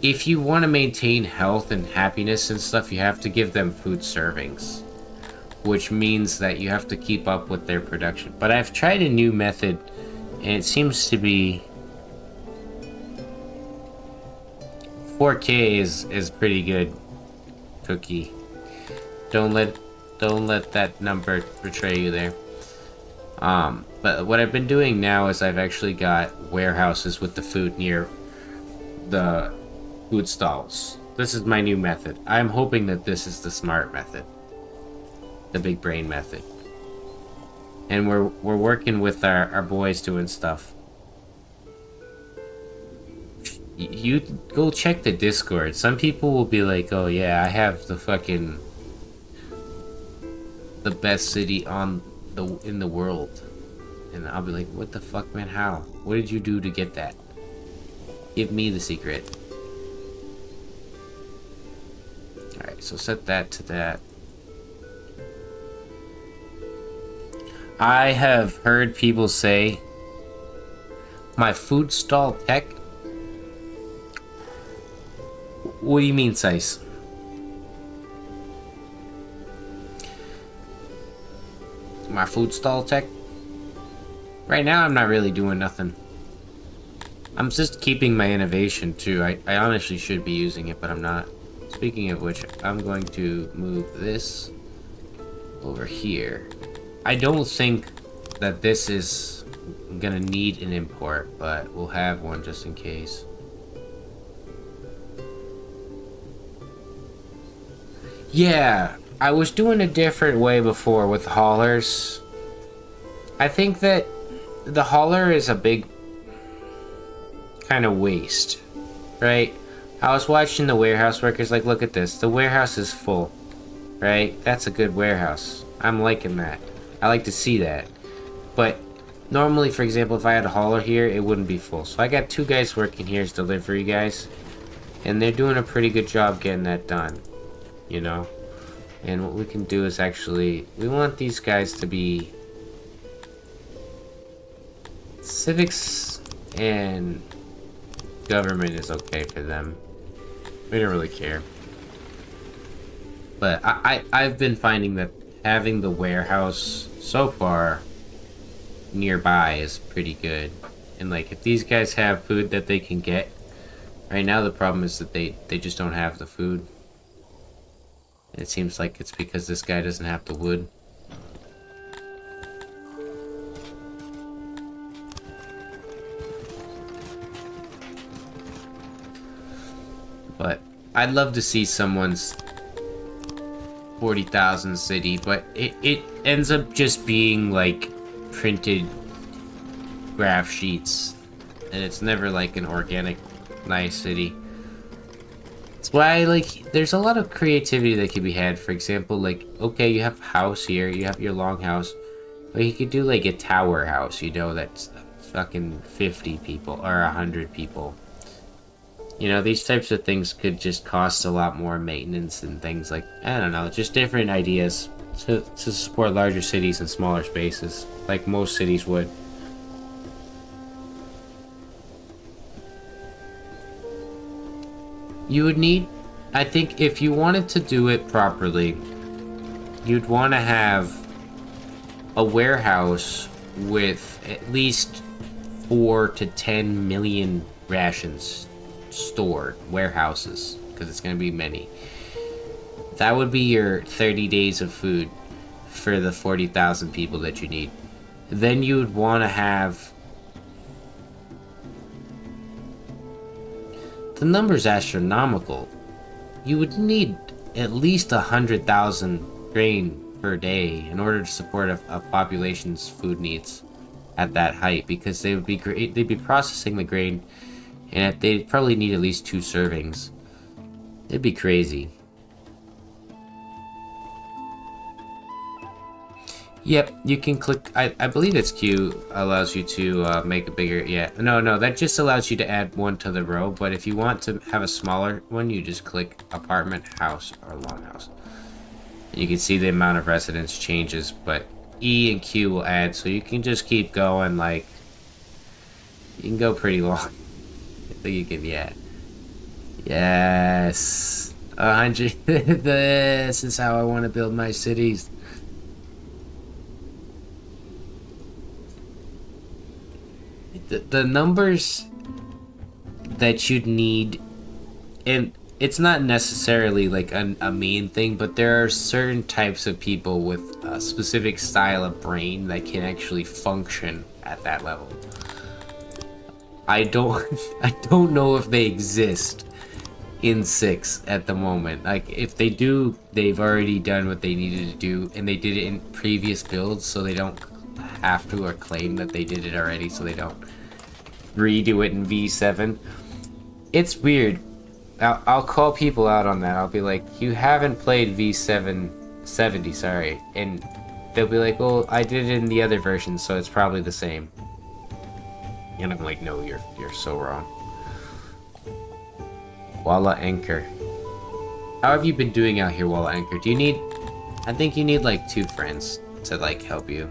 if you want to maintain health and happiness and stuff, you have to give them food servings, which means that you have to keep up with their production. But I've tried a new method, and it seems to be 4K is pretty good. Cookie, don't let that number betray you there. But what I've been doing now is I've actually got warehouses with the food near the food stalls. This is my new method. I'm hoping that this is the smart method, the big brain method. And we're working with our boys doing stuff. You go check the Discord. Some people will be like, "Oh yeah, I have the best city in the world," and I'll be like, "What the fuck, man? How? What did you do to get that? Give me the secret." All right, so set that to that. I have heard people say my food stall tech. What do you mean, Syx? My food stall tech? Right now, I'm not really doing nothing. I'm just keeping my innovation, too. I honestly should be using it, but I'm not. Speaking of which, I'm going to move this over here. I don't think that this is gonna need an import, but we'll have one just in case. Yeah, I was doing a different way before with haulers. I think that the hauler is a big kind of waste, right? I was watching the warehouse workers, like, look at this. The warehouse is full, right? That's a good warehouse. I'm liking that. I like to see that. But normally, for example, if I had a hauler here, it wouldn't be full. So I got 2 guys working here as delivery guys, and they're doing a pretty good job getting that done, you know? And what we can do is actually, we want these guys to be civics, and government is okay for them. We don't really care. But I've been finding that having the warehouse so far nearby is pretty good. And like, if these guys have food that they can get, right now the problem is that they just don't have the food. And it seems like it's because this guy doesn't have the wood. But I'd love to see someone's 40,000 city, but it ends up just being like printed graph sheets, and it's never like an organic nice city. That's why, like, there's a lot of creativity that can be had. For example, like, okay, you have a house here, you have your longhouse, but you could do like a tower house, you know, that's fucking 50 people or 100 people. You know, these types of things could just cost a lot more maintenance and things like, I don't know, just different ideas to support larger cities and smaller spaces, like most cities would. You would need, I think, if you wanted to do it properly, you'd want to have a warehouse with at least 4 to 10 million rations stored, warehouses, because it's going to be many. That would be your 30 days of food for the 40,000 people that you need. Then you would want to have, the number's astronomical. You would need at least 100,000 grain per day in order to support a population's food needs at that height, because they'd be processing the grain, and they'd probably need at least 2 servings. It'd be crazy. Yep, you can click, I believe it's Q allows you to make a bigger, yeah. No, that just allows you to add one to the row, but if you want to have a smaller one, you just click apartment, house, or longhouse. You can see the amount of residents changes, but E and Q will add, so you can just keep going, like, you can go pretty long. I think you can, yeah. Yes. 100. This is how I want to build my cities. The numbers that you'd need, and it's not necessarily like a mean thing, but there are certain types of people with a specific style of brain that can actually function at that level. I don't know if they exist in Syx at the moment. Like, if they do, they've already done what they needed to do, and they did it in previous builds, so they don't have to or claim that they did it already, so they don't redo it in V7. It's weird. I'll call people out on that. I'll be like, you haven't played V770, sorry, and they'll be like, well, I did it in the other version, so it's probably the same. And I'm like, no, you're so wrong. Walla Anchor. How have you been doing out here, Walla Anchor? Do you need... I think you need like 2 friends to like help you.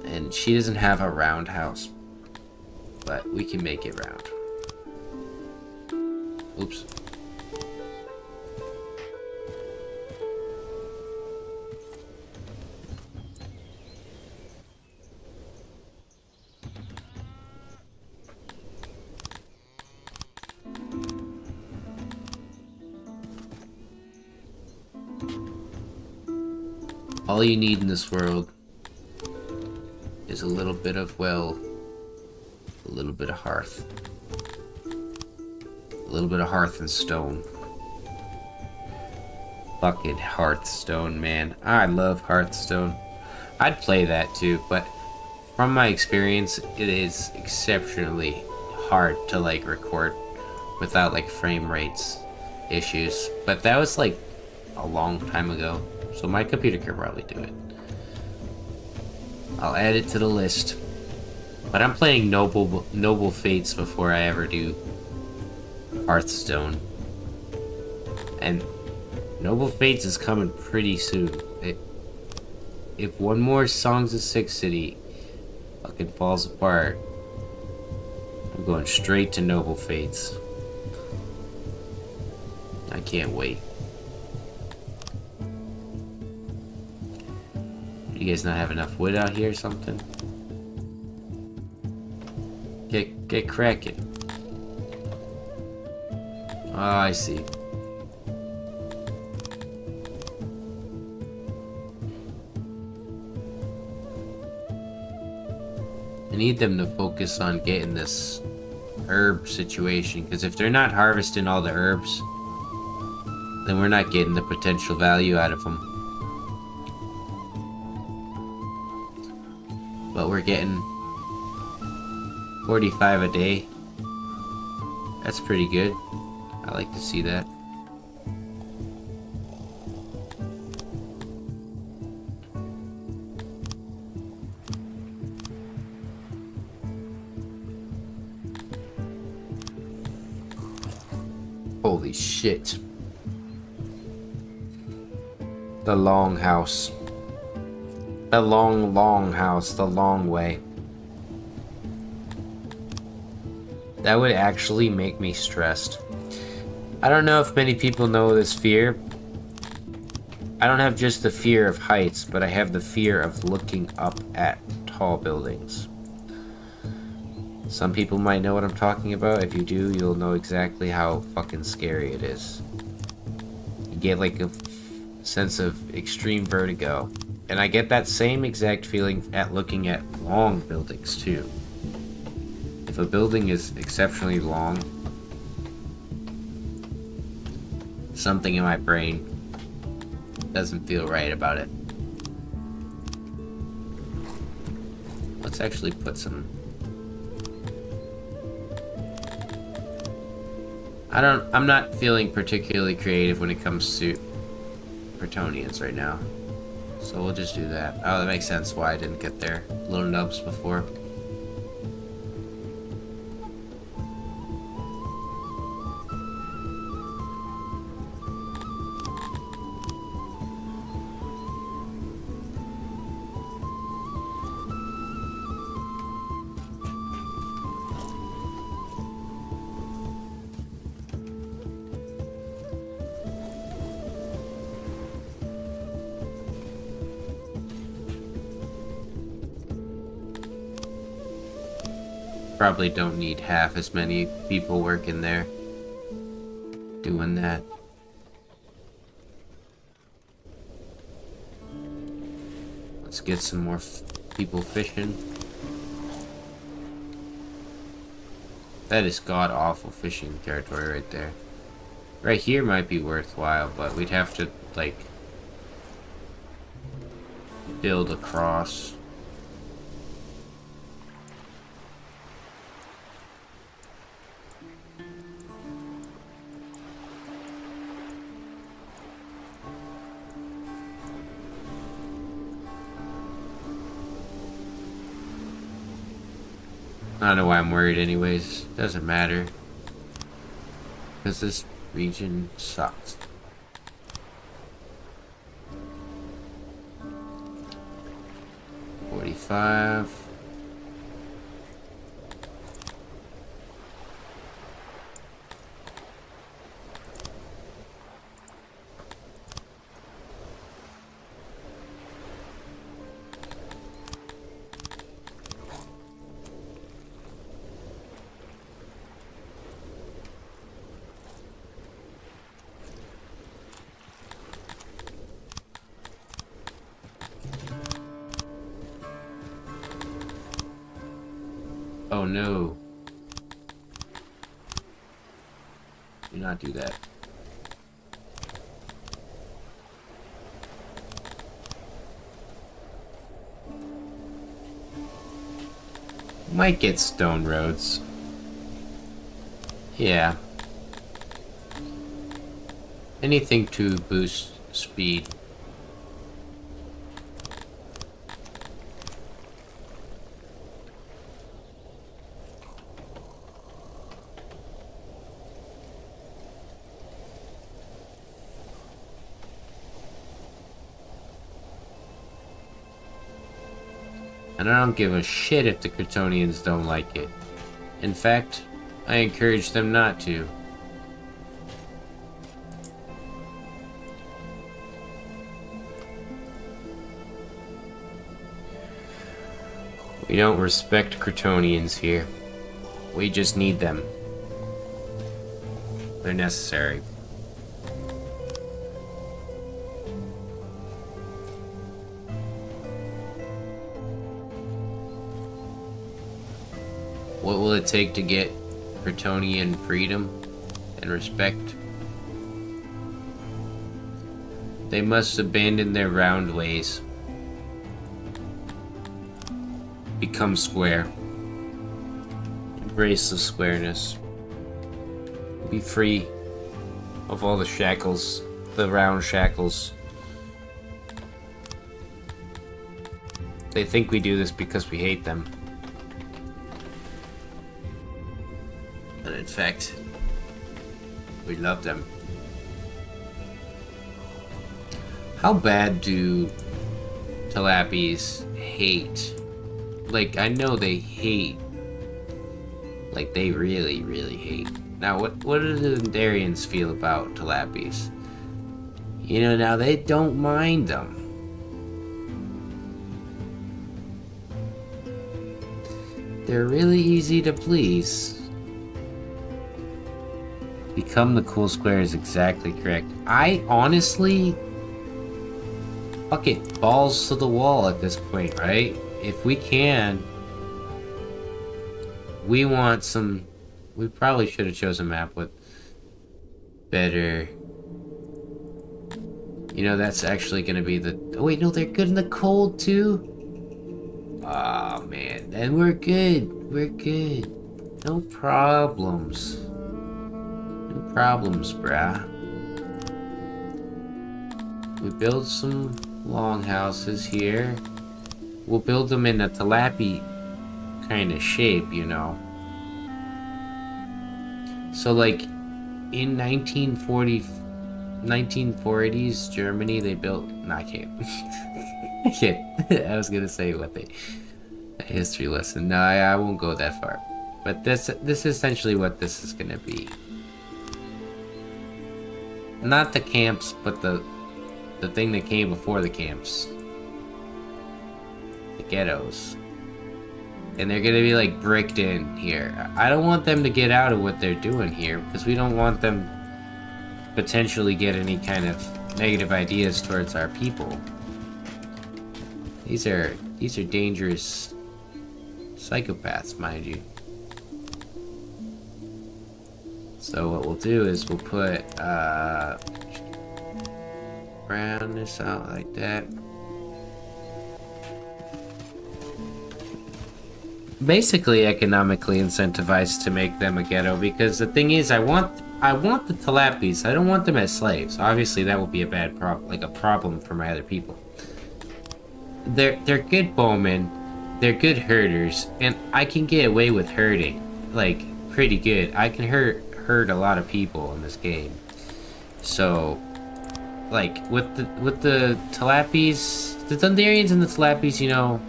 And she doesn't have a round house, but we can make it round. Oops. All you need in this world is a little bit of, well, a little bit of hearth. A little bit of hearth and stone. Fucking Hearthstone, man. I love Hearthstone. I'd play that too, but from my experience, it is exceptionally hard to like record without like frame rates issues. But that was like a long time ago, so my computer can probably do it. I'll add it to the list. But I'm playing Noble Fates before I ever do Hearthstone. And Noble Fates is coming pretty soon. If one more Songs of Syx City fucking falls apart, I'm going straight to Noble Fates. I can't wait. You guys not have enough wood out here or something? Get cracking. Oh, I see. I need them to focus on getting this herb situation, because if they're not harvesting all the herbs, then we're not getting the potential value out of them. But we're getting 45 a day. That's pretty good. I like to see that. Holy shit. The long house. The long house. The long way. That would actually make me stressed. I don't know if many people know this fear. I don't have just the fear of heights, but I have the fear of looking up at tall buildings. Some people might know what I'm talking about. If you do, you'll know exactly how fucking scary it is. You get like a sense of extreme vertigo. And I get that same exact feeling at looking at long buildings too. If a building is exceptionally long, something in my brain doesn't feel right about it. Let's actually put some... I'm not feeling particularly creative when it comes to Bretonians right now. So we'll just do that. Oh, that makes sense why I didn't get their little nubs before. probably don't need half as many people working there doing that. Let's get some more people fishing. That is god-awful fishing territory right there. Right here might be worthwhile, but we'd have to, like, build across. I don't know why I'm worried anyways. Doesn't matter. Because this region sucks. $45. Oh no. Do not do that. Might get stone roads. Yeah. Anything to boost speed. And I don't give a shit if the Kryptonians don't like it. In fact, I encourage them not to. We don't respect Kryptonians here. We just need them. They're necessary. What will it take to get Kryptonian freedom and respect? They must abandon their round ways. Become square. Embrace the squareness. Be free of all the shackles, the round shackles. They think we do this because we hate them. But in fact, we love them. How bad do Talapis hate? Like, I know they hate. Like, they really, really hate. Now, what do the Darians feel about Talapis? You know, now they don't mind them. They're really easy to please. Become the cool square is exactly correct. I honestly... Fuck it. Balls to the wall at this point, right? If we can... We want some... We probably should have chosen a map with better... You know, that's actually going to be the... Oh, wait, no, they're good in the cold, too? Aw, oh, man. Then we're good. We're good. No problems. No problems, brah. We build some longhouses here. We'll build them in a Talapi kind of shape, you know. So, like, in 1940s Germany, they built... No, I can't. I can't. I was gonna say what they... A history lesson. No, I won't go that far. But this is essentially what this is gonna be. Not the camps, but the thing that came before the camps. The ghettos. And they're gonna be like bricked in here. I don't want them to get out of what they're doing here because we don't want them potentially get any kind of negative ideas towards our people. These are dangerous psychopaths, mind you. So what we'll do is we'll put round this out like that. Basically economically incentivized to make them a ghetto, because the thing is I want the Talapis. I don't want them as slaves. Obviously that would be a bad problem for my other people. They're good bowmen, they're good herders, and I can get away with herding like pretty good. I can herd a lot of people in this game. So like with the Talapis, the Thunderians and the Talapis, you know,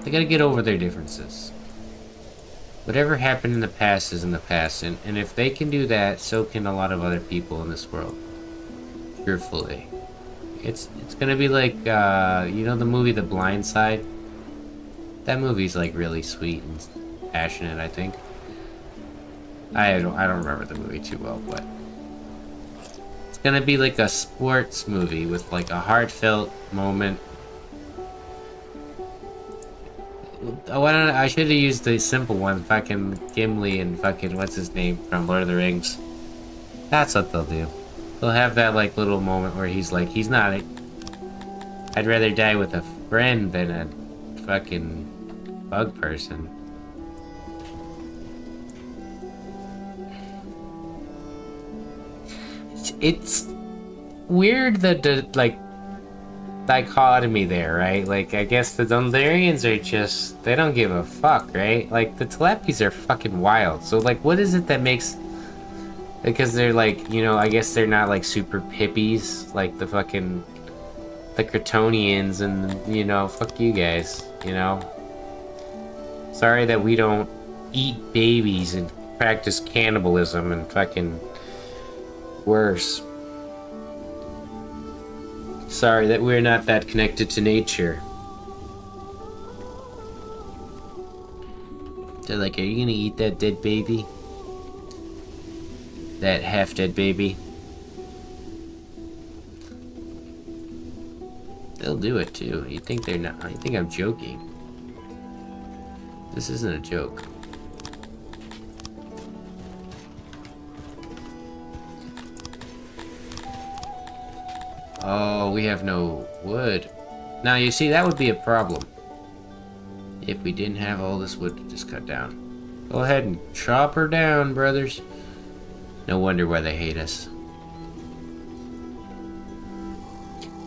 they gotta get over their differences. Whatever happened in the past is in the past, and if they can do that, so can a lot of other people in this world. Truthfully. It's gonna be like, you know the movie The Blind Side? That movie's like really sweet and passionate, I think. I don't remember the movie too well, but it's gonna be like a sports movie with like a heartfelt moment. I should have used the simple one, fucking Gimli and fucking what's his name from Lord of the Rings. That's what they'll do. They'll have that like little moment where he's like, he's not. I'd rather die with a friend than a fucking bug person. It's weird that the like dichotomy there, right? Like, I guess the Dundarians are just, they don't give a fuck, right? Like, the Telepis are fucking wild. So, like, what is it that makes, because they're like, you know, I guess they're not like super hippies, like the fucking, the Cretonians, and, you know, fuck you guys, you know? Sorry that we don't eat babies and practice cannibalism and fucking worse. Sorry that we're not that connected to nature. They're like, are you gonna eat that dead baby? That half-dead baby? They'll do it too. You think they're not? I think I'm joking. This isn't a joke. Oh, we have no wood. Now, you see, that would be a problem. If we didn't have all this wood to just cut down. Go ahead and chop her down, brothers. No wonder why they hate us.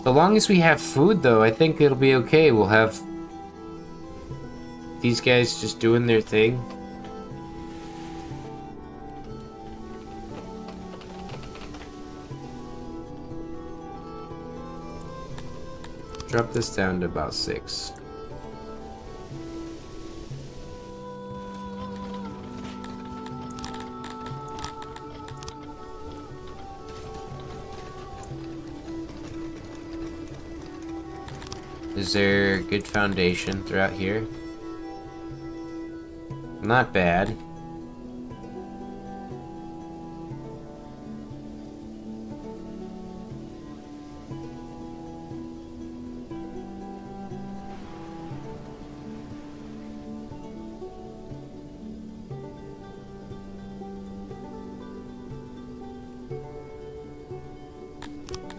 So long as we have food, though, I think it'll be okay. We'll have these guys just doing their thing. Drop this down to about 6. Is there a good foundation throughout here? Not bad.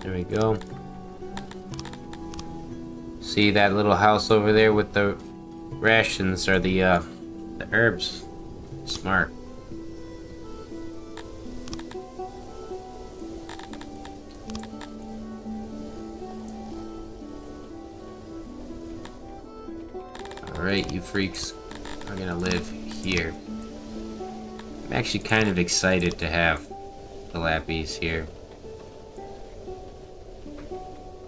There we go. See that little house over there with the rations or the herbs? Smart. Alright, you freaks are gonna live here. I'm actually kind of excited to have the Lappies here.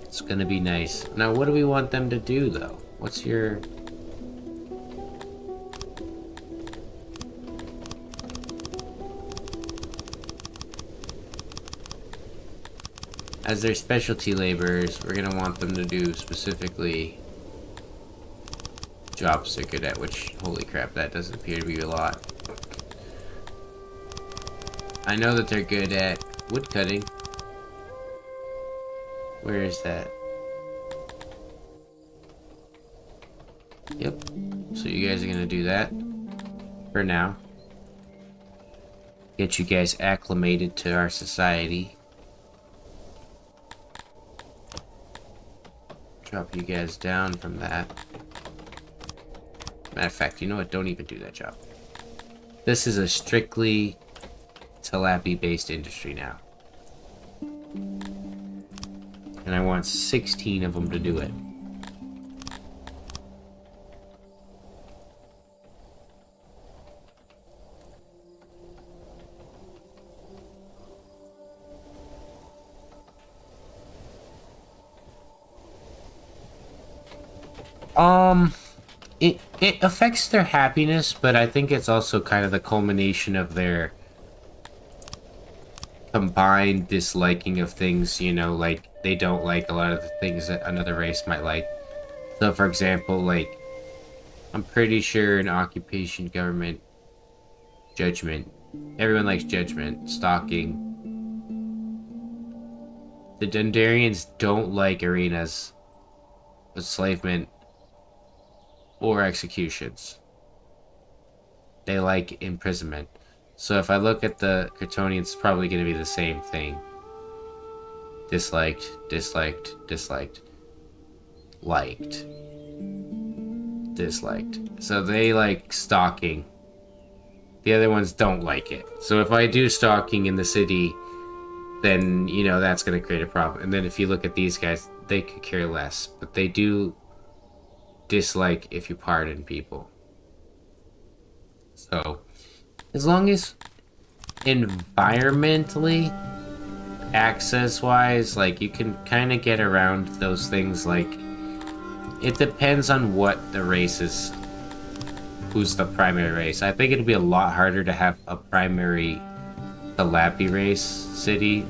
It's gonna be nice. Now, what do we want them to do, though? What's your... As their specialty laborers, we're gonna want them to do specifically jobs they're good at, which, holy crap, that doesn't appear to be a lot. I know that they're good at wood cutting. Where is that? Yep. So you guys are gonna do that for now. Get you guys acclimated to our society. Drop you guys down from that. Matter of fact, you know what? Don't even do that job. This is a strictly tilapia-based industry now. And I want 16 of them to do it. It affects their happiness, but I think it's also kind of the culmination of their combined disliking of things, you know, like they don't like a lot of the things that another race might like. So for example, like I'm pretty sure in occupation, government, judgment, everyone likes judgment, stalking. The Dundarians don't like arenas, enslavement, or executions. They like imprisonment. So if I look at the Kryptonians, it's probably going to be the same thing. Disliked, disliked, disliked. Liked. Disliked. So they like stalking. The other ones don't like it. So if I do stalking in the city, then, you know, that's going to create a problem. And then if you look at these guys, they could care less. But they do dislike if you pardon people. So, as long as environmentally, access-wise, like, you can kind of get around those things, like, it depends on what the race is, who's the primary race. I think it'd be a lot harder to have a primary tilapia race city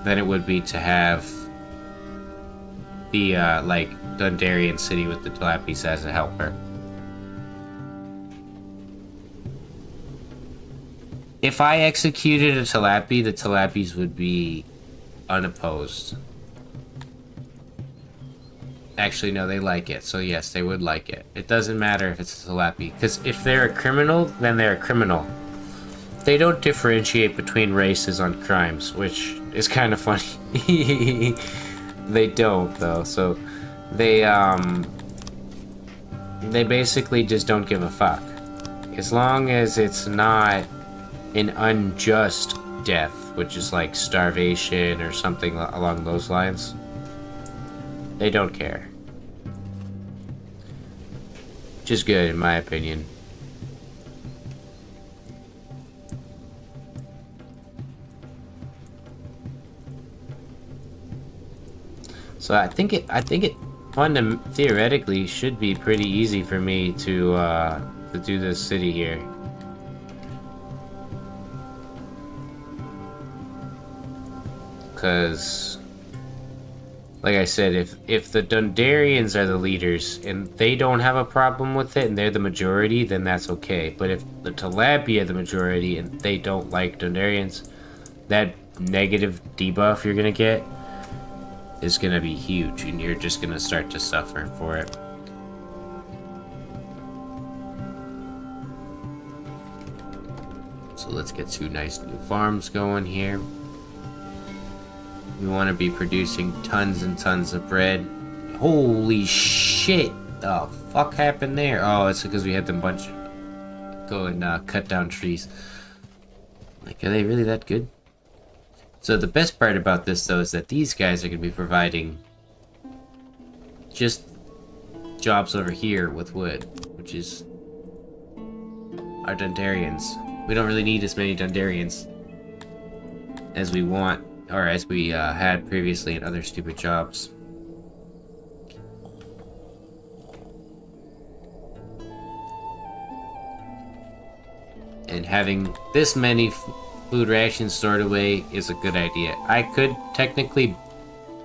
than it would be to have the, like, Dundarian city with the tilapias as a helper. If I executed a tilapia, the tilapias would be unopposed. Actually, no, they like it. So yes, they would like it. It doesn't matter if it's a tilapia. Because if they're a criminal, then they're a criminal. They don't differentiate between races on crimes, which is kind of funny. They don't, though. So they basically just don't give a fuck. As long as it's not an unjust death, which is like starvation or something along those lines, they don't care. Which is good, in my opinion. So I think it theoretically should be pretty easy for me to do this city here. Because, like I said, if the Dundarians are the leaders and they don't have a problem with it and they're the majority, then that's okay. But if the tilapia are the majority and they don't like Dundarians, that negative debuff you're gonna get is gonna be huge, and you're just gonna start to suffer for it. So let's get 2 nice new farms going here. We want to be producing tons and tons of bread. Holy shit! The fuck happened there? Oh, it's because we had them bunch go and cut down trees. Like, are they really that good? So the best part about this, though, is that these guys are going to be providing just jobs over here with wood, which is our Dundarians. We don't really need as many Dundarians as we want, or as we had previously in other stupid jobs. And having this many food rations stored away is a good idea. I could technically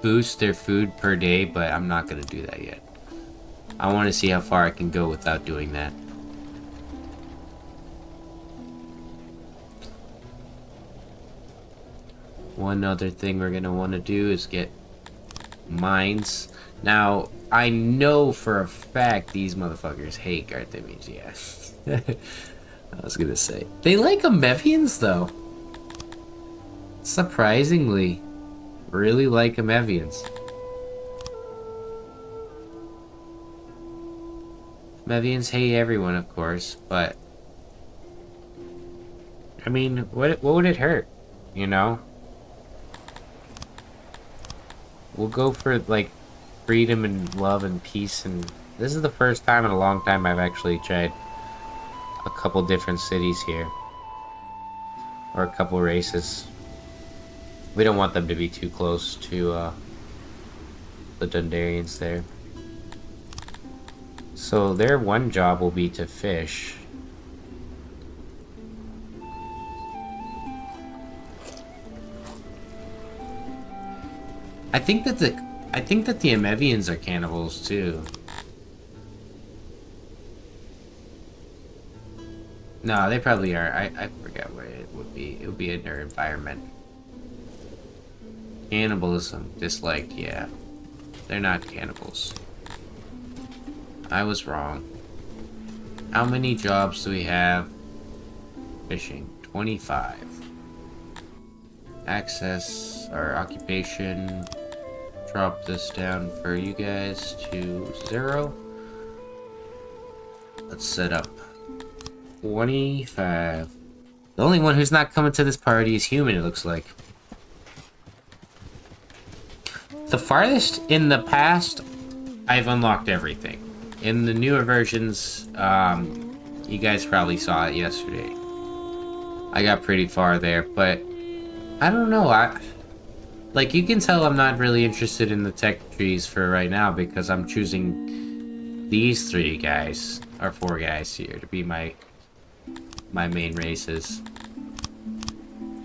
boost their food per day, but I'm not going to do that yet. I want to see how far I can go without doing that. One other thing we're gonna want to do is get mines. Now, I know for a fact these motherfuckers hate Garthimians, yeah. I was gonna say. They like Amevians, though. Surprisingly. Really like Amevians. Amevians hate everyone, of course, but... I mean, what would it hurt? You know? We'll go for, like, freedom and love and peace, and this is the first time in a long time I've actually tried a couple different cities here. Or a couple races. We don't want them to be too close to, the Dundarians there. So their one job will be to fish. I think that the Amevians are cannibals too. No, they probably are. I forget what it would be. It would be in their environment. Cannibalism disliked, yeah. They're not cannibals. I was wrong. How many jobs do we have? Fishing. 25. Access or occupation. Drop this down for you guys to 0. Let's set up 25. The only one who's not coming to this party is human, it looks like. The farthest in the past, I've unlocked everything. In the newer versions, you guys probably saw it yesterday. I got pretty far there, but I don't know. Like, you can tell I'm not really interested in the tech trees for right now because I'm choosing these 3 guys, or 4 guys here, to be my main races.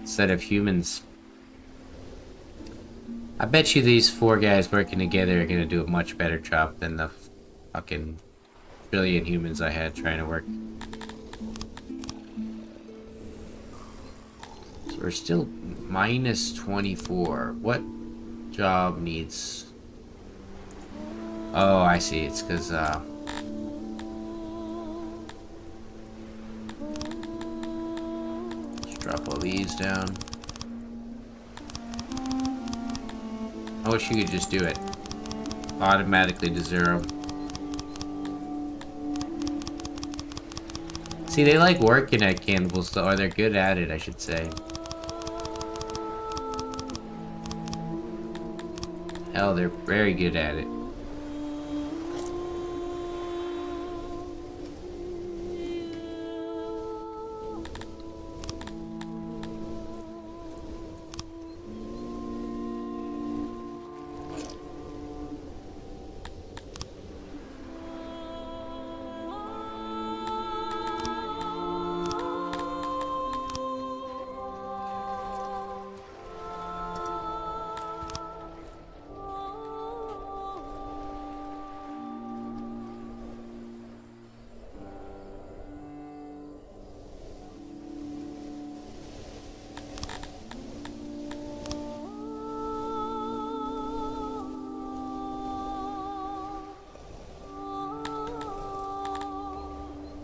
Instead of humans. I bet you these 4 guys working together are gonna do a much better job than the fucking trillion humans I had trying to work. So we're still minus 24. What job needs... Oh, I see. It's because, let's drop all these down. I wish you could just do it automatically to 0. See, they like working at cannibals, though, or they're good at it, I should say. Hell, they're very good at it.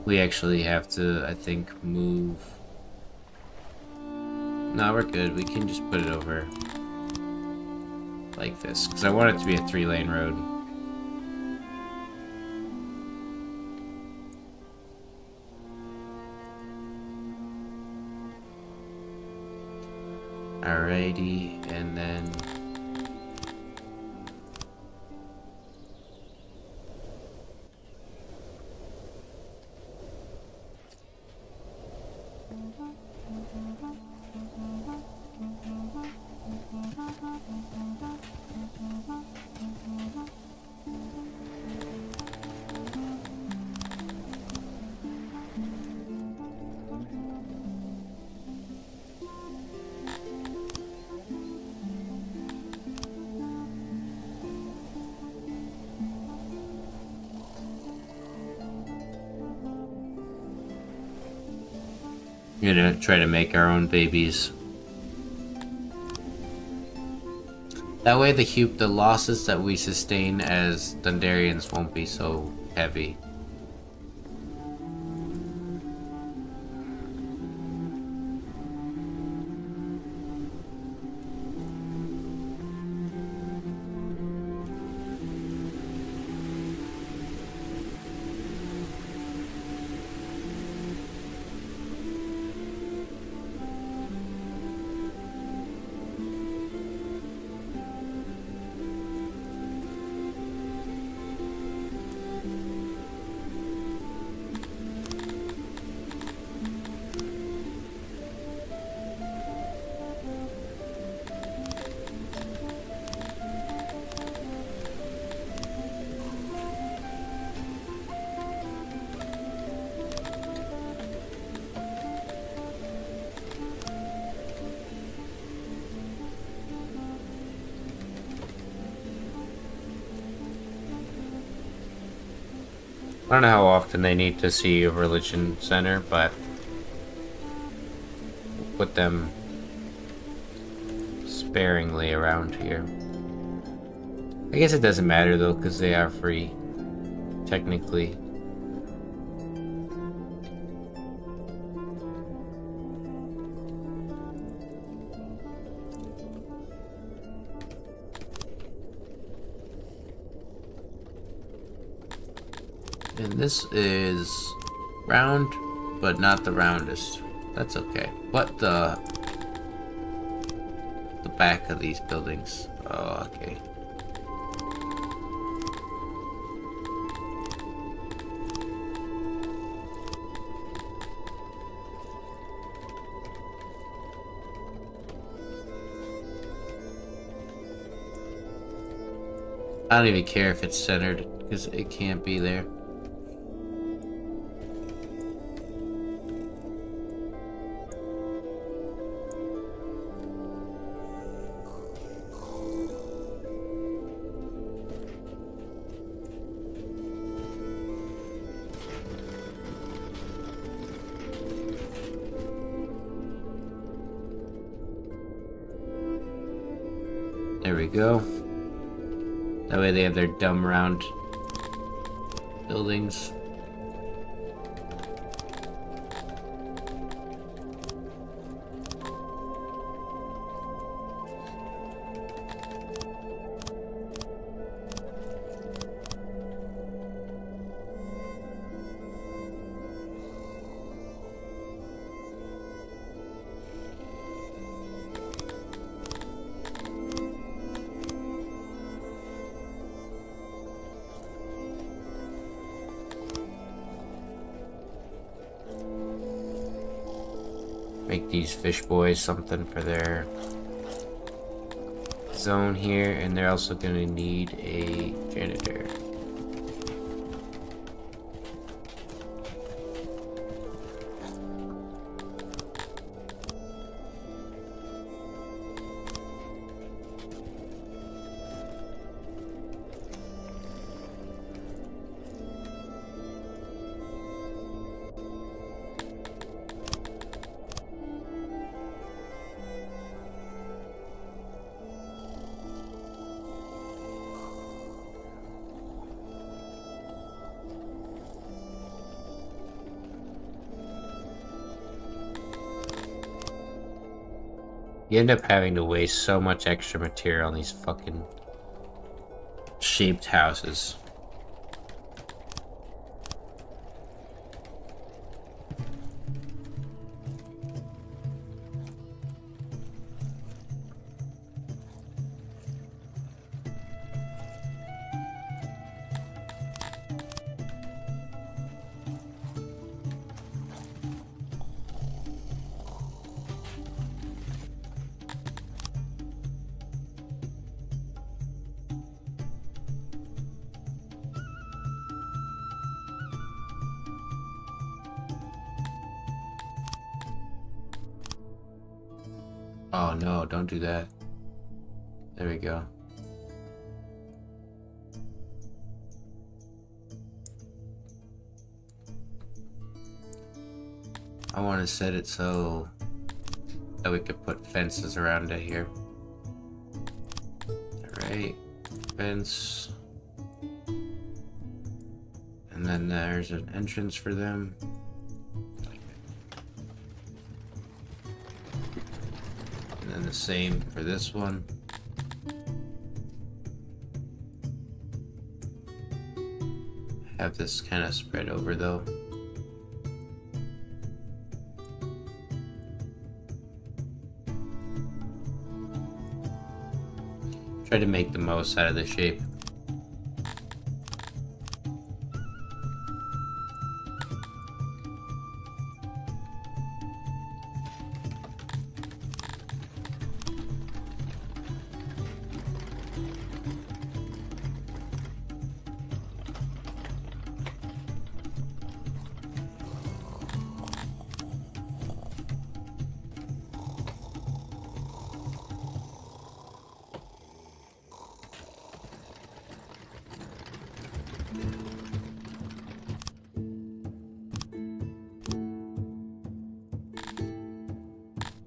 We actually have to, I think, move... No, we're good. We can just put it over like this, because I want it to be a 3-lane road. Alrighty, and then... You know, try to make our own babies. That way the losses that we sustain as Dundarians won't be so heavy. I don't know how often they need to see a religion center, but we'll put them sparingly around here. I guess it doesn't matter though, because they are free, technically. And this is round, but not the roundest. That's okay. What the back of these buildings? Oh, okay. I don't even care if it's centered, because it can't be there. There we go. That way they have their dumb round buildings. Make these fish boys something for their zone here, and they're also gonna need a janitor. You end up having to waste so much extra material on these fucking shaped houses. Oh no, don't do that. There we go. I want to set it so that we could put fences around it here. Alright, fence. And then there's an entrance for them. And then the same for this one. Have this kind of spread over though. Try to make the most out of the shape.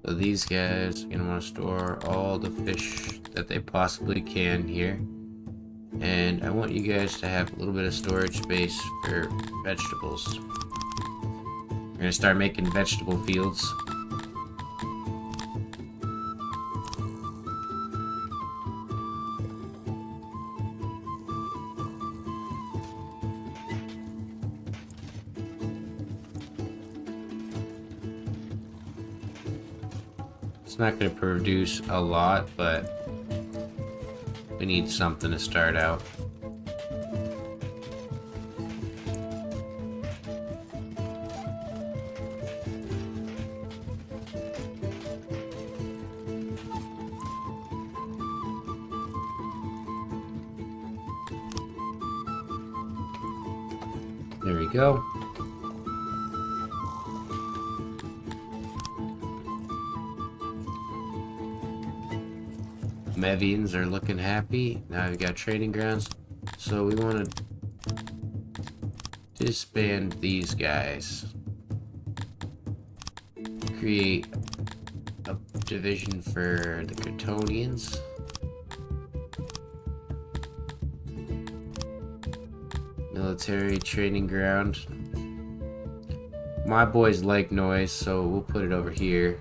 So these guys are gonna want to store all the fish that they possibly can here. And I want you guys to have a little bit of storage space for vegetables. We're gonna start making vegetable fields. It's not going to produce a lot, but we need something to start out. There we go. Mevians are looking happy. Now we've got trading grounds. So we want to disband these guys. Create a division for the Cretonians. Military training ground. My boys like noise, so we'll put it over here.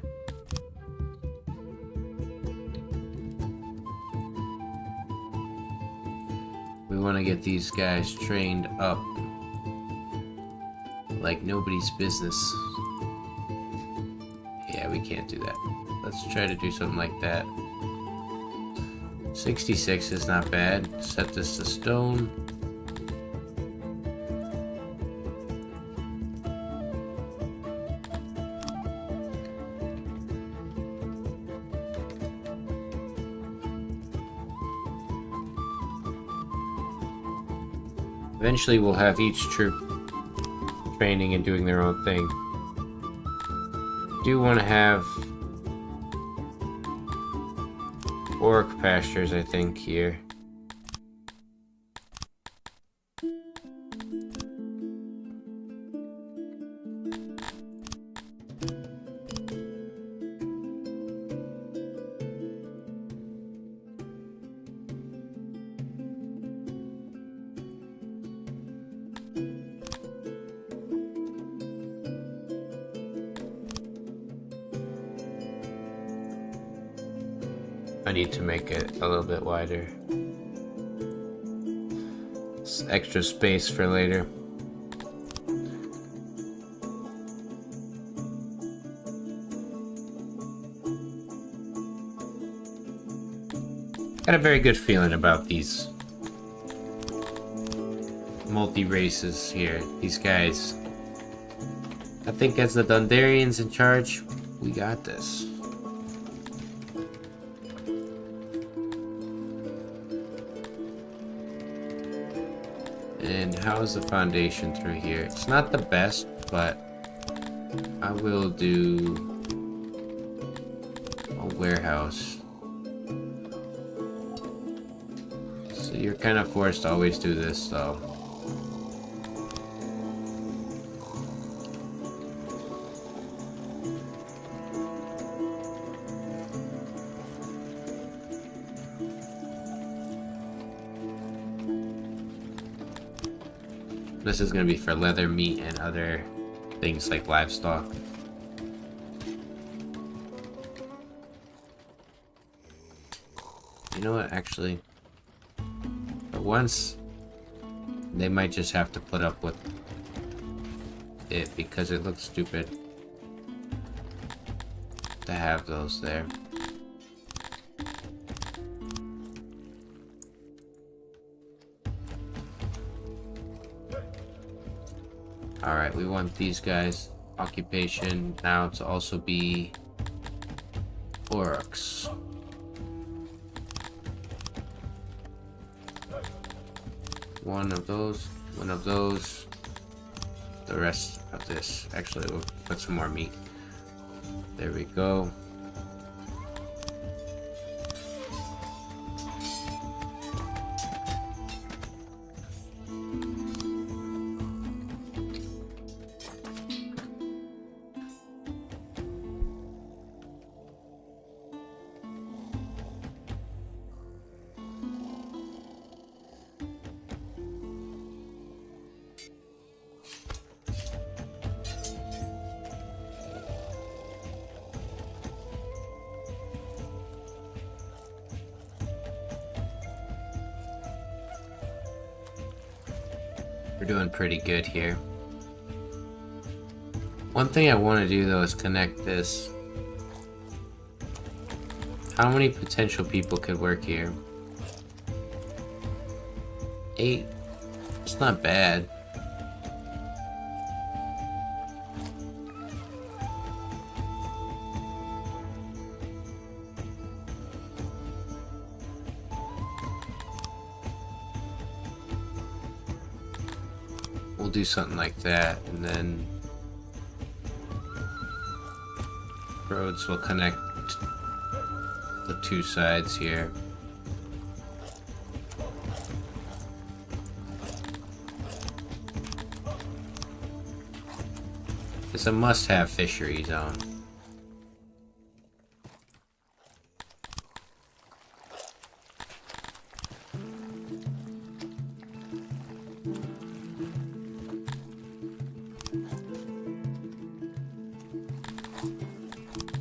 We want to get these guys trained up like nobody's business. Yeah, we can't do that. Let's try to do something like that. 66 is not bad. Set this to stone. Eventually we'll have each troop training and doing their own thing. Do want to have orc pastures, I think, here. I need to make it a little bit wider. It's extra space for later. Got a very good feeling about these multi-races here. These guys. I think as the Dundarians in charge, we got this. And how's the foundation through here? It's not the best, but I will do a warehouse. So you're kind of forced to always do this, though. This is gonna be for leather, meat, and other things like livestock. You know what, actually, for once, they might just have to put up with it because it looks stupid to have those there. Alright, we want these guys' occupation now to also be orcs. One of those, the rest of this. Actually, we'll put some more meat. There we go. We're doing pretty good here. One thing I want to do though is connect this. How many potential people could work here? 8. It's not bad. We'll do something like that, and then roads will connect the two sides here. It's a must-have fishery zone.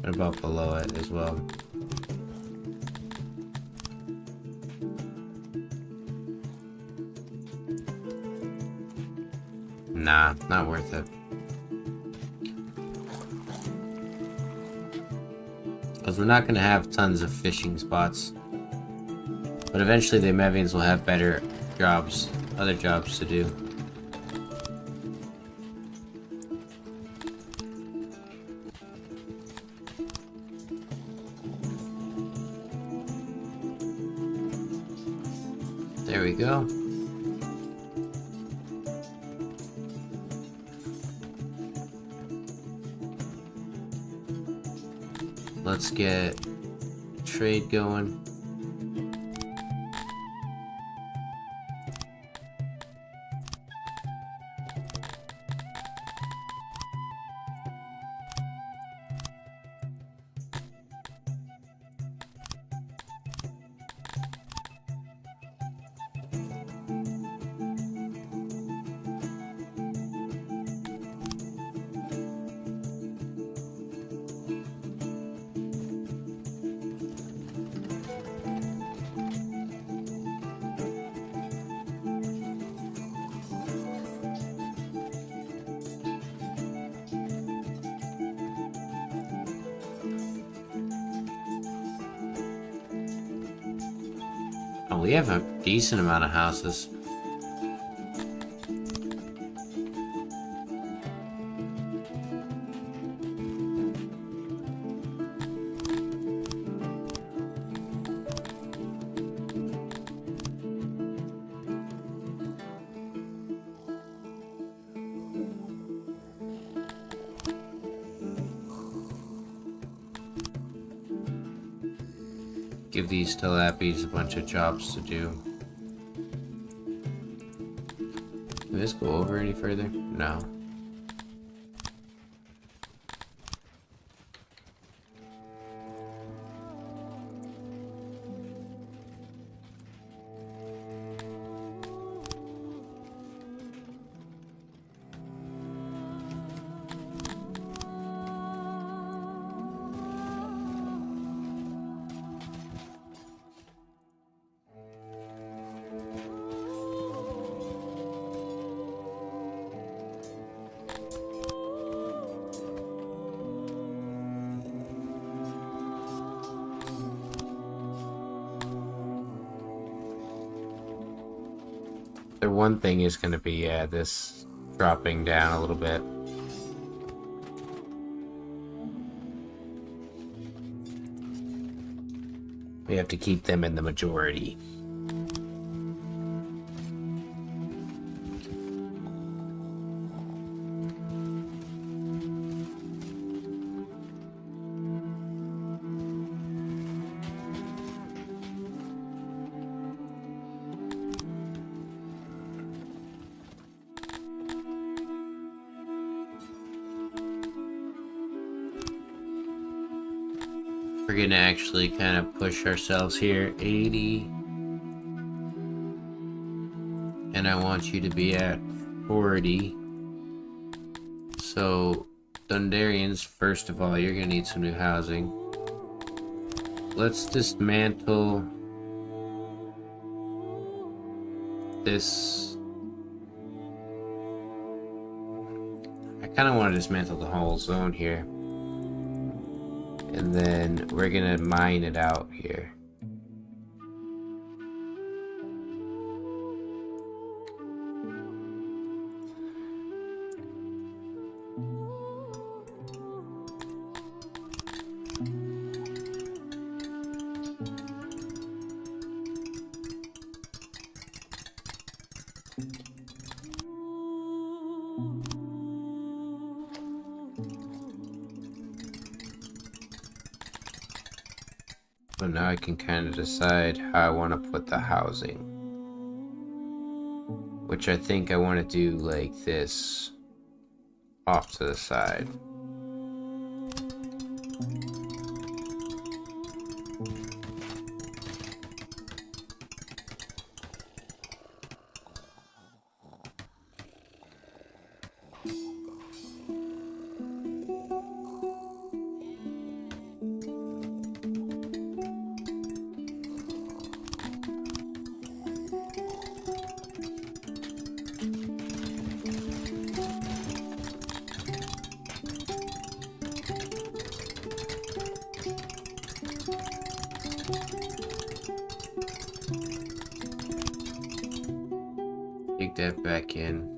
What about below it as well? Nah, not worth it. Because we're not going to have tons of fishing spots. But eventually the Mevians will have better jobs, other jobs to do. There we go. Let's get trade going. Oh, we have a decent amount of houses. Give these tilappies a bunch of jobs to do. Can this go over any further? No. The one thing is going to be this dropping down a little bit. We have to keep them in the majority. We're gonna actually kind of push ourselves here. 80. And I want you to be at 40. So, Dundarians, first of all, you're gonna need some new housing. Let's dismantle this. I kind of want to dismantle the whole zone here. And then we're gonna mine it out here. But now I can kind of decide how I want to put the housing. Which I think I want to do like this off to the side. Take that back in.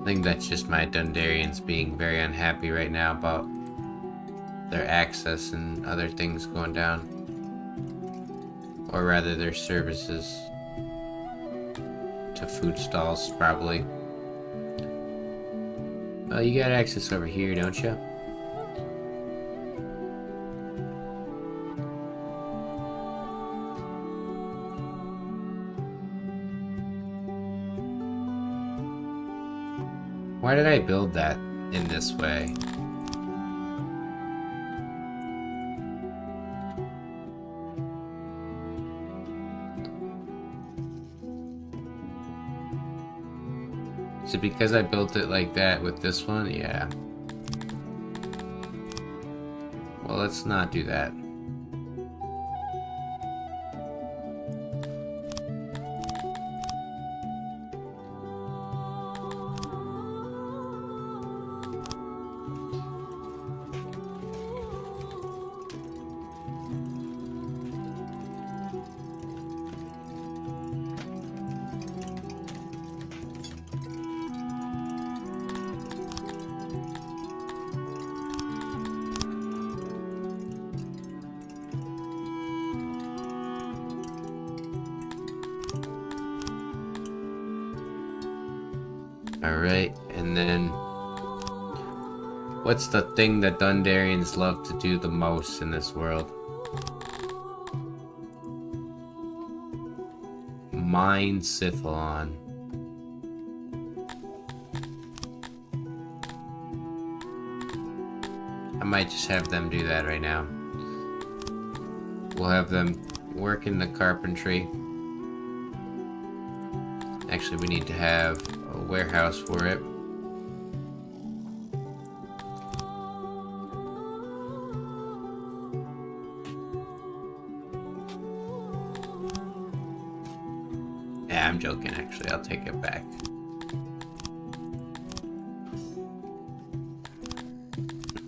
I think that's just my Dundarians being very unhappy right now about their access and other things going down. Or rather their services to food stalls, probably. Well, you got access over here, don't you? Why did I build that in this way? Is it because I built it like that with this one? Yeah. Well, let's not do that. Alright, and then what's the thing that Dundarians love to do the most in this world? Mine Sithalon. I might just have them do that right now. We'll have them work in the carpentry. Actually, we need to have a warehouse for it. I'm joking, actually. I'll take it back.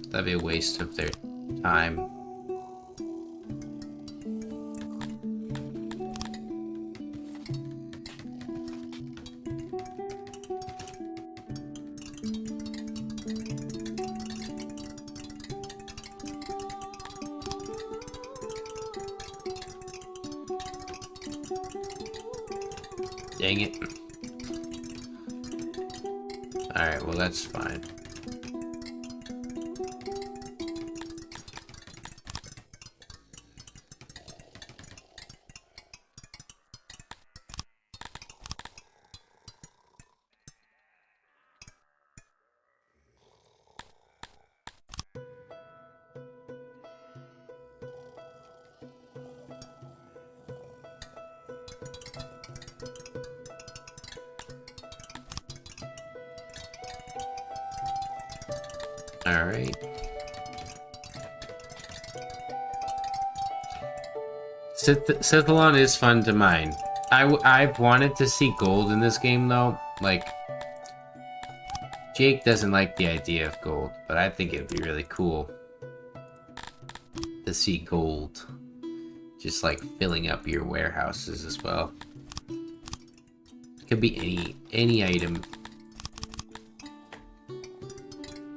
That'd be a waste of their time. Dang it. Alright, well that's fine. Alright. Sithalon is fun to mine. I've wanted to see gold in this game, though. Like, Jake doesn't like the idea of gold, but I think it'd be really cool to see gold. Just, like, filling up your warehouses as well. Could be any item.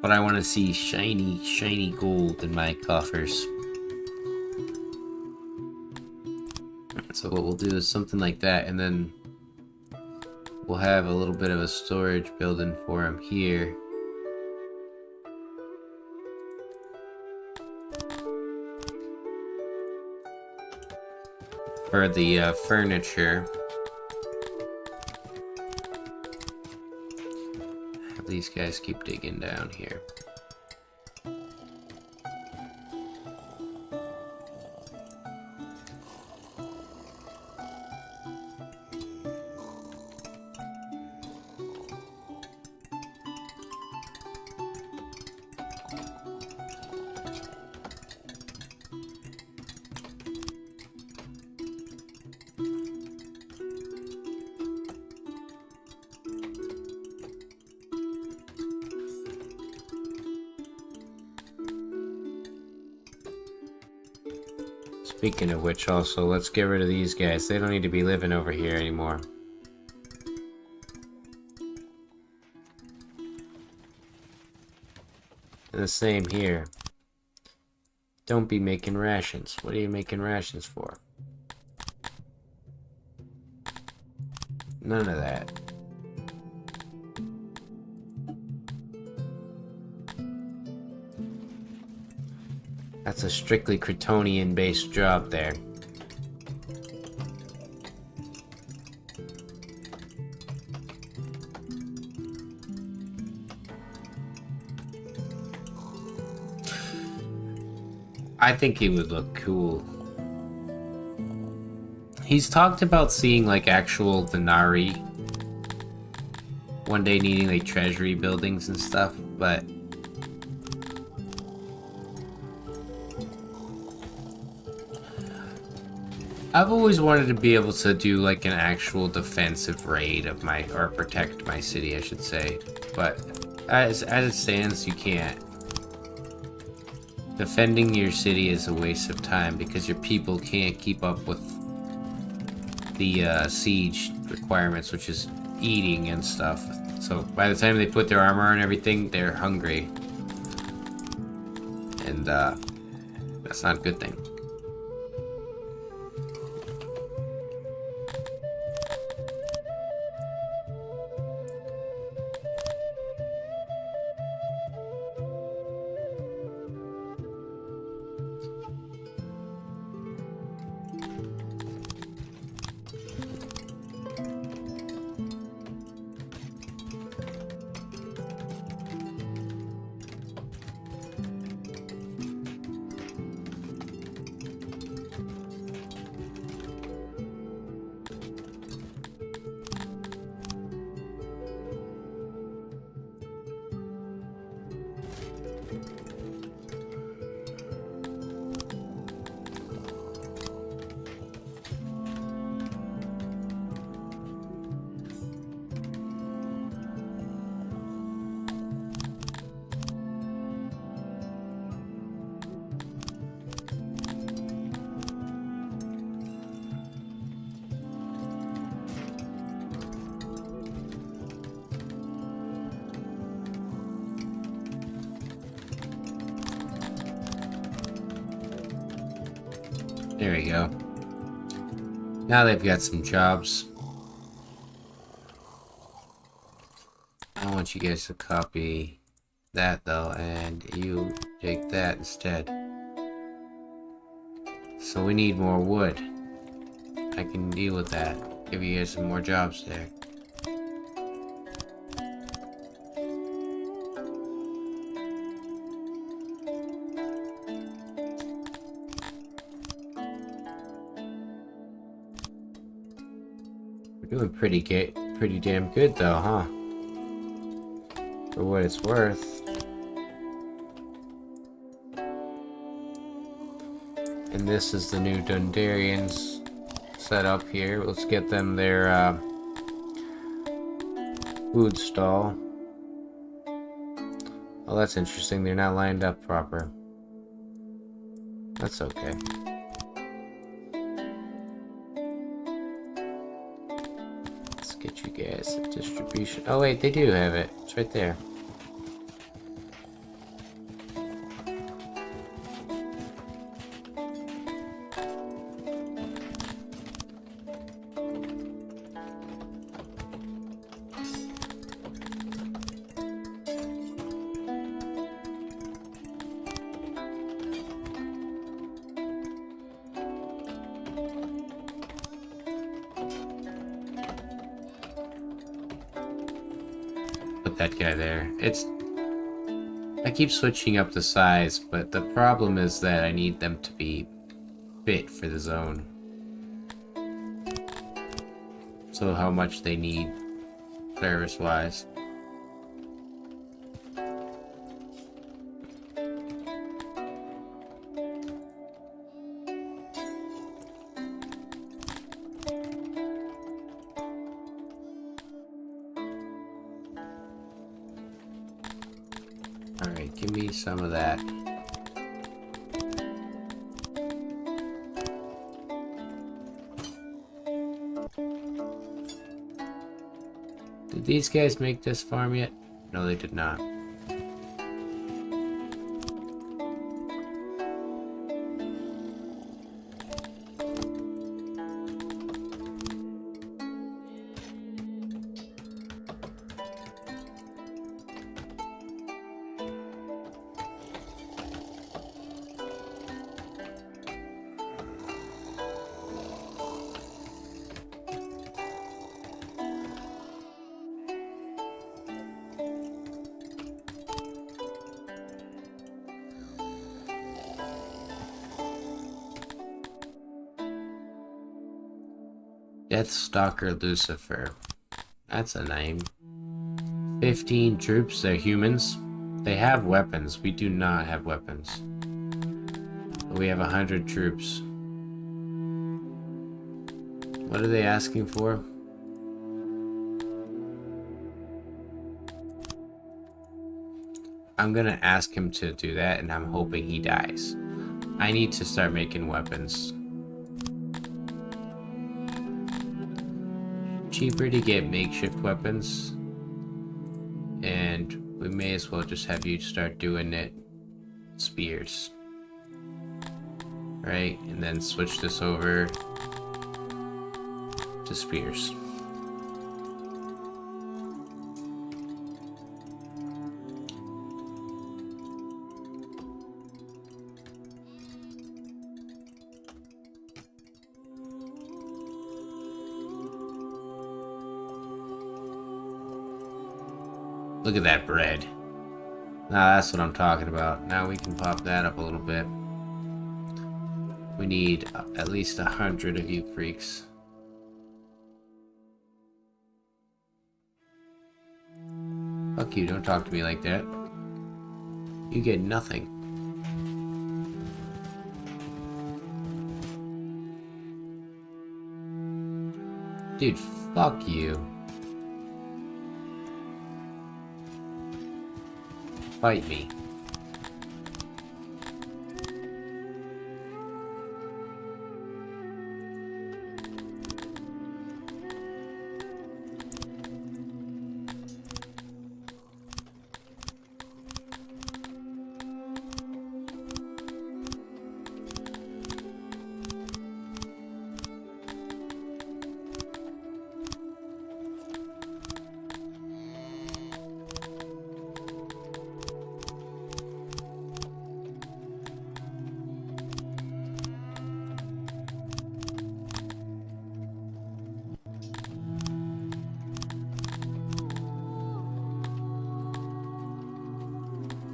But I want to see shiny gold in my coffers. So what we'll do is something like that, and then we'll have a little bit of a storage building for him here. For the furniture. Have these guys keep digging down here. Speaking of which, also, let's get rid of these guys. They don't need to be living over here anymore. And the same here. Don't be making rations. What are you making rations for? None of that. That's a strictly Kryptonian-based job there. I think he would look cool. He's talked about seeing like actual Denari one day, needing like treasury buildings and stuff, but I've always wanted to be able to do like an actual defensive raid of my, or protect my city, I should say. But as it stands, you can't. Defending your city is a waste of time because your people can't keep up with the siege requirements, which is eating and stuff. So by the time they put their armor and everything, they're hungry. And that's not a good thing. There we go. Now they've got some jobs. I want you guys to copy that though, and you take that instead. So we need more wood. I can deal with that. Give you guys some more jobs there. We're doing pretty damn good though, huh? For what it's worth. And this is the new Dundarians set up here. Let's get them their food stall. Oh, that's interesting. They're not lined up proper. That's okay. Let's get you guys a distribution. Oh wait, they do have it. It's right there. Put that guy there. I keep switching up the size, but the problem is that I need them to be fit for the zone. So how much they need service-wise. Alright, give me some of that. Did these guys make this farm yet? No, they did not. Deathstalker Lucifer. That's a name. 15 troops, they're humans. They have weapons. We do not have weapons. We have 100 troops. What are they asking for? I'm gonna ask him to do that, and I'm hoping he dies. I need to start making weapons. Cheaper to get makeshift weapons, and we may as well just have you start doing it spears, right? And then switch this over to spears. Look at that bread. Now that's what I'm talking about. Now we can pop that up a little bit. We need at least 100 of you freaks. Fuck you, don't talk to me like that. You get nothing. Dude, fuck you. Fight me.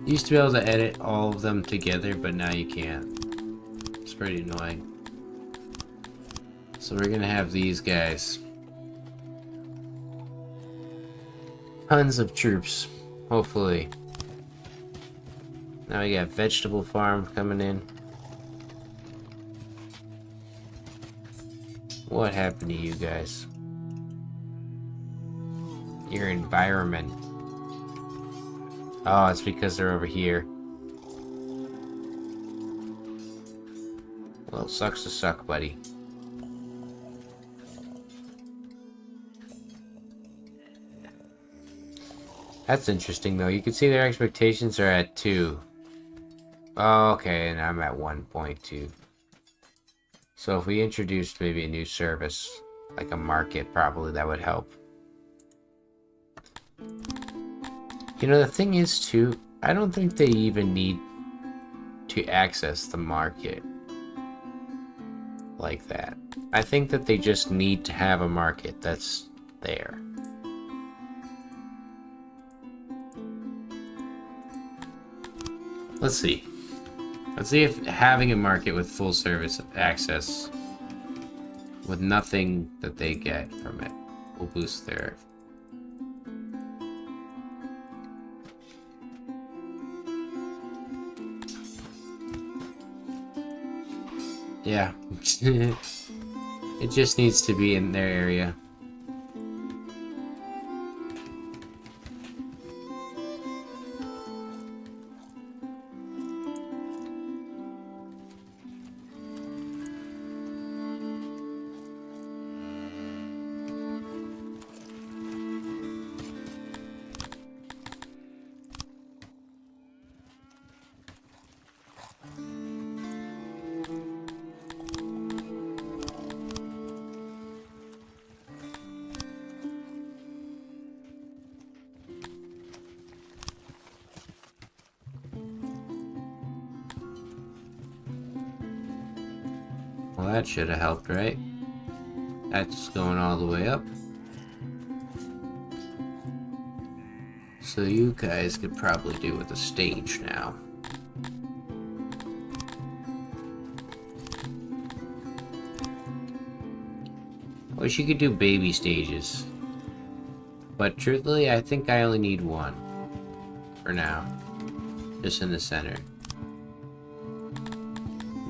Used to be able to edit all of them together, but now you can't. It's pretty annoying. So we're gonna have these guys. Tons of troops, hopefully. Now we got vegetable farm coming in. What happened to you guys? Your environment. Oh, it's because they're over here. Well, sucks to suck, buddy. That's interesting, though. You can see their expectations are at 2. Oh, okay, and I'm at 1.2. So if we introduced maybe a new service, like a market, probably that would help. You know, the thing is, too, I don't think they even need to access the market like that. I think that they just need to have a market that's there. Let's see. Let's see if having a market with full service access with nothing that they get from it will boost their... Yeah. It just needs to be in their area. Well, that should have helped, right? That's going all the way up. So you guys could probably do with a stage now. Wish you could do baby stages. But truthfully, I think I only need one. For now. Just in the center.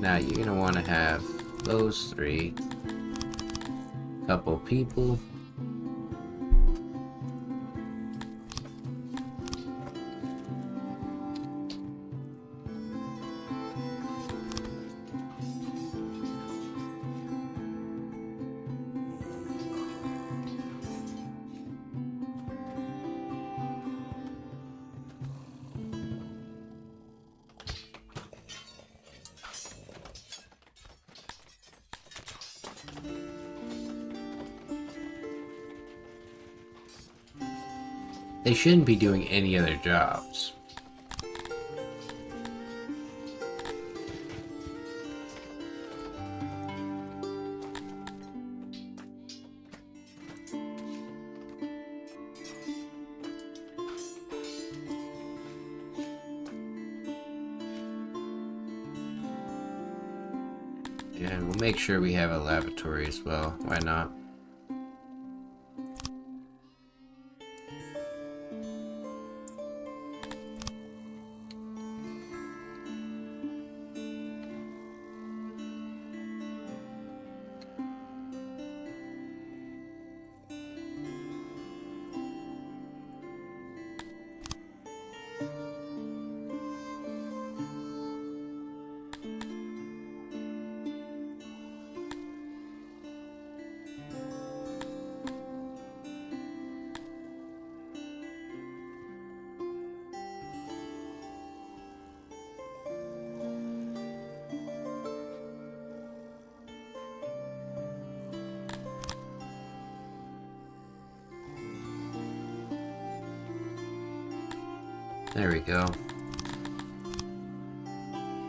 Now you're gonna want to have those 3. Couple people. They shouldn't be doing any other jobs. And we'll make sure we have a lavatory as well. Why not? There we go.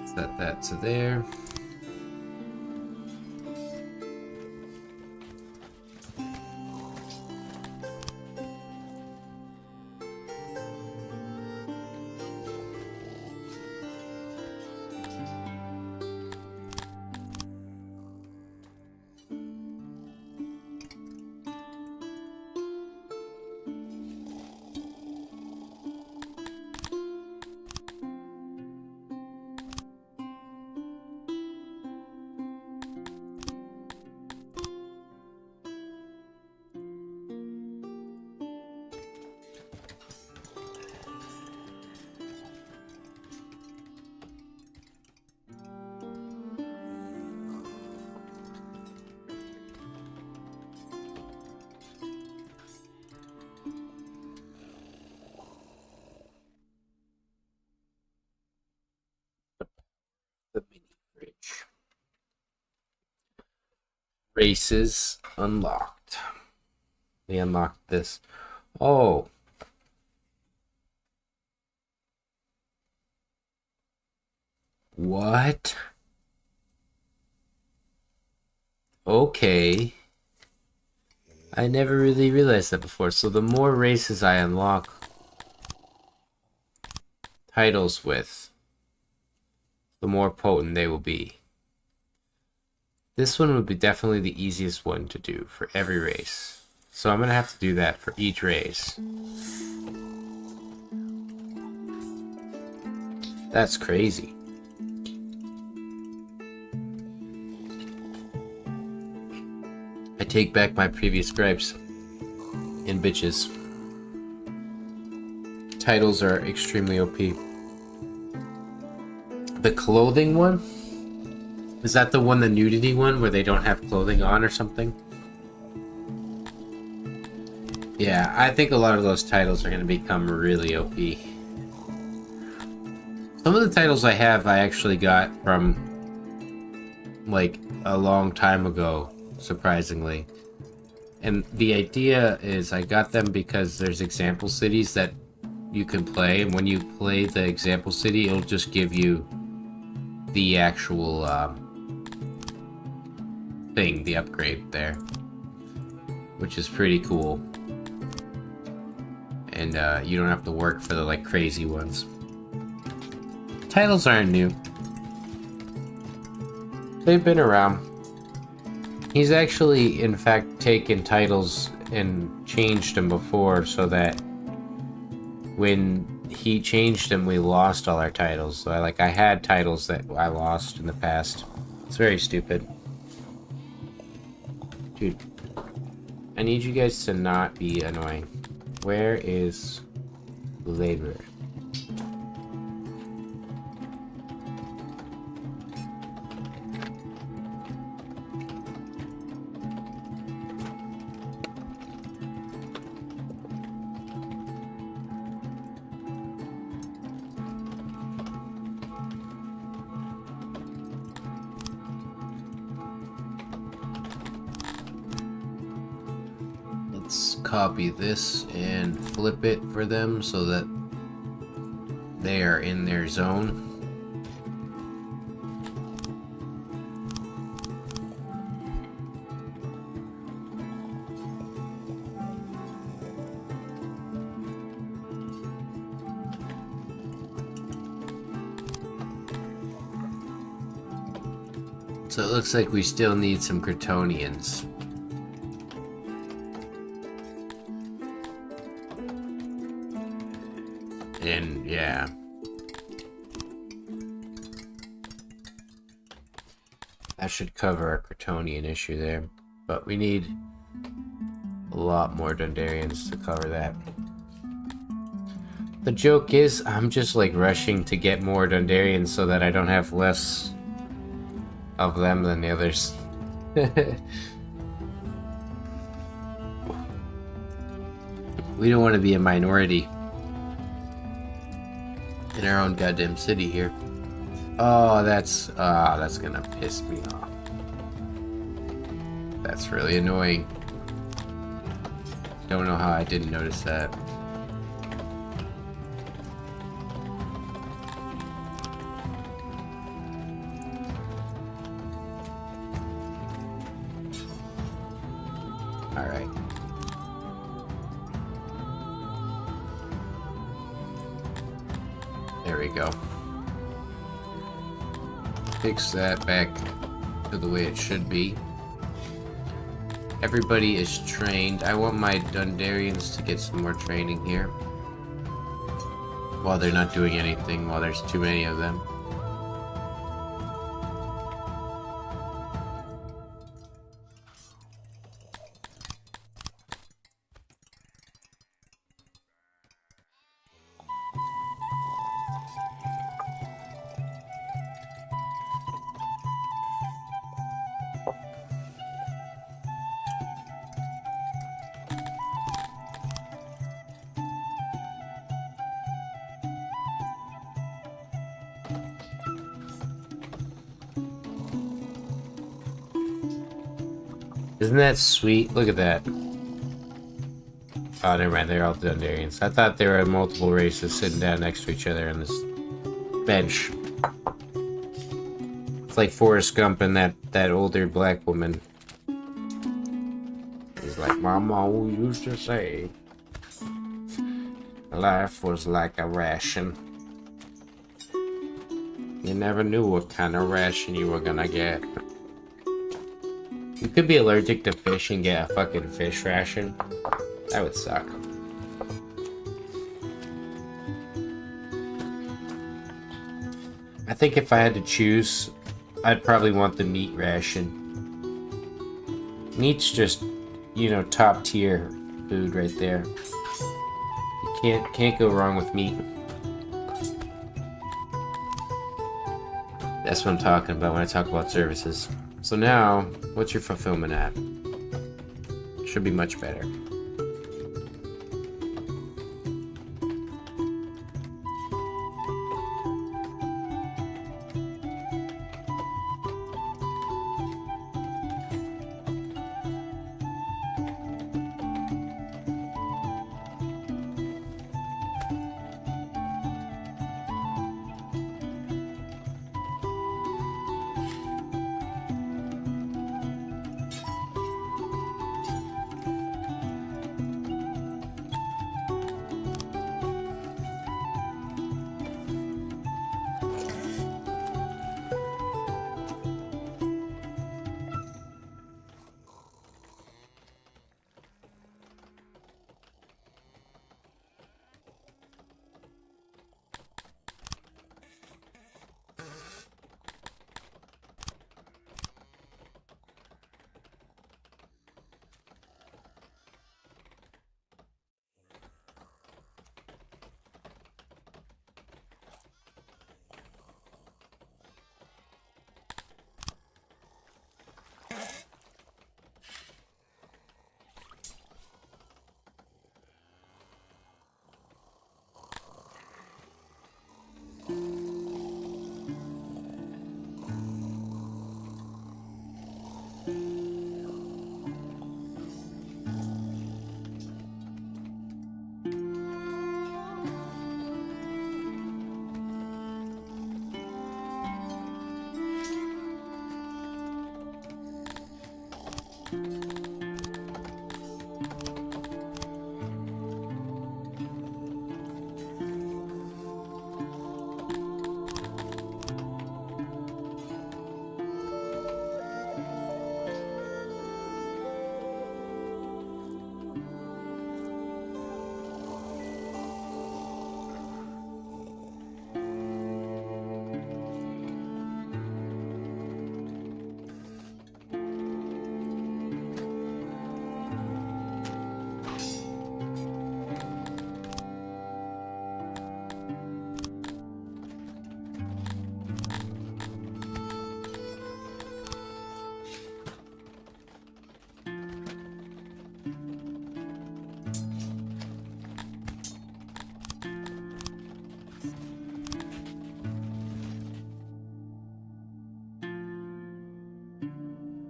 Set that to there. Races unlocked. We unlocked this. Oh. What? Okay. I never really realized that before. So the more races I unlock titles with, the more potent they will be. This one would be definitely the easiest one to do for every race. So I'm going to have to do that for each race. That's crazy. I take back my previous gripes and bitches. Titles are extremely OP. The clothing one? Is that the one, the nudity one, where they don't have clothing on or something? Yeah, I think a lot of those titles are going to become really OP. Some of the titles I have, I actually got from, like, a long time ago, surprisingly. And the idea is I got them because there's example cities that you can play, and when you play the example city, it'll just give you the actual thing, the upgrade there, which is pretty cool. And you don't have to work for the like crazy ones. Titles aren't new. They've been around. He's actually, in fact, taken titles and changed them before so that when he changed them, we lost all our titles. So I had titles that I lost in the past. It's very stupid. Dude, I need you guys to not be annoying. Where is labor? Copy this and flip it for them so that they are in their zone. So it looks like we still need some Kryptonians. And yeah, that should cover our Kryptonian issue there, but we need a lot more Dundarians to cover that. The joke is I'm just like rushing to get more Dundarians so that I don't have less of them than the others. We don't want to be a minority in our own goddamn city here. Oh, that's gonna piss me off. That's really annoying. Don't know how I didn't notice that. All right. There we go. Fix that back to the way it should be. Everybody is trained. I want my Dundarians to get some more training here. While they're not doing anything, while there's too many of them. Isn't that sweet? Look at that. Oh, never mind. They're all Dundarians. I thought there were multiple races sitting down next to each other on this bench. It's like Forrest Gump and that older black woman. He's like, Mama always used to say, life was like a ration. You never knew what kind of ration you were gonna get. You could be allergic to fish and get a fucking fish ration. That would suck. I think if I had to choose, I'd probably want the meat ration. Meat's just, you know, top tier food right there. You can't go wrong with meat. That's what I'm talking about when I talk about services. So now, what's your fulfillment at? Should be much better.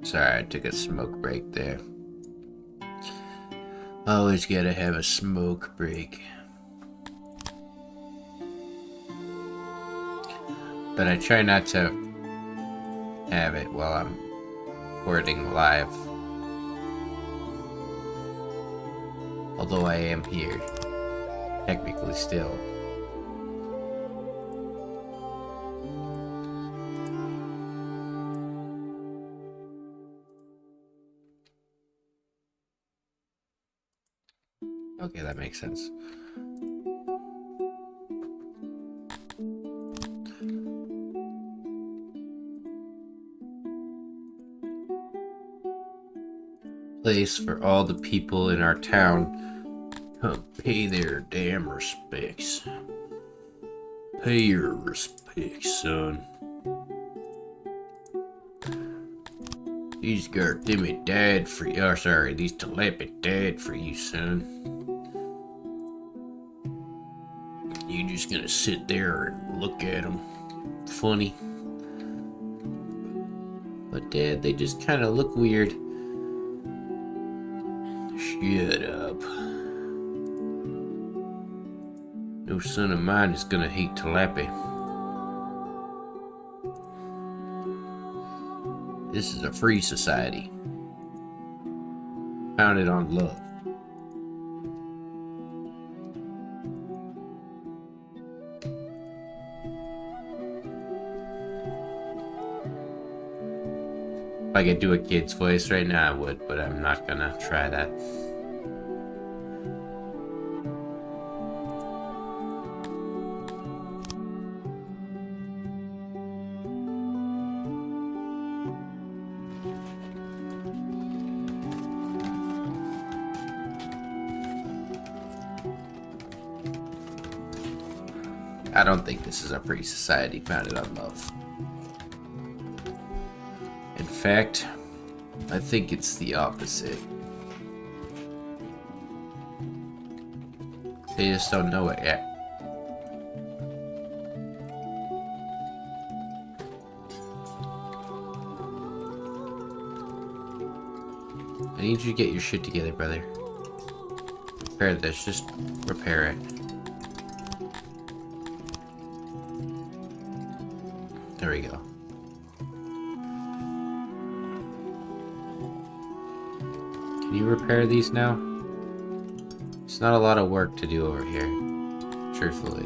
Sorry, I took a smoke break there. Always gotta have a smoke break. But I try not to have it while I'm recording live. Although I am here, technically still. Okay, that makes sense. Place for all the people in our town come pay their damn respects. Pay your respects, son. These Garthimmy died for you. Oh, sorry, these Telepi died for you, son. You just gonna sit there and look at them funny. But Dad, they just kind of look weird. Shut up. No son of mine is gonna hate tilapia. This is a free society. Founded on love. If I could do a kid's voice right now, I would, but I'm not gonna try that. I don't think this is a free society founded on love. In fact, I think it's the opposite. They just don't know it yet. I need you to get your shit together, brother. Repair this, just repair it. There we go. Can you repair these now? It's not a lot of work to do over here, truthfully.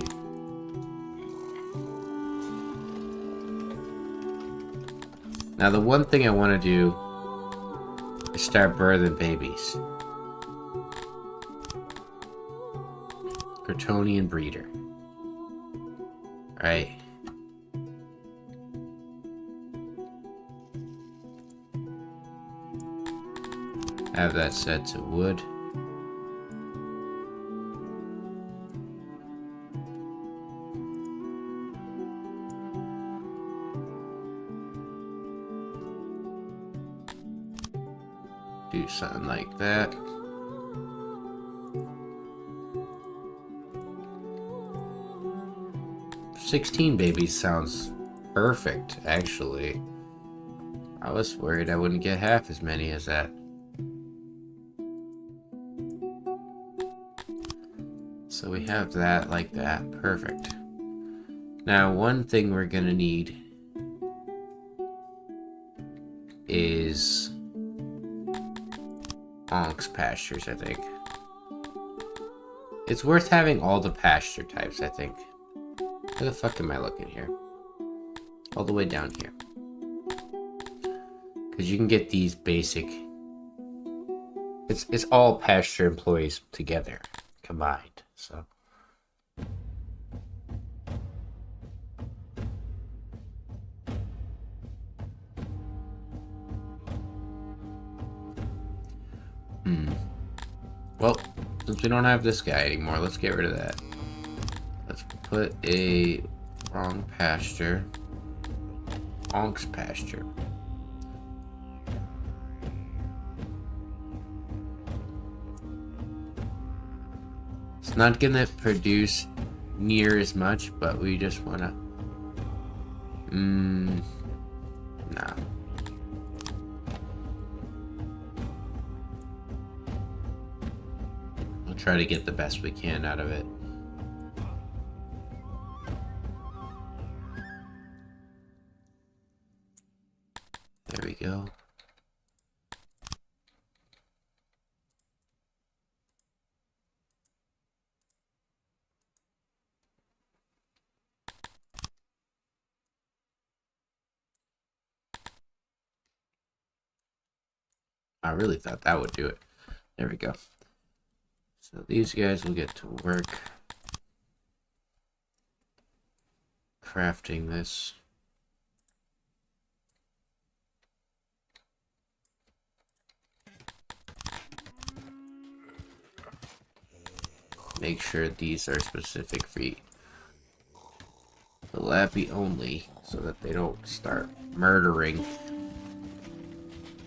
Now the one thing I want to do is start birthing babies. Kryptonian breeder. Right. Have that set to wood. Do something like that. $16 babies sounds perfect, actually. I was worried I wouldn't get half as many as that. So we have that like that. Perfect. Now, one thing we're gonna need is Onk's pastures, I think. It's worth having all the pasture types, I think. Where the fuck am I looking here? All the way down here. Because you can get these basic... It's all pasture employees together, combined, so... Well, since we don't have this guy anymore, let's get rid of that. Let's put a wrong pasture. Onk's pasture. It's not gonna produce near as much, but we just wanna... nah. Try to get the best we can out of it. There we go. I really thought that would do it. There we go. So these guys will get to work crafting this. Make sure these are specific for the Lappy only, so that they don't start murdering.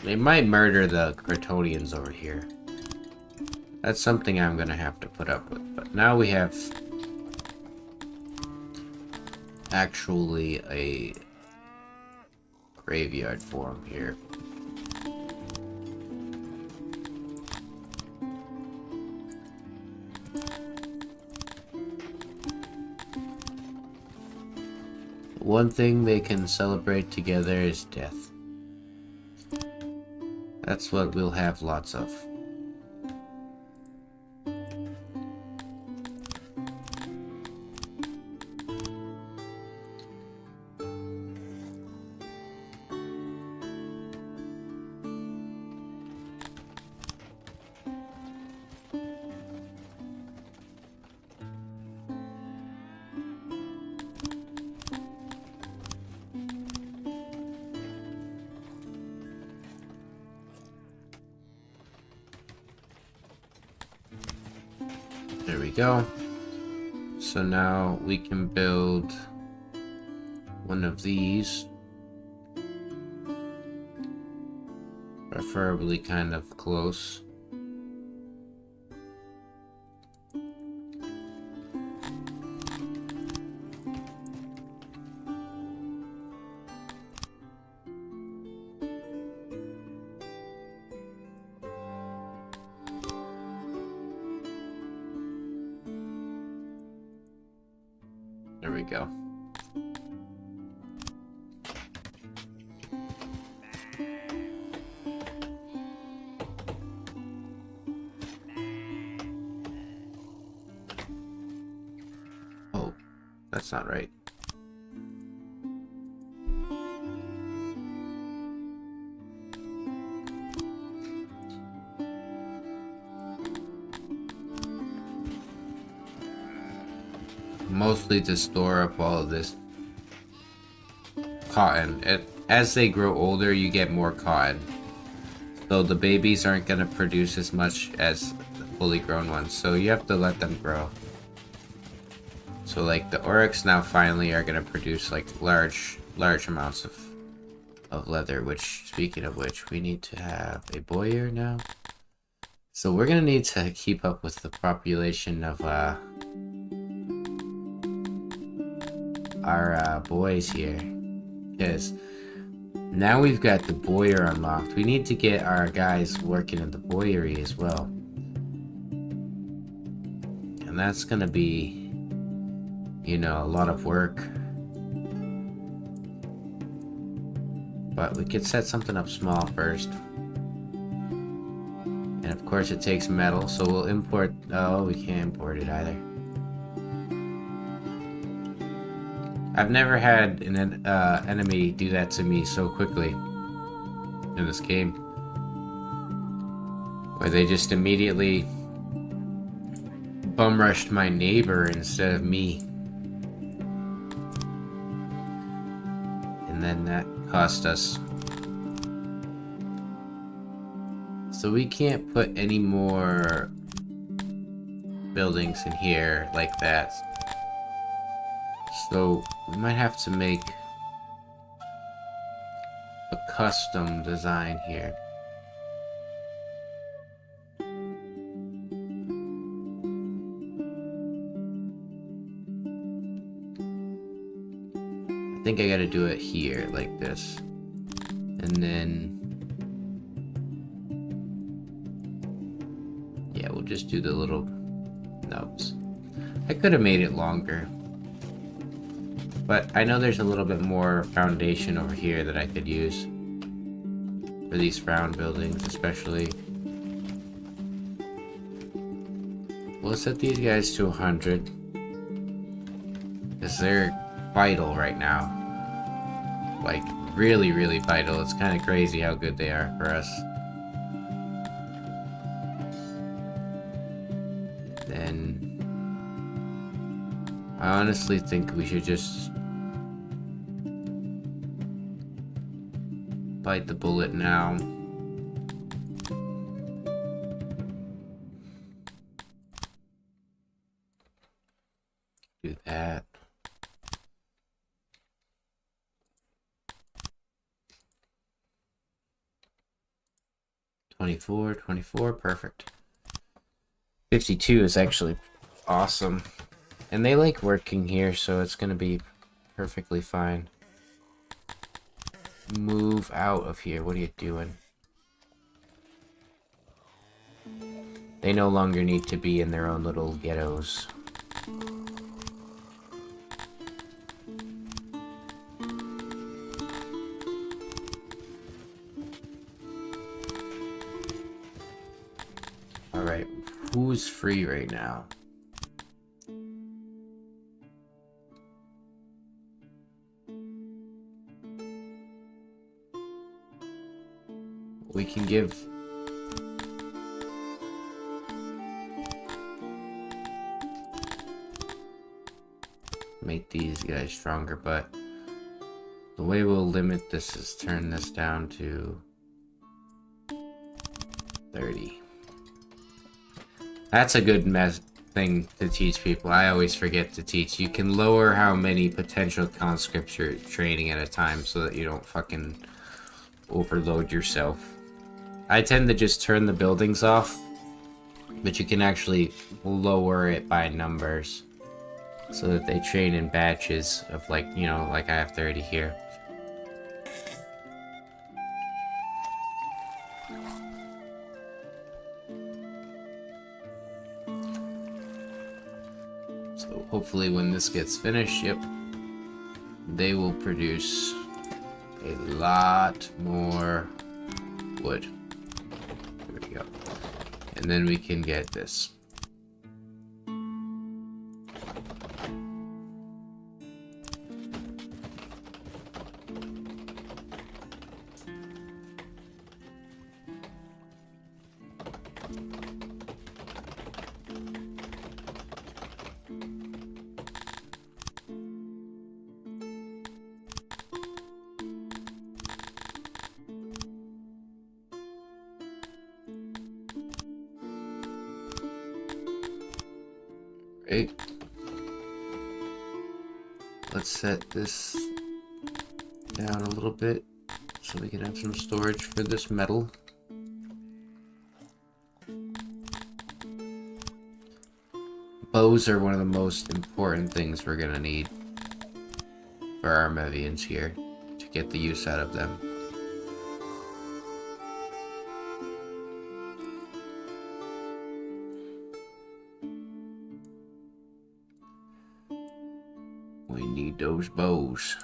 They might murder the Kryptonians over here. That's something I'm gonna have to put up with. But now we have actually a graveyard for him here. one thing they can celebrate together is death. That's what we'll have lots of. There we go. So now we can build one of these. Preferably kind of close. There we go. Oh, that's not right. Mostly to store up all of this cotton. As they grow older, you get more cotton. So the babies aren't going to produce as much as the fully grown ones. So you have to let them grow. So like the oryx now finally are going to produce like large amounts of leather. Which, speaking of which, we need to have a boyer now. So we're going to need to keep up with the population of our boys here, because now we've got the boyer unlocked. We need to get our guys working in the boyery as well, and that's gonna be, you know, a lot of work, but we could set something up small first. And of course it takes metal, so we'll import. Oh, we can't import it either. I've never had an enemy do that to me so quickly in this game, where they just immediately bum rushed my neighbor instead of me, and then that cost us. So we can't put any more buildings in here like that. So we might have to make a custom design here. I think I gotta do it here like this. And then, yeah, we'll just do the little nubs. I could have made it longer, but I know there's a little bit more foundation over here that I could use for these round buildings, especially. We'll set these guys to 100, because they're vital right now. Like, really, really vital. It's kind of crazy how good they are for us. Then I honestly think we should just bite the bullet now. Do that. $24, perfect. 52 is actually awesome. And they like working here, so it's gonna be perfectly fine. Move out of here. What are you doing? They no longer need to be in their own little ghettos. who's free right now? We can give... make these guys stronger, but the way we'll limit this is turn this down to 30. That's a good thing to teach people. I always forget to teach. You can lower how many potential conscripts you're training at a time so that you don't fucking overload yourself. I tend to just turn the buildings off, but you can actually lower it by numbers so that they train in batches of, like, you know, like I have 30 here. So hopefully when this gets finished, yep, they will produce a lot more wood. There we go. And then we can get this. Right. Let's set this down a little bit so we can have some storage for this metal. Bows are one of the most important things we're gonna need for our Mevians here to get the use out of them. We need those bows.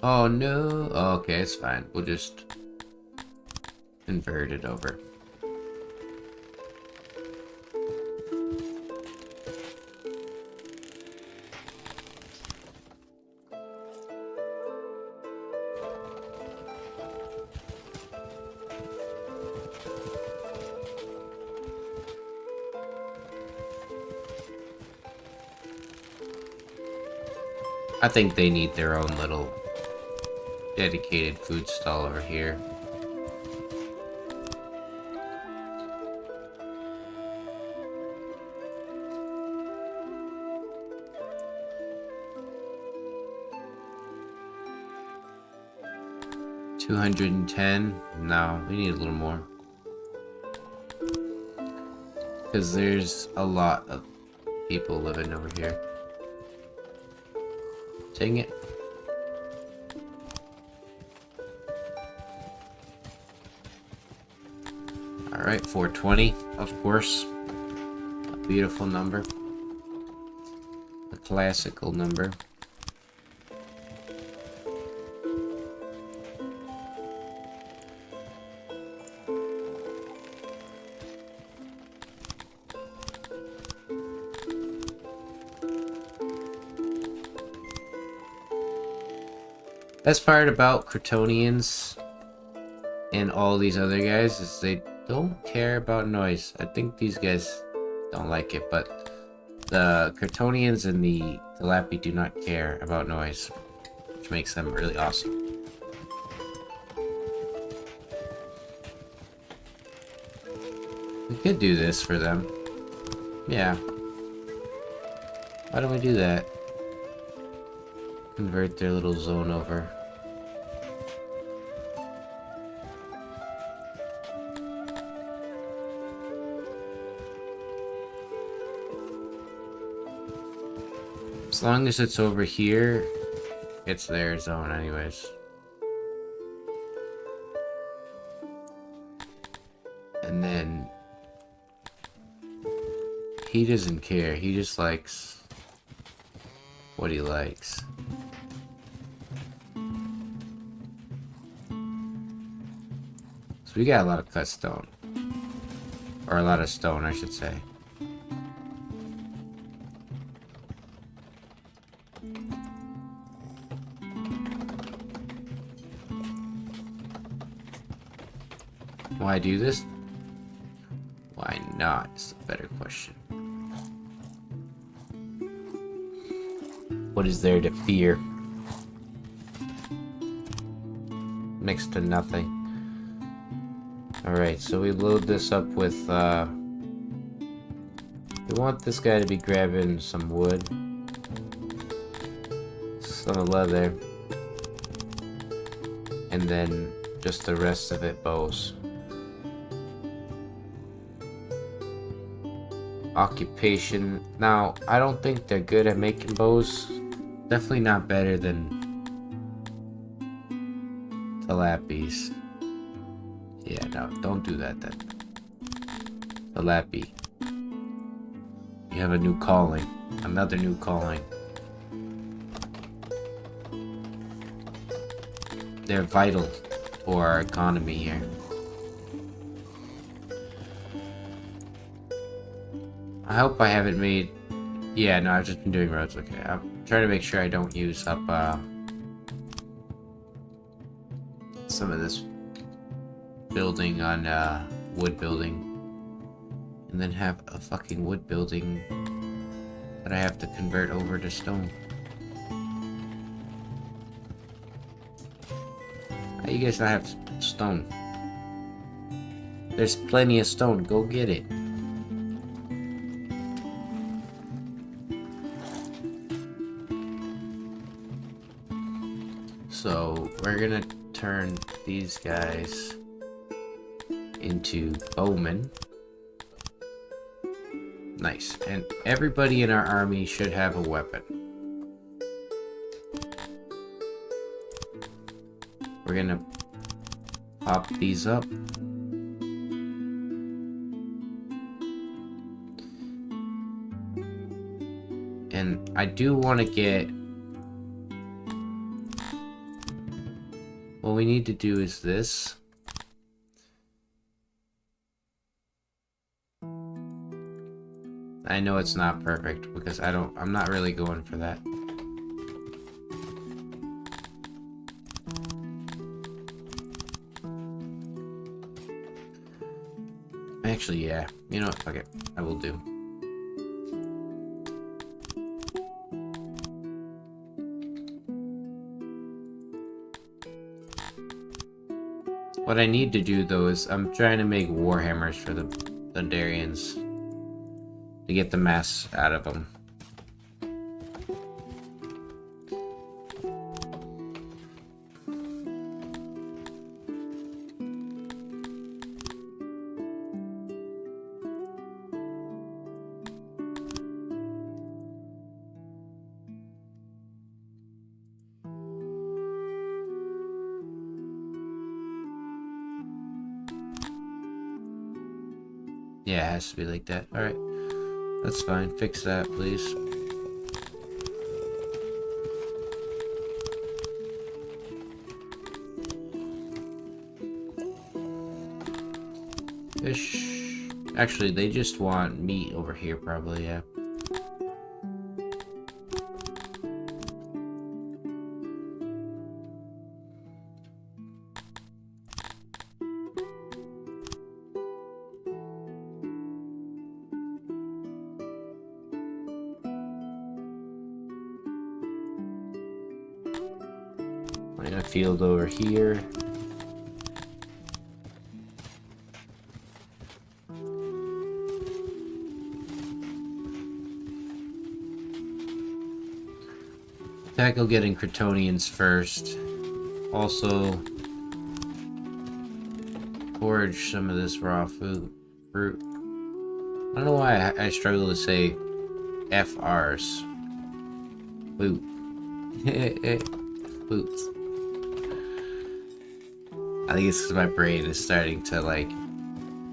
Oh no. Oh, okay, it's fine. We'll just invert it over. I think they need their own little dedicated food stall over here. $210? No, we need a little more. Because there's a lot of people living over here. Dang it. Alright, 420, of course. A beautiful number. A classical number. Best part about Kryptonians and all these other guys is they don't care about noise. I think these guys don't like it, but the Kryptonians and the Talapi do not care about noise, which makes them really awesome. We could do this for them. Yeah. Why don't we do that? Convert their little zone over. As long as it's over here, it's their zone anyways. And then he doesn't care. He just likes what he likes. So we got a lot of cut stone. Or a lot of stone, I should say. Why do this? Why not is the better question. What is there to fear? Next to nothing. Alright, so we load this up with, we want this guy to be grabbing some wood. Some leather. And then just the rest of it bows. Occupation. Now, I don't think they're good at making bows. Definitely not better than Tilappies. Yeah, no, don't do that then. Tilappy. You have a new calling. Another new calling. They're vital to our economy here. I hope I haven't made... Yeah, no, I've just been doing roads. Okay, I'm trying to make sure I don't use up some of this building on wood building. And then have a fucking wood building that I have to convert over to stone. How you guys not have stone? There's plenty of stone. Go get it. So we're gonna turn these guys into bowmen. Nice. And everybody in our army should have a weapon. We're gonna pop these up. And I do want to get... What we need to do is this. I know it's not perfect because I'm not really going for that. Actually, yeah. You know what? Fuck it. I will do. What I need to do though is I'm trying to make warhammers for the Darians to get the mass out of them. Yeah, it has to be like that. Alright. That's fine. Fix that, please. Fish. Actually, they just want meat over here, probably, yeah. A field over here. Tackle getting Cretonians first. Also, forage some of this raw fruit. I don't know why I struggle to say FRs. Boop. Boots. I think it's because my brain is starting to, like,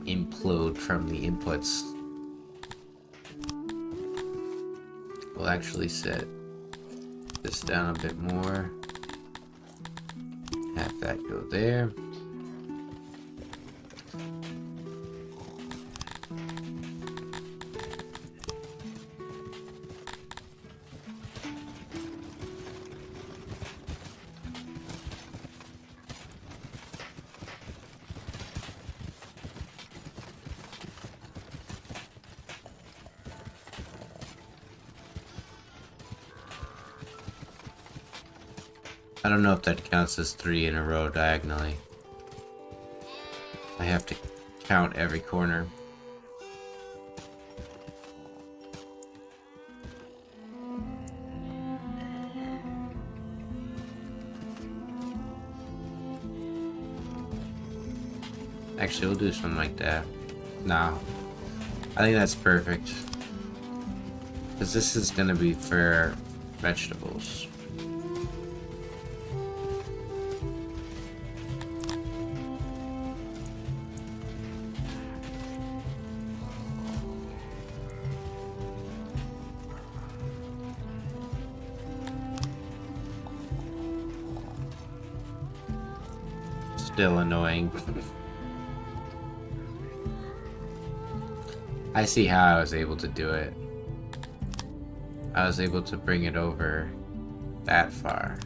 implode from the inputs. We'll actually set this down a bit more. Have that go there. I don't know if that counts as 3 in a row diagonally. I have to count every corner. Actually, we'll do something like that. No. I think that's perfect. Because this is going to be for vegetables. Still annoying. I see how I was able to do it. I was able to bring it over that far.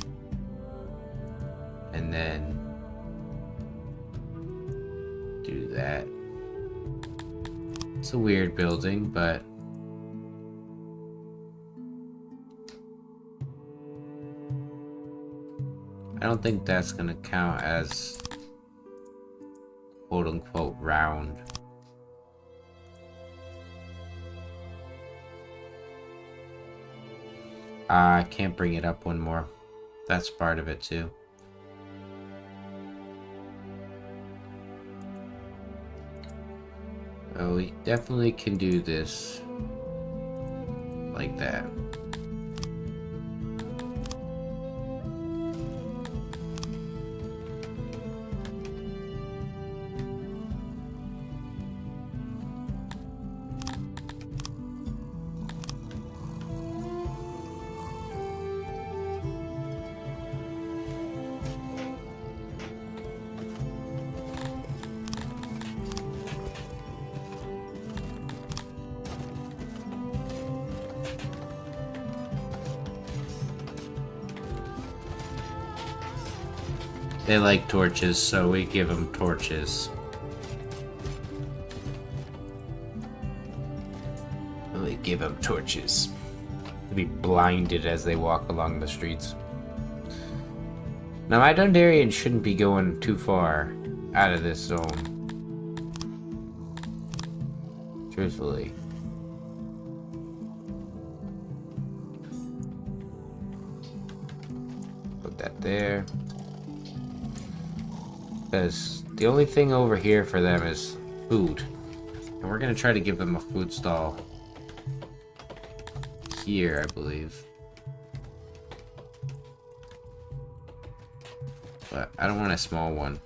And then do that. It's a weird building, but I don't think that's gonna count as quote-unquote round. I can't bring it up one more. That's part of it too. Oh, we definitely can do this like that. They like torches, so we give them torches. We give them torches. They'll be blinded as they walk along the streets. Now, my Dundarian shouldn't be going too far out of this zone. Truthfully. Put that there. Because the only thing over here for them is food. And we're going to try to give them a food stall here, I believe. But I don't want a small one.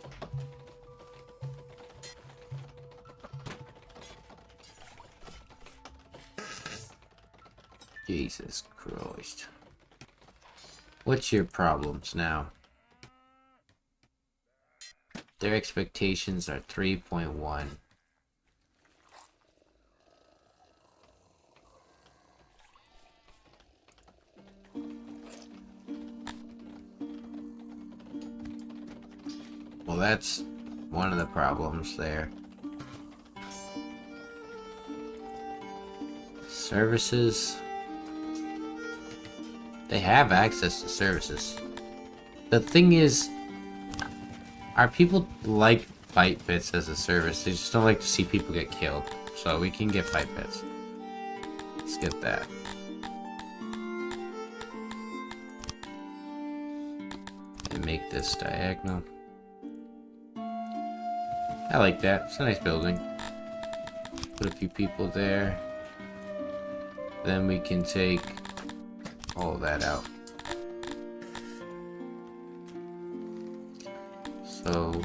Jesus Christ. What's your problems now? Their expectations are 3.1. Well, that's one of the problems there. Services. They have access to services. The thing is, our people like fight bits as a service. They just don't like to see people get killed. So we can get fight bits. Let's get that. And make this diagonal. I like that. It's a nice building. Put a few people there. Then we can take all of that out. So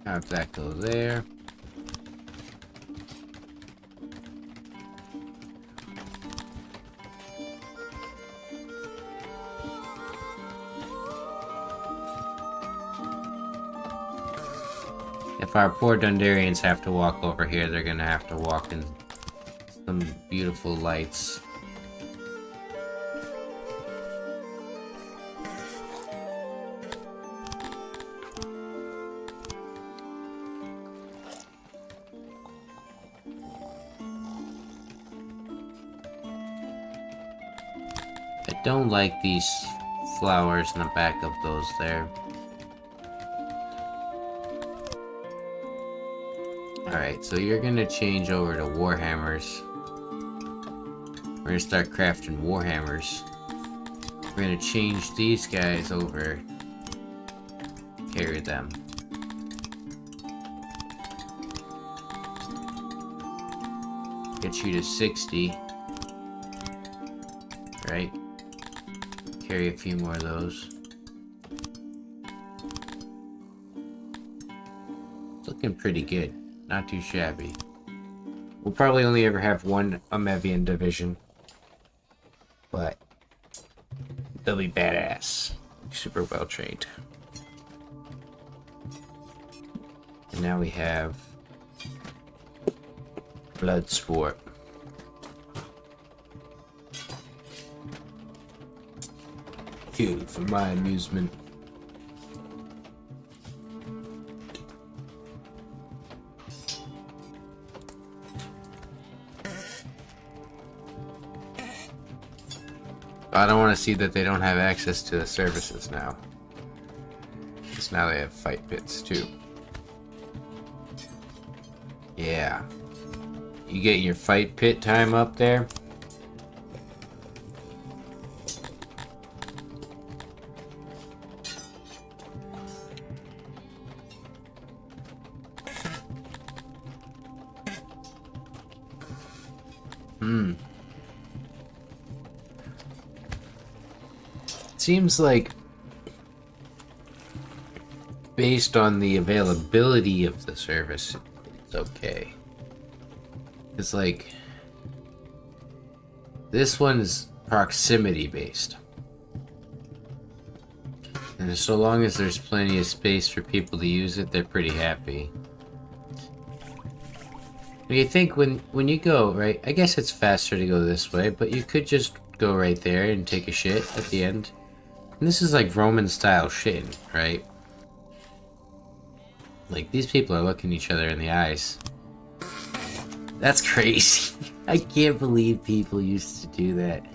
have that go there. If our poor Dundarians have to walk over here, they're gonna have to walk in some beautiful lights. I don't like these flowers in the back of those there. Alright, so you're gonna change over to Warhammers. We're gonna start crafting Warhammers. We're gonna change these guys over. Carry them. Get you to 60. Right? Carry a few more of those. It's looking pretty good. Not too shabby. We'll probably only ever have one Amevian division. But they'll be badass. Super well trained. And now we have Bloodsport. Cute for my amusement. I don't want to see that they don't have access to the services now. Because now they have fight pits too. Yeah. You get your fight pit time up there. Seems like, based on the availability of the service, it's okay. It's like, this one's proximity based. And so long as there's plenty of space for people to use it, they're pretty happy. You think when you go, right, I guess it's faster to go this way, but you could just go right there and take a shit at the end. And this is like Roman style shitting, right? Like, these people are looking each other in the eyes. That's crazy. I can't believe people used to do that.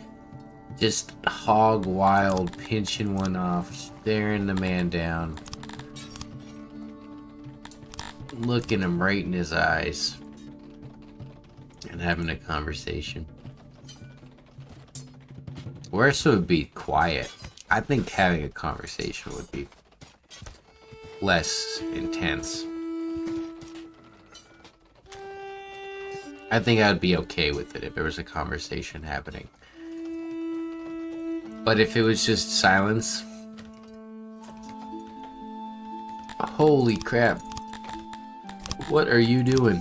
Just hog wild, pinching one off, staring the man down. Looking him right in his eyes. And having a conversation. Worse would be quiet. I think having a conversation would be less intense. I think I'd be okay with it if there was a conversation happening. But if it was just silence... Holy crap. What are you doing?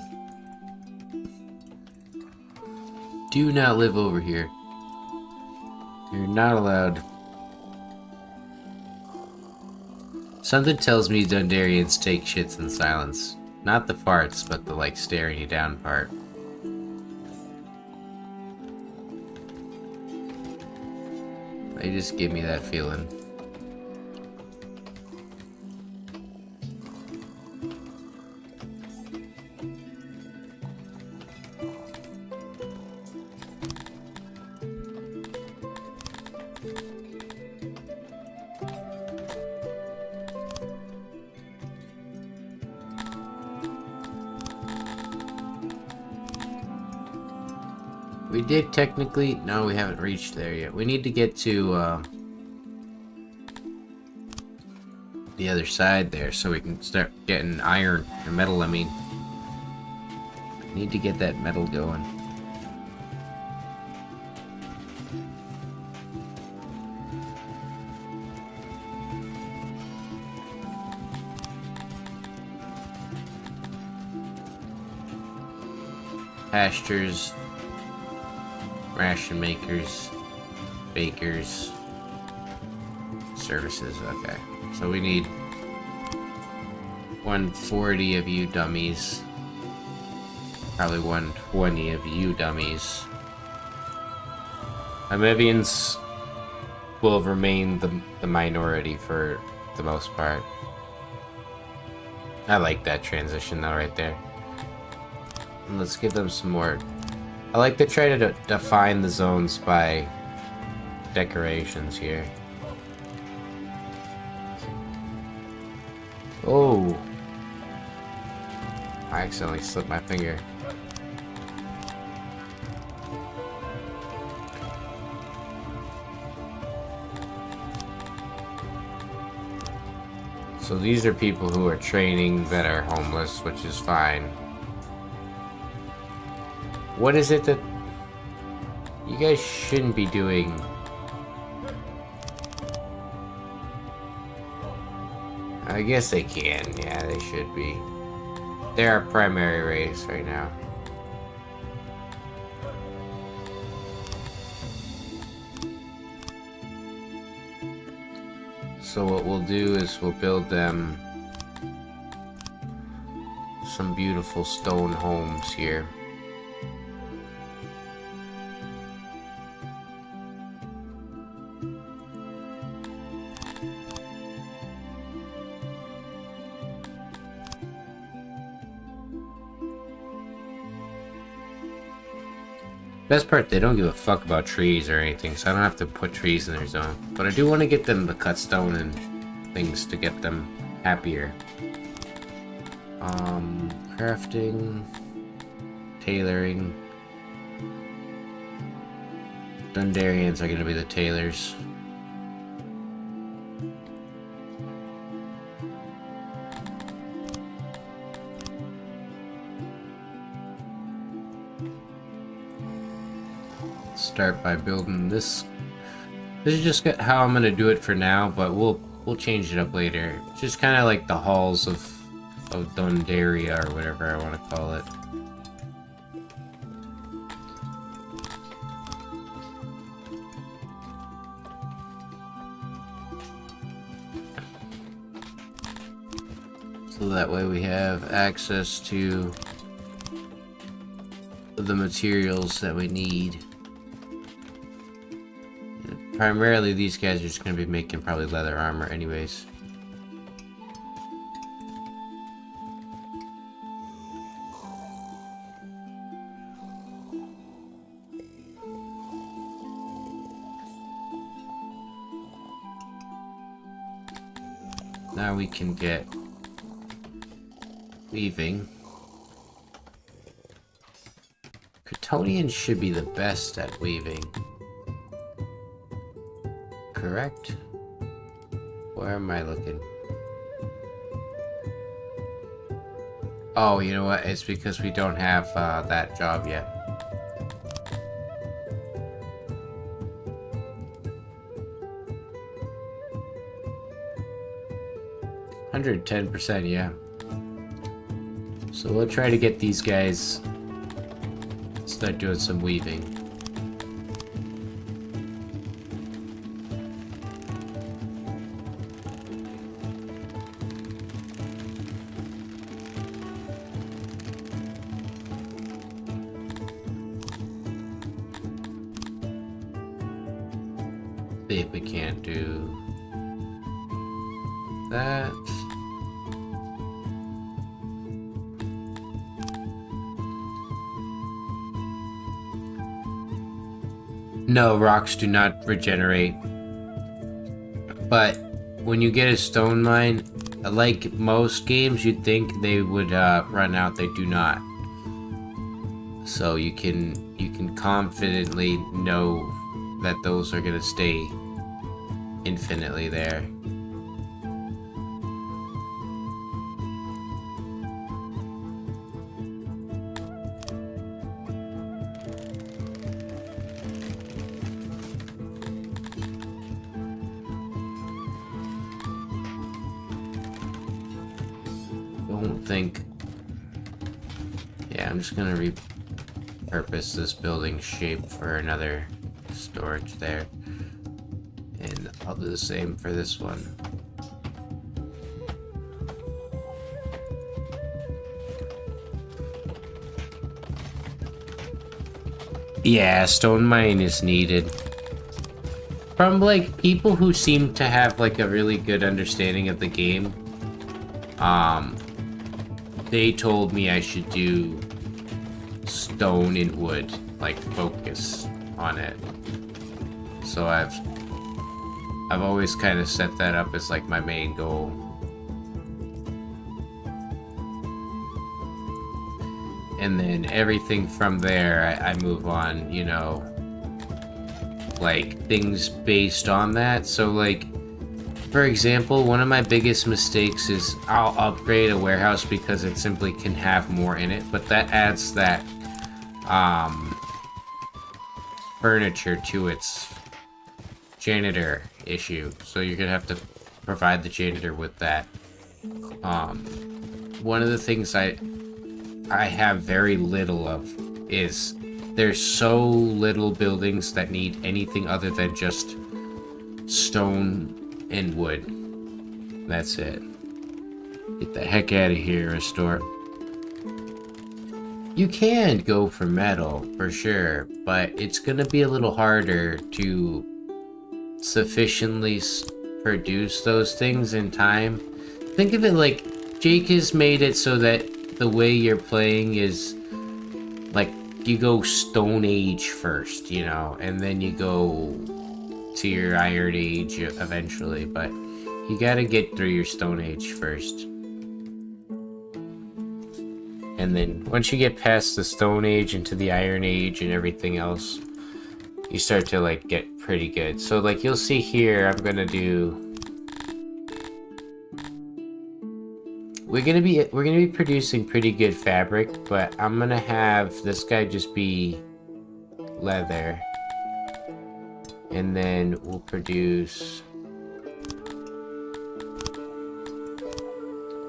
Do not live over here. You're not allowed. Something tells me Dundarians take shits in silence. Not the farts, but the, like, staring you down part. They just give me that feeling. We did technically... No, we haven't reached there yet. We need to get to, the other side there so we can start getting iron, or metal, I mean. Need to get that metal going. Pastures, ration makers, bakers, services. Okay, so we need 140 of you dummies, probably 120 of you dummies. Amoebians will remain the minority for the most part. I like that transition though right there. Let's give them some more. I like to try to define the zones by decorations here. Oh! I accidentally slipped my finger. So these are people who are training that are homeless, which is fine. What is it that you guys shouldn't be doing? I guess they can. Yeah, they should be. They're our primary race right now. So what we'll do is we'll build them some beautiful stone homes here. Best part, they don't give a fuck about trees or anything, so I don't have to put trees in their zone. But I do want to get them to cut stone and things to get them happier. Crafting, tailoring. Dundarians are going to be the tailors. Start by building this. This is just how I'm gonna do it for now, but we'll change it up later. Just kind of like the halls of Dundaria or whatever I want to call it. So that way we have access to the materials that we need. Primarily, these guys are just going to be making probably leather armor anyways. Now we can get weaving. Kryptonians should be the best at weaving. Correct? Where am I looking? Oh, you know what? It's because we don't have that job yet. $110%, yeah. So we'll try to get these guys start doing some weaving. See if we can't do that. No, rocks do not regenerate. But when you get a stone mine, like most games, you'd think they would run out. They do not. So you can confidently know that those are gonna stay infinitely there. Don't think. Yeah, I'm just gonna repurpose this building shape for another storage there. And I'll do the same for this one. Yeah, stone mine is needed. From like people who seem to have like a really good understanding of the game, they told me I should do stone and wood, like focus on it. So I've always kind of set that up as like my main goal. And then everything from there, I move on, you know, like things based on that. So like, for example, one of my biggest mistakes is I'll upgrade a warehouse because it simply can have more in it, but that adds that furniture to its janitor issue. So you're gonna have to provide the janitor with that. One of the things I have very little of is there's so little buildings that need anything other than just stone and wood. That's it. Get the heck out of here, Restore. You can go for metal, for sure, but it's gonna be a little harder to sufficiently produce those things in time. Think of it like Jake has made it so that the way you're playing is like you go Stone Age first, you know, and then you go to your Iron Age eventually, but you gotta get through your Stone Age first. And then once you get past the Stone Age into the Iron Age and everything else, you start to like get pretty good. So like you'll see here, I'm gonna do. We're gonna be producing pretty good fabric, but I'm gonna have this guy just be leather, and then we'll produce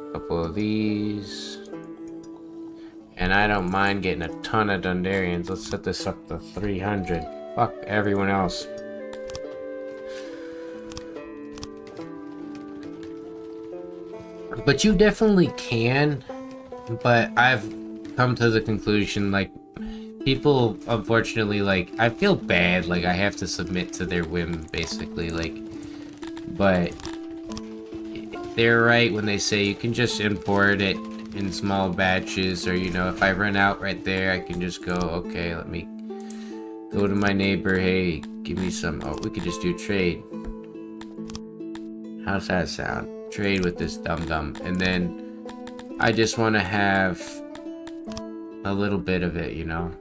a couple of these. And I don't mind getting a ton of Dundarians. Let's set this up to 300. Fuck everyone else. But you definitely can. But I've come to the conclusion, like, people, unfortunately, like, I feel bad. Like, I have to submit to their whim, basically. Like, but they're right when they say you can just import it in small batches, or you know, if I run out right there, I can just go, okay, let me go to my neighbor, hey, give me some. Oh, we could just do trade. How's that sound? Trade with this dum-dum. And then I just want to have a little bit of it, you know.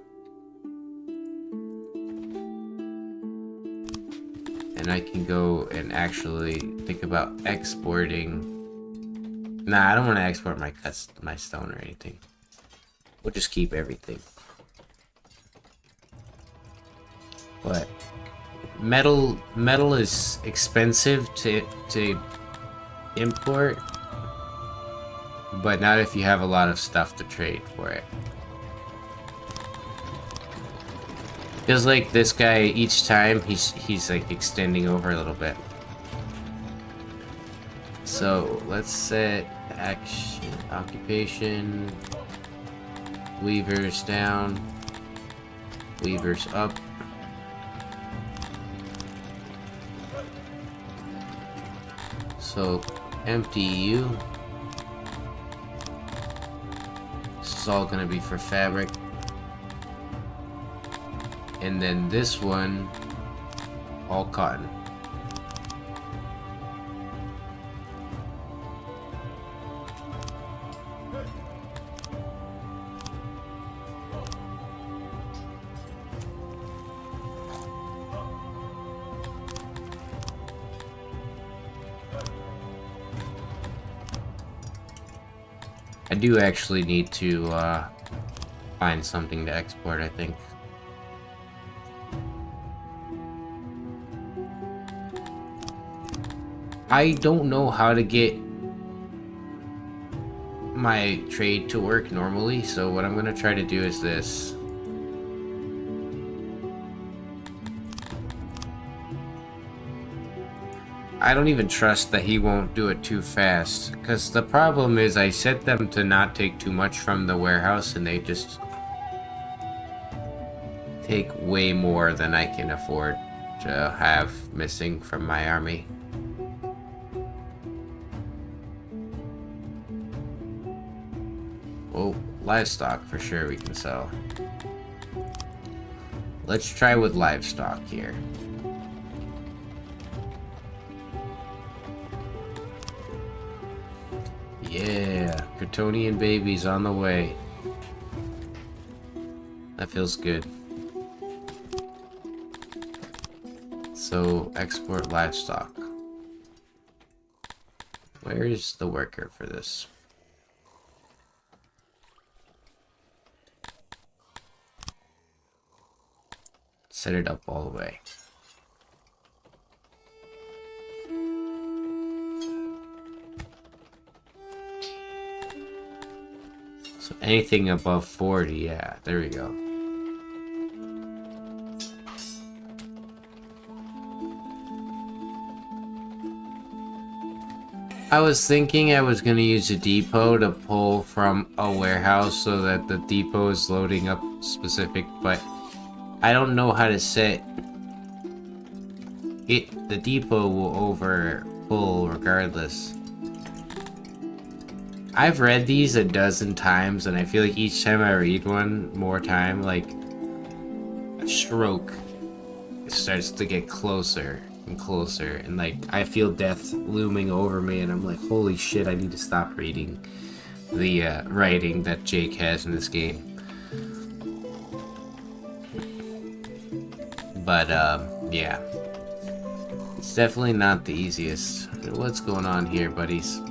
And I can go and actually think about exporting. Nah, I don't want to export my stone or anything. We'll just keep everything. But metal is expensive to import, but not if you have a lot of stuff to trade for it. Feels like this guy each time he's like extending over a little bit. So let's set action, occupation, weavers down, weavers up. So empty you. This is all gonna be for fabric. And then this one, all cotton. do actually need to find something to export, I think. I don't know how to get my trade to work normally, so what I'm gonna try to do is this. I don't even trust that he won't do it too fast, because the problem is I set them to not take too much from the warehouse and they just take way more than I can afford to have missing from my army. Oh, livestock for sure we can sell. Let's try with livestock here. Yeah, Kryptonian babies on the way. That feels good. So, export livestock. Where is the worker for this? Set it up all the way. So anything above 40, yeah, there we go. I was thinking I was gonna use a depot to pull from a warehouse so that the depot is loading up specific, but I don't know how to set it. The depot will over pull regardless. I've read these a dozen times, and I feel like each time I read one more time, like a stroke starts to get closer and closer, and like I feel death looming over me, and I'm like, holy shit, I need to stop reading the writing that Jake has in this game. But yeah, it's definitely not the easiest. What's going on here, buddies?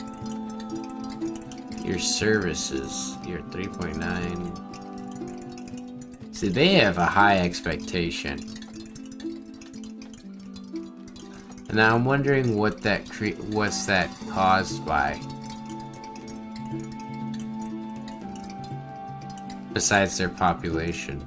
Your services, you're 3.9. See, they have a high expectation. And now I'm wondering what that what's that caused by? Besides their population.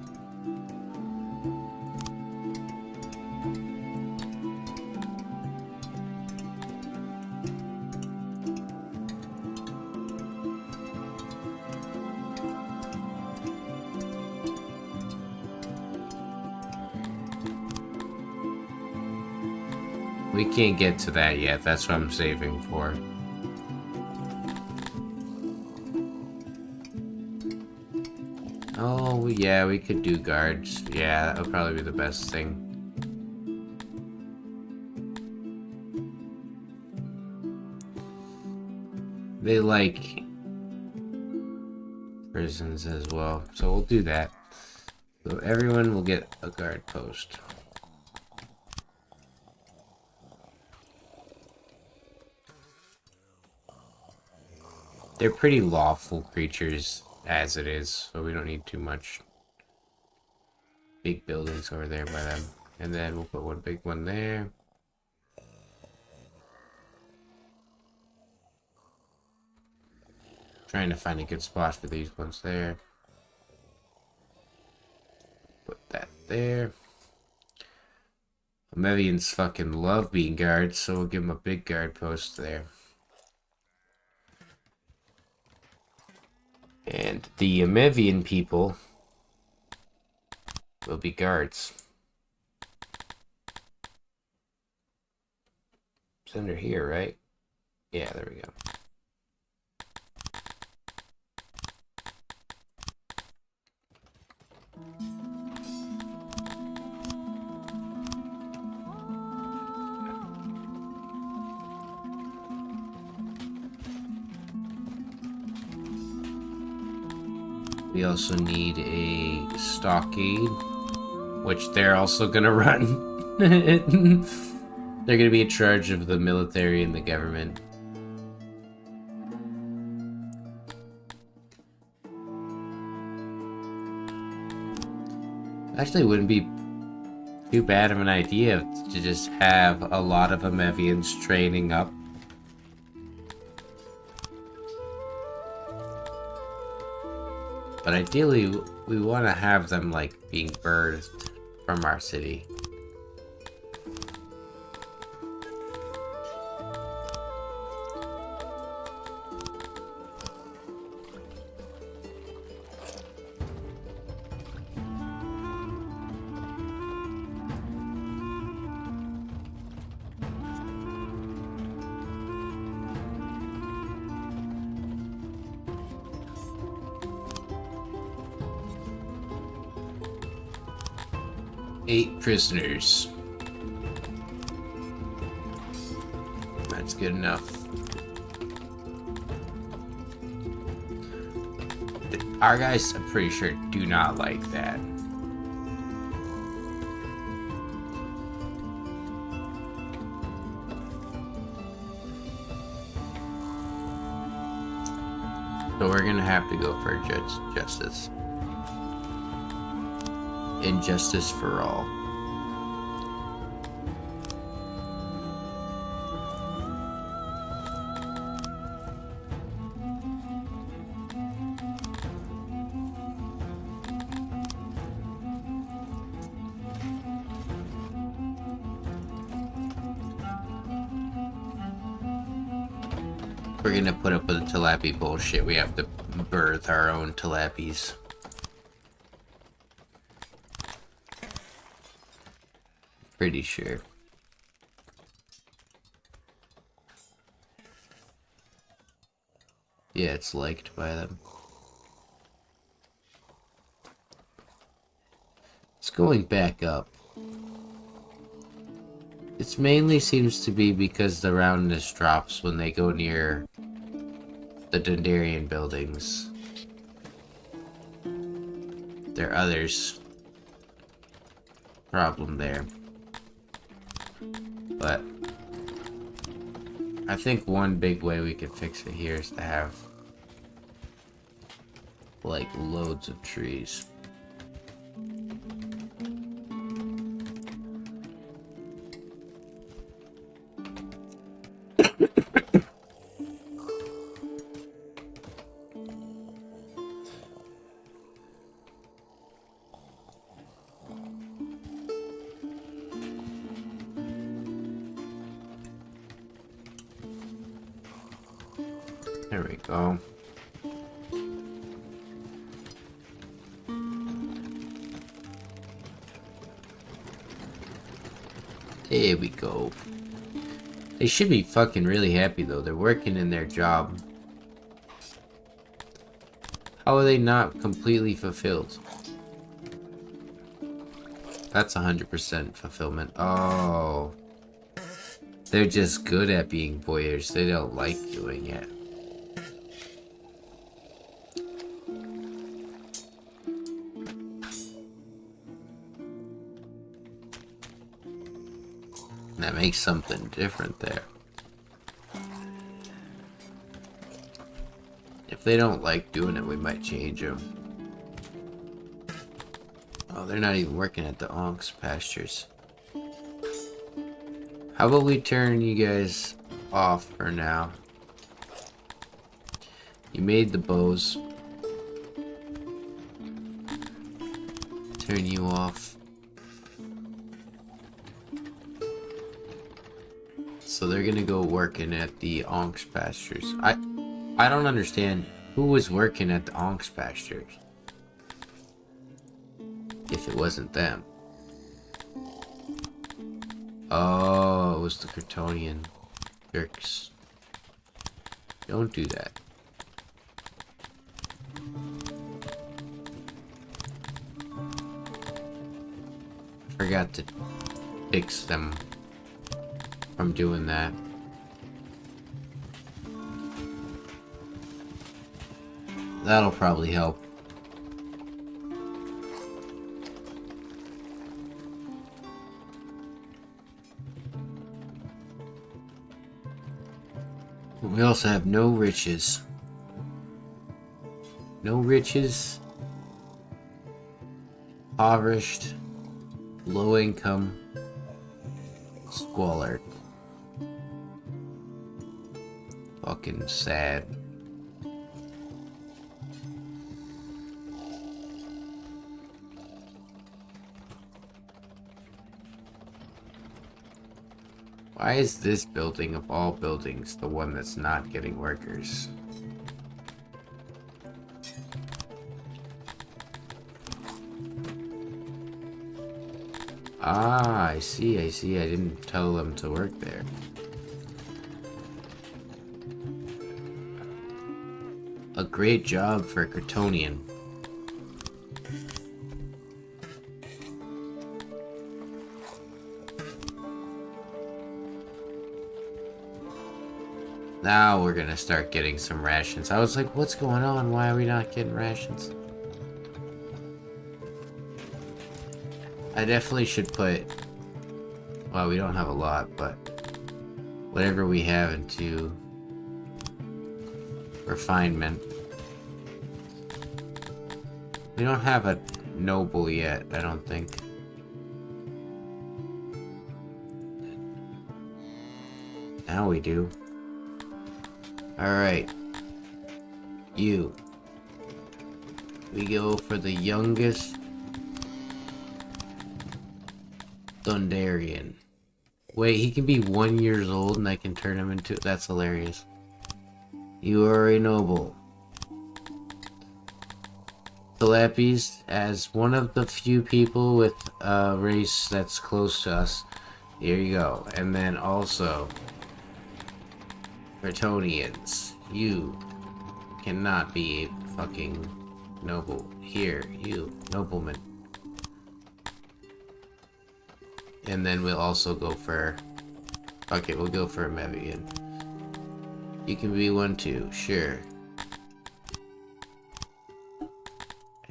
We can't get to that yet, that's what I'm saving for. Oh, yeah, we could do guards. Yeah, that would probably be the best thing. They like prisons as well, so we'll do that. So everyone will get a guard post. They're pretty lawful creatures as it is, so we don't need too much big buildings over there by them. And then we'll put one big one there. Trying to find a good spot for these ones there. Put that there. Mevians fucking love being guards, so we'll give them a big guard post there. And the Mevian people will be guards. It's under here, right? Yeah, there we go. We also need a stockade, which they're also gonna run. They're gonna be in charge of the military and the government. Actually, wouldn't be too bad of an idea to just have a lot of Amevians training up. But ideally, we want to have them, like, being birthed from our city. Eight prisoners. That's good enough. Our guys, I'm pretty sure, do not like that. So we're gonna have to go for justice. Injustice for all. We're gonna put up with the Tilapia bullshit. We have to birth our own Tilapies. Pretty sure. Yeah, it's liked by them. It's going back up. It mainly seems to be because the roundness drops when they go near the Dundarian buildings. There are others. Problem there. But I think one big way we could fix it here is to have like loads of trees. There we go. There we go. They should be fucking really happy though. They're working in their job. How are they not completely fulfilled? That's 100% fulfillment. Oh. They're just good at being voyeurs. They don't like doing it. That makes something different there. If they don't like doing it, we might change them. Oh, they're not even working at the Onks pastures. How about we turn you guys off for now? You made the bows. Turn you off. So they're gonna go working at the Onks pastures. I don't understand who was working at the Onks pastures if it wasn't them. Oh, it was the Kryptonian jerks. Don't do that. Forgot to fix them from doing that. That'll probably help. We also have no riches. No riches. impoverished, low income, squalor. Fucking sad. Why is this building of all buildings the one that's not getting workers? Ah, I see. I didn't tell them to work there. A great job for Kryptonian. Now we're gonna start getting some rations. I was like, what's going on? Why are we not getting rations? I definitely should put... Well, we don't have a lot, but... whatever we have into... refinement. We don't have a noble yet, I don't think. Now we do. Alright. You. We go for the youngest Thunderian. Wait, he can be 1 year old and I can turn him into... That's hilarious. You are a noble. Telepes, as one of the few people with a race that's close to us. Here you go. And then also... Kryptonians. You cannot be a fucking noble. Here, you, nobleman. And then we'll also go for... Okay, we'll go for a Mevian. You can be one too, sure.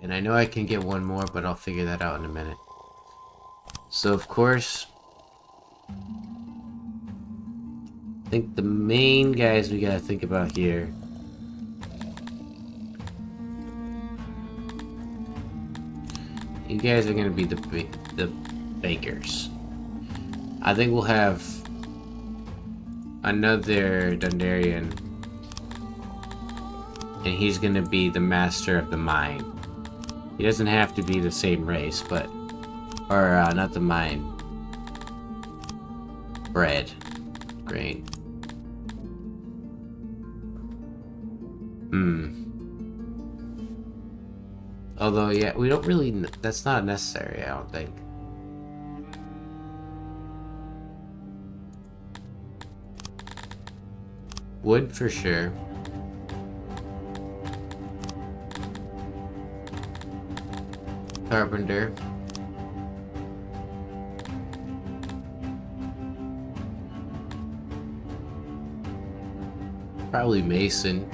And I know I can get one more, but I'll figure that out in a minute. So of course... I think the main guys we gotta think about here... You guys are gonna be the bakers. I think we'll have another Dundarian, and he's gonna be the master of the mine. He doesn't have to be the same race, but... Or, not the mine. Bread. Grain. Although, yeah, we don't really... That's not necessary, I don't think. Wood for sure. Carpenter. Probably mason.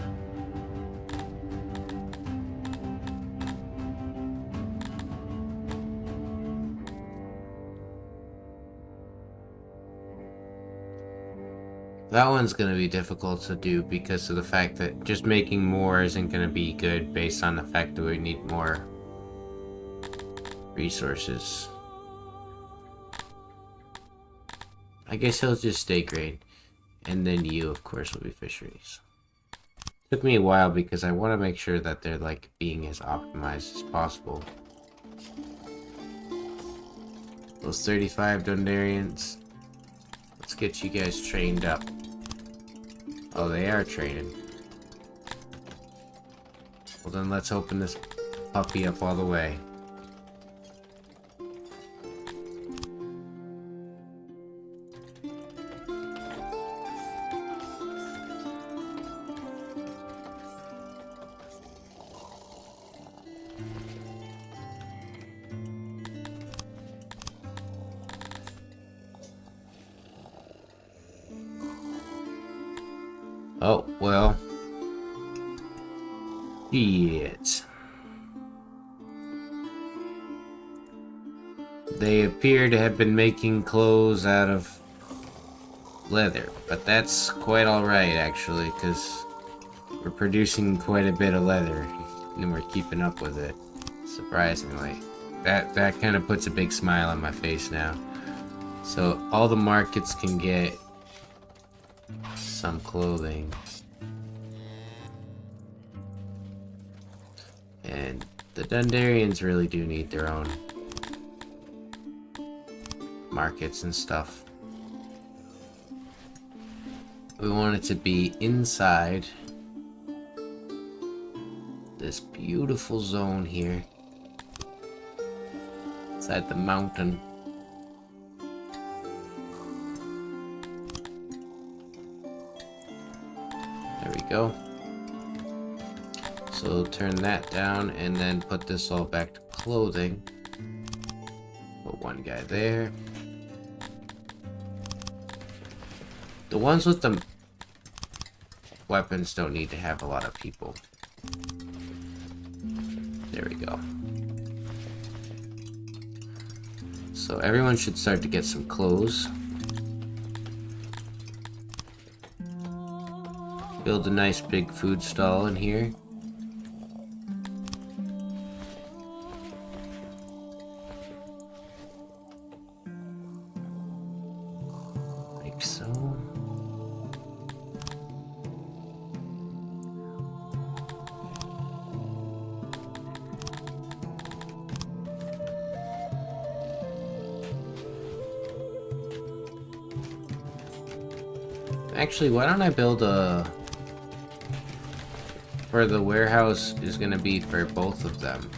That one's going to be difficult to do because of the fact that just making more isn't going to be good based on the fact that we need more resources. I guess he'll just stay grain. And then you, of course, will be fisheries. Took me a while because I want to make sure that they're like being as optimized as possible. Those 35 Dundarians. Let's get you guys trained up. Oh, they are training. Well then let's open this puppy up all the way. Oh, well. Shit. They appear to have been making clothes out of leather, but that's quite alright actually, because we're producing quite a bit of leather, and we're keeping up with it, surprisingly. that kind of puts a big smile on my face now. So all the markets can get some clothing. And the Dundarians really do need their own markets and stuff. We want it to be inside this beautiful zone here. Inside the mountain. There we go. So turn that down and then put this all back to clothing. Put one guy there. The ones with the weapons don't need to have a lot of people. There we go. So everyone should start to get some clothes. Build a nice big food stall in here. Like so. Actually, why don't I build a... Where the warehouse is gonna be for both of them.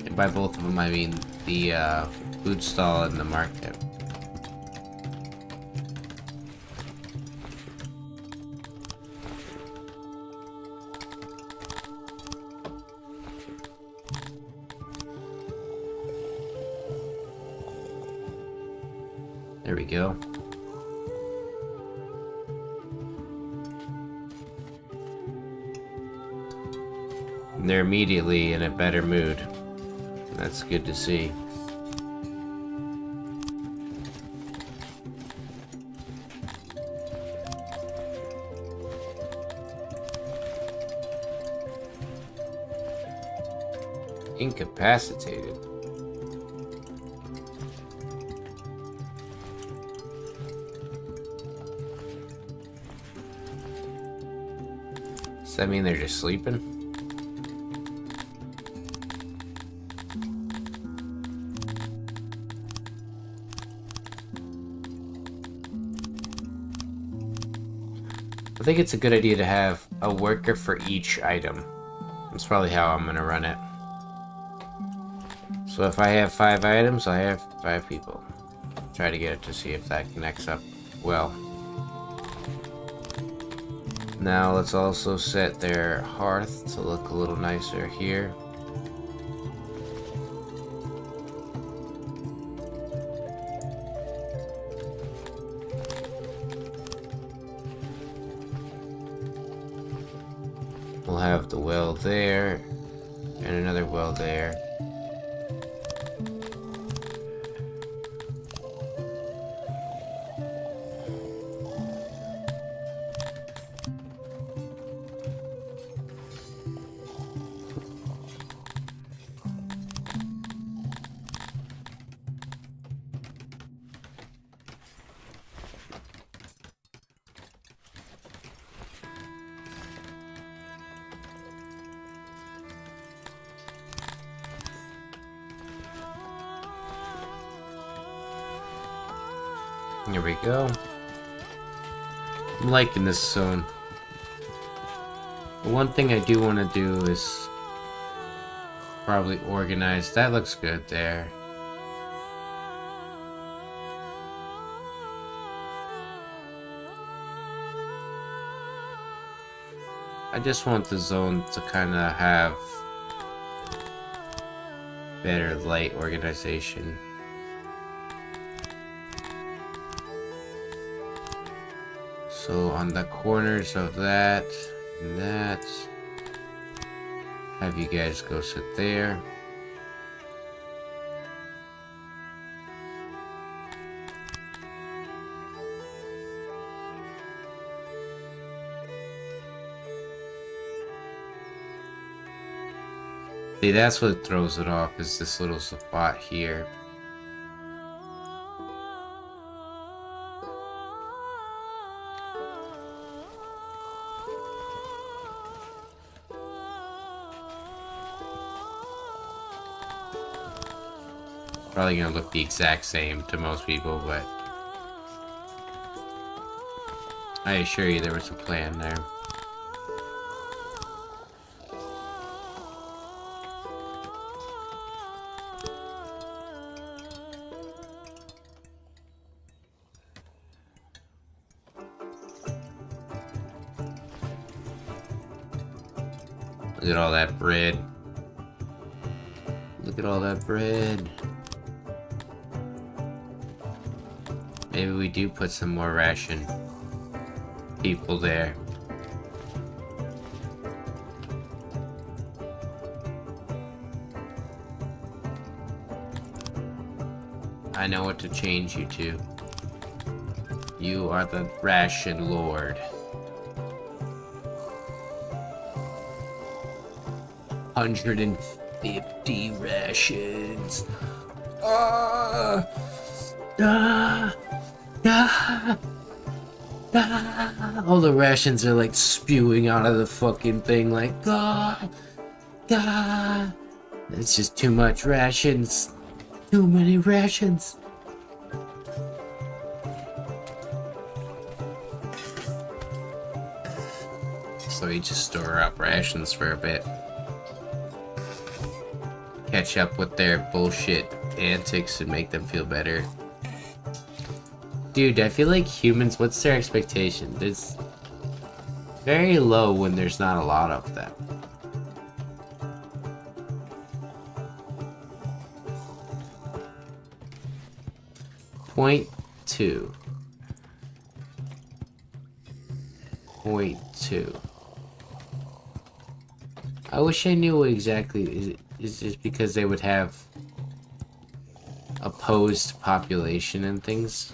And by both of them, I mean the food stall and the market. There we go. And they're immediately in a better mood. That's good to see. Incapacitated. Does that mean they're just sleeping? I think it's a good idea to have a worker for each item. That's probably how I'm gonna run it. So if I have 5 items, I have 5 people. Try to get it to see if that connects up well. Now let's also set their hearth to look a little nicer here. We'll have the well there, and another well there. Here we go. I'm liking this zone. The one thing I do want to do is probably organize. That looks good there. I just want the zone to kind of have better light organization. So on the corners of that and that, have you guys go sit there. See, that's what throws it off, is this little spot here. Probably gonna look the exact same to most people, but I assure you there was a plan there. Look at all that bread. Look at all that bread. Maybe we do put some more ration people there. I know what to change you to. You are the ration lord. 150 rations. Ah! Ah! Ah! Ah! All the rations are like spewing out of the fucking thing, like ah! Ah! It's just too much rations. Too many rations. So we just store up rations for a bit. Catch up with their bullshit antics and make them feel better. Dude, I feel like humans, what's their expectation? It's very low when there's not a lot of them. Point 2. Point 2. I wish I knew what exactly is just because they would have opposed population and things.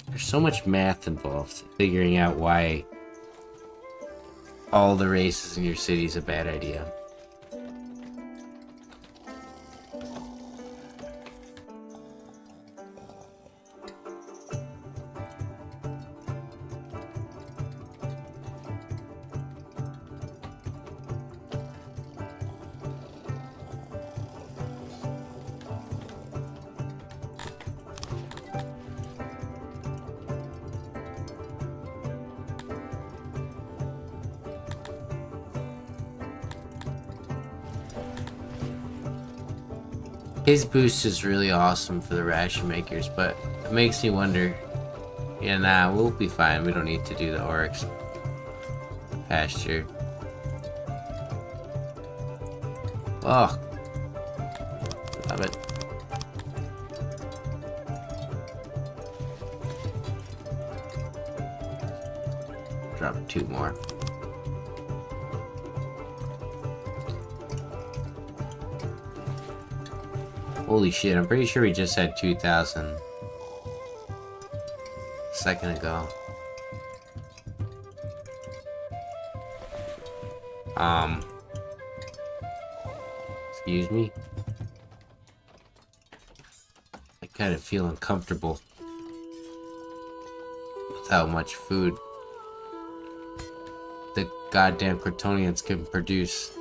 There's so much math involved, figuring out why all the races in your city is a bad idea. His boost is really awesome for the ration makers, but it makes me wonder, yeah, nah, we'll be fine. We don't need to do the oryx pasture. Oh, love it. Drop 2 more. Holy shit, I'm pretty sure we just had 2,000 a second ago. Excuse me? I kind of feel uncomfortable with how much food the goddamn Kryptonians can produce.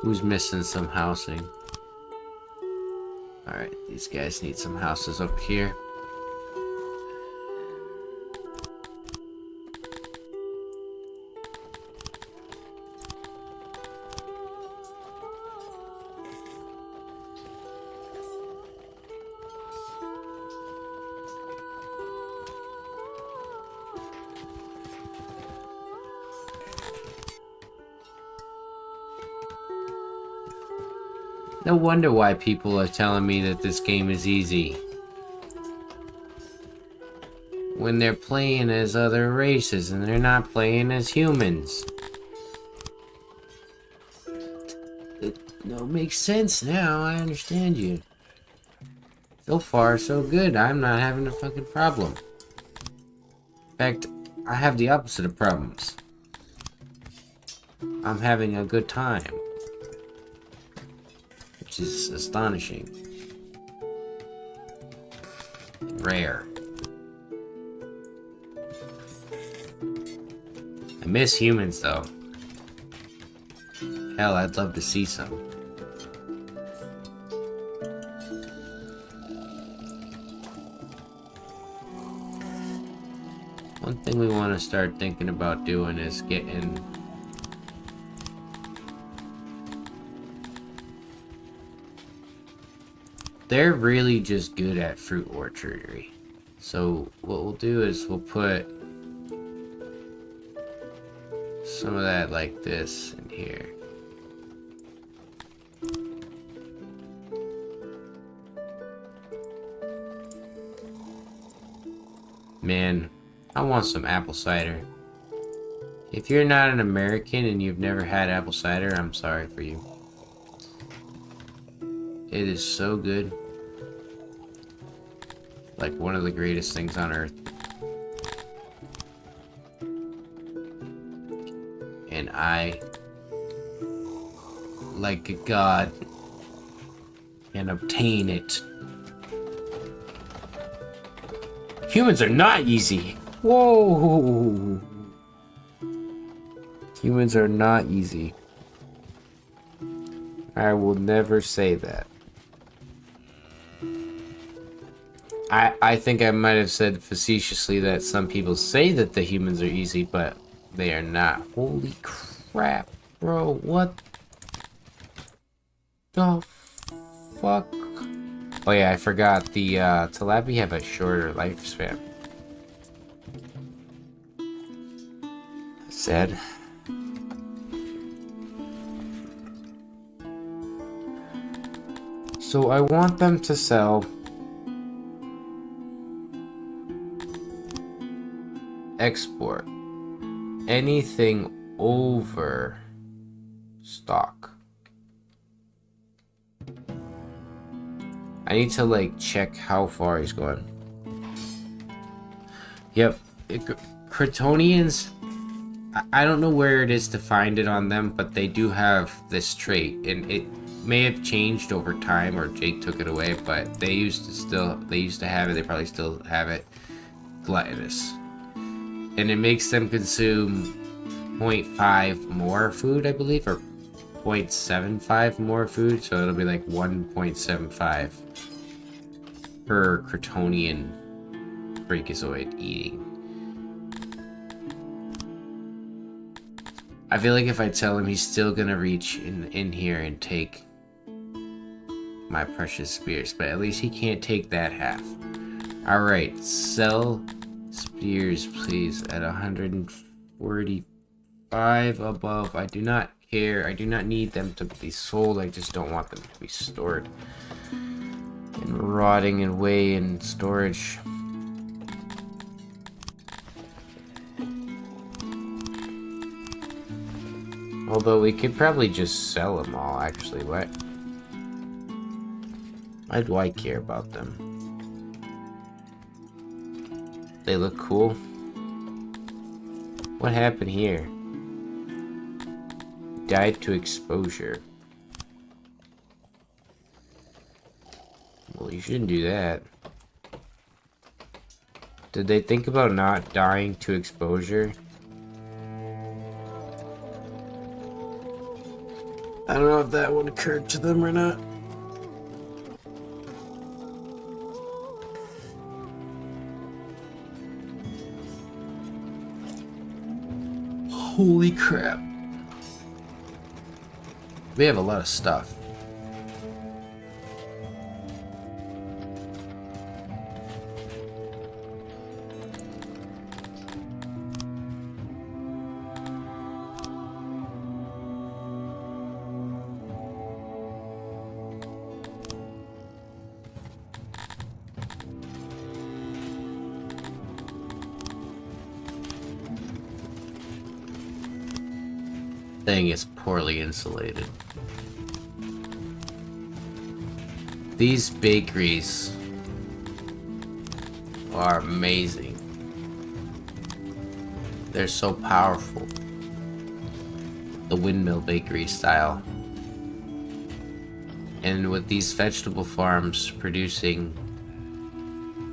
Who's missing some housing? Alright, these guys need some houses up here. No wonder why people are telling me that this game is easy. When they're playing as other races and they're not playing as humans. It makes sense now, I understand you. So far, so good. I'm not having a fucking problem. In fact, I have the opposite of problems. I'm having a good time. Which is astonishing. Rare. I miss humans, though. Hell, I'd love to see some. One thing we want to start thinking about doing is getting... They're really just good at fruit orchardry. So what we'll do is we'll put some of that like this in here. Man, I want some apple cider. If you're not an American and you've never had apple cider, I'm sorry for you. It is so good. Like one of the greatest things on earth. And I, like a god, can obtain it. Humans are not easy. Whoa. Humans are not easy. I will never say that. I think I might have said facetiously that some people say that the humans are easy, but they are not. Holy crap, bro. What the fuck? Oh yeah, I forgot. The tilapia have a shorter lifespan. Sad. So I want them to sell export anything over stock. I need to like check how far he's going. Yep, Cretonians, I don't know where it is to find it on them, but they do have this trait, and it may have changed over time or Jake took it away, but they used to have it, they probably still have it, gluttonous. And it makes them consume 0.5 more food, I believe, or 0.75 more food, so it'll be like 1.75 per Cretonian Freakazoid eating. I feel like if I tell him, he's still gonna reach in here and take my precious spears, but at least he can't take that half. Alright, sell spears, please, at 145 above. I do not care. I do not need them to be sold. I just don't want them to be stored and rotting away in storage. Although we could probably just sell them all, actually. What? Why do I care about them? They look cool. What happened here? Died to exposure. Well, you shouldn't do that. Did they think about not dying to exposure? I don't know if that one occurred to them or not. Holy crap. We have a lot of stuff. Thing is poorly insulated. These bakeries are amazing. They're so powerful. The windmill bakery style. And with these vegetable farms producing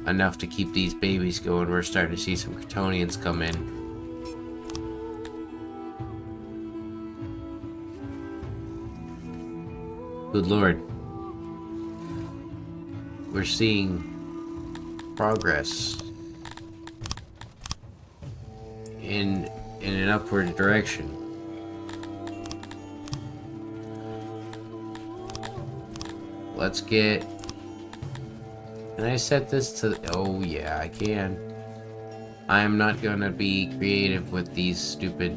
enough to keep these babies going, we're starting to see some Kryptonians come in. Good lord. We're seeing progress in an upward direction. Let's get... Can I set this to... Oh yeah, I can. I am not gonna be creative with these stupid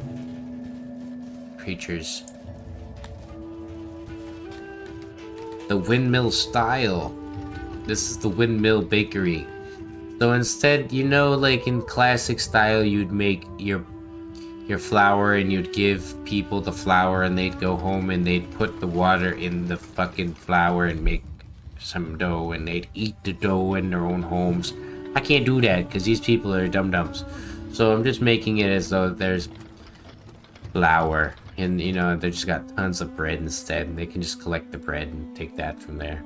creatures. The windmill style. This is the windmill bakery. So instead, you know, like in classic style, you'd make your flour and you'd give people the flour and they'd go home and they'd put the water in the fucking flour and make some dough and they'd eat the dough in their own homes. I can't do that because these people are dum-dums. So I'm just making it as though there's flour and, you know, they just got tons of bread instead and they can just collect the bread and take that from there.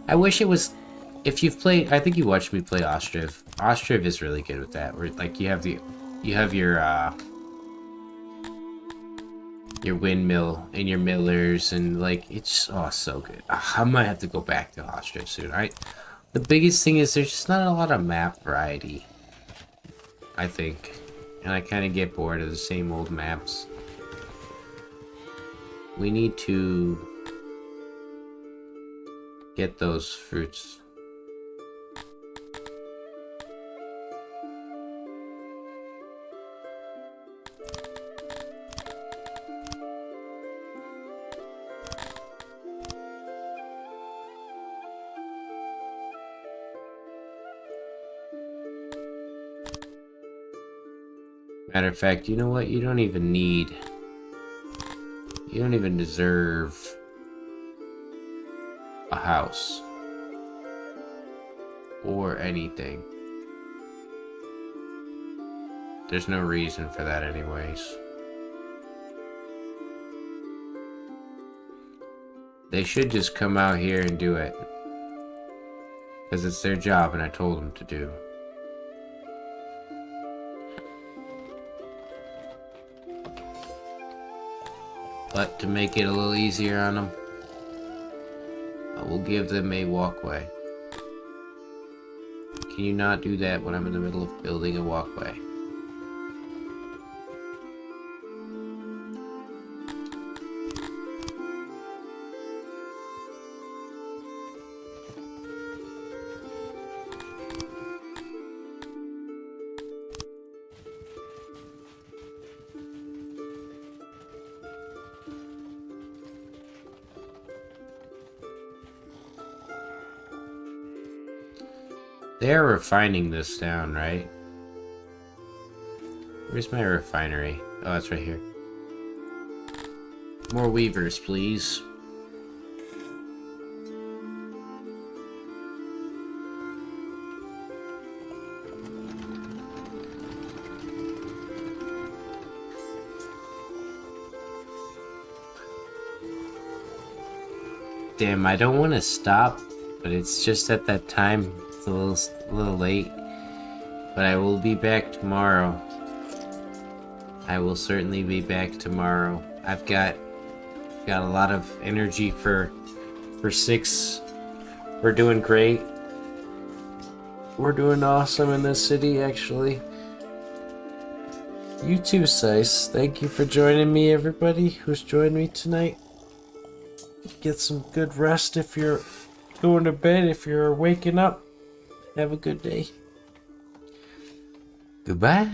I wish it was... If you've played... I think you watched me play Ostriv. Ostriv is really good with that. Where, like, you have your windmill and your millers and, like, it's... Oh, so good. I might have to go back to Ostriv soon. The biggest thing is there's just not a lot of map variety. I think. And I kind of get bored of the same old maps. We need to... get those fruits. Matter of fact, you know what? You don't even need... You don't even deserve a house or anything. There's no reason for that anyways. They should just come out here and do it. Because it's their job and I told them to do. But to make it a little easier on them, I will give them a walkway. Can you not do that when I'm in the middle of building a walkway? They're refining this down, right? Where's my refinery? Oh, it's right here. More weavers, please. Damn, I don't want to stop, but it's just at that time. A little late, but I will be back tomorrow. I will certainly be back tomorrow. I've got a lot of energy for Syx. We're doing great. We're doing awesome in this city, actually. You too, Syx. Thank you for joining me, everybody who's joined me tonight. Get some good rest if you're going to bed. If you're waking up, have a good day. Goodbye.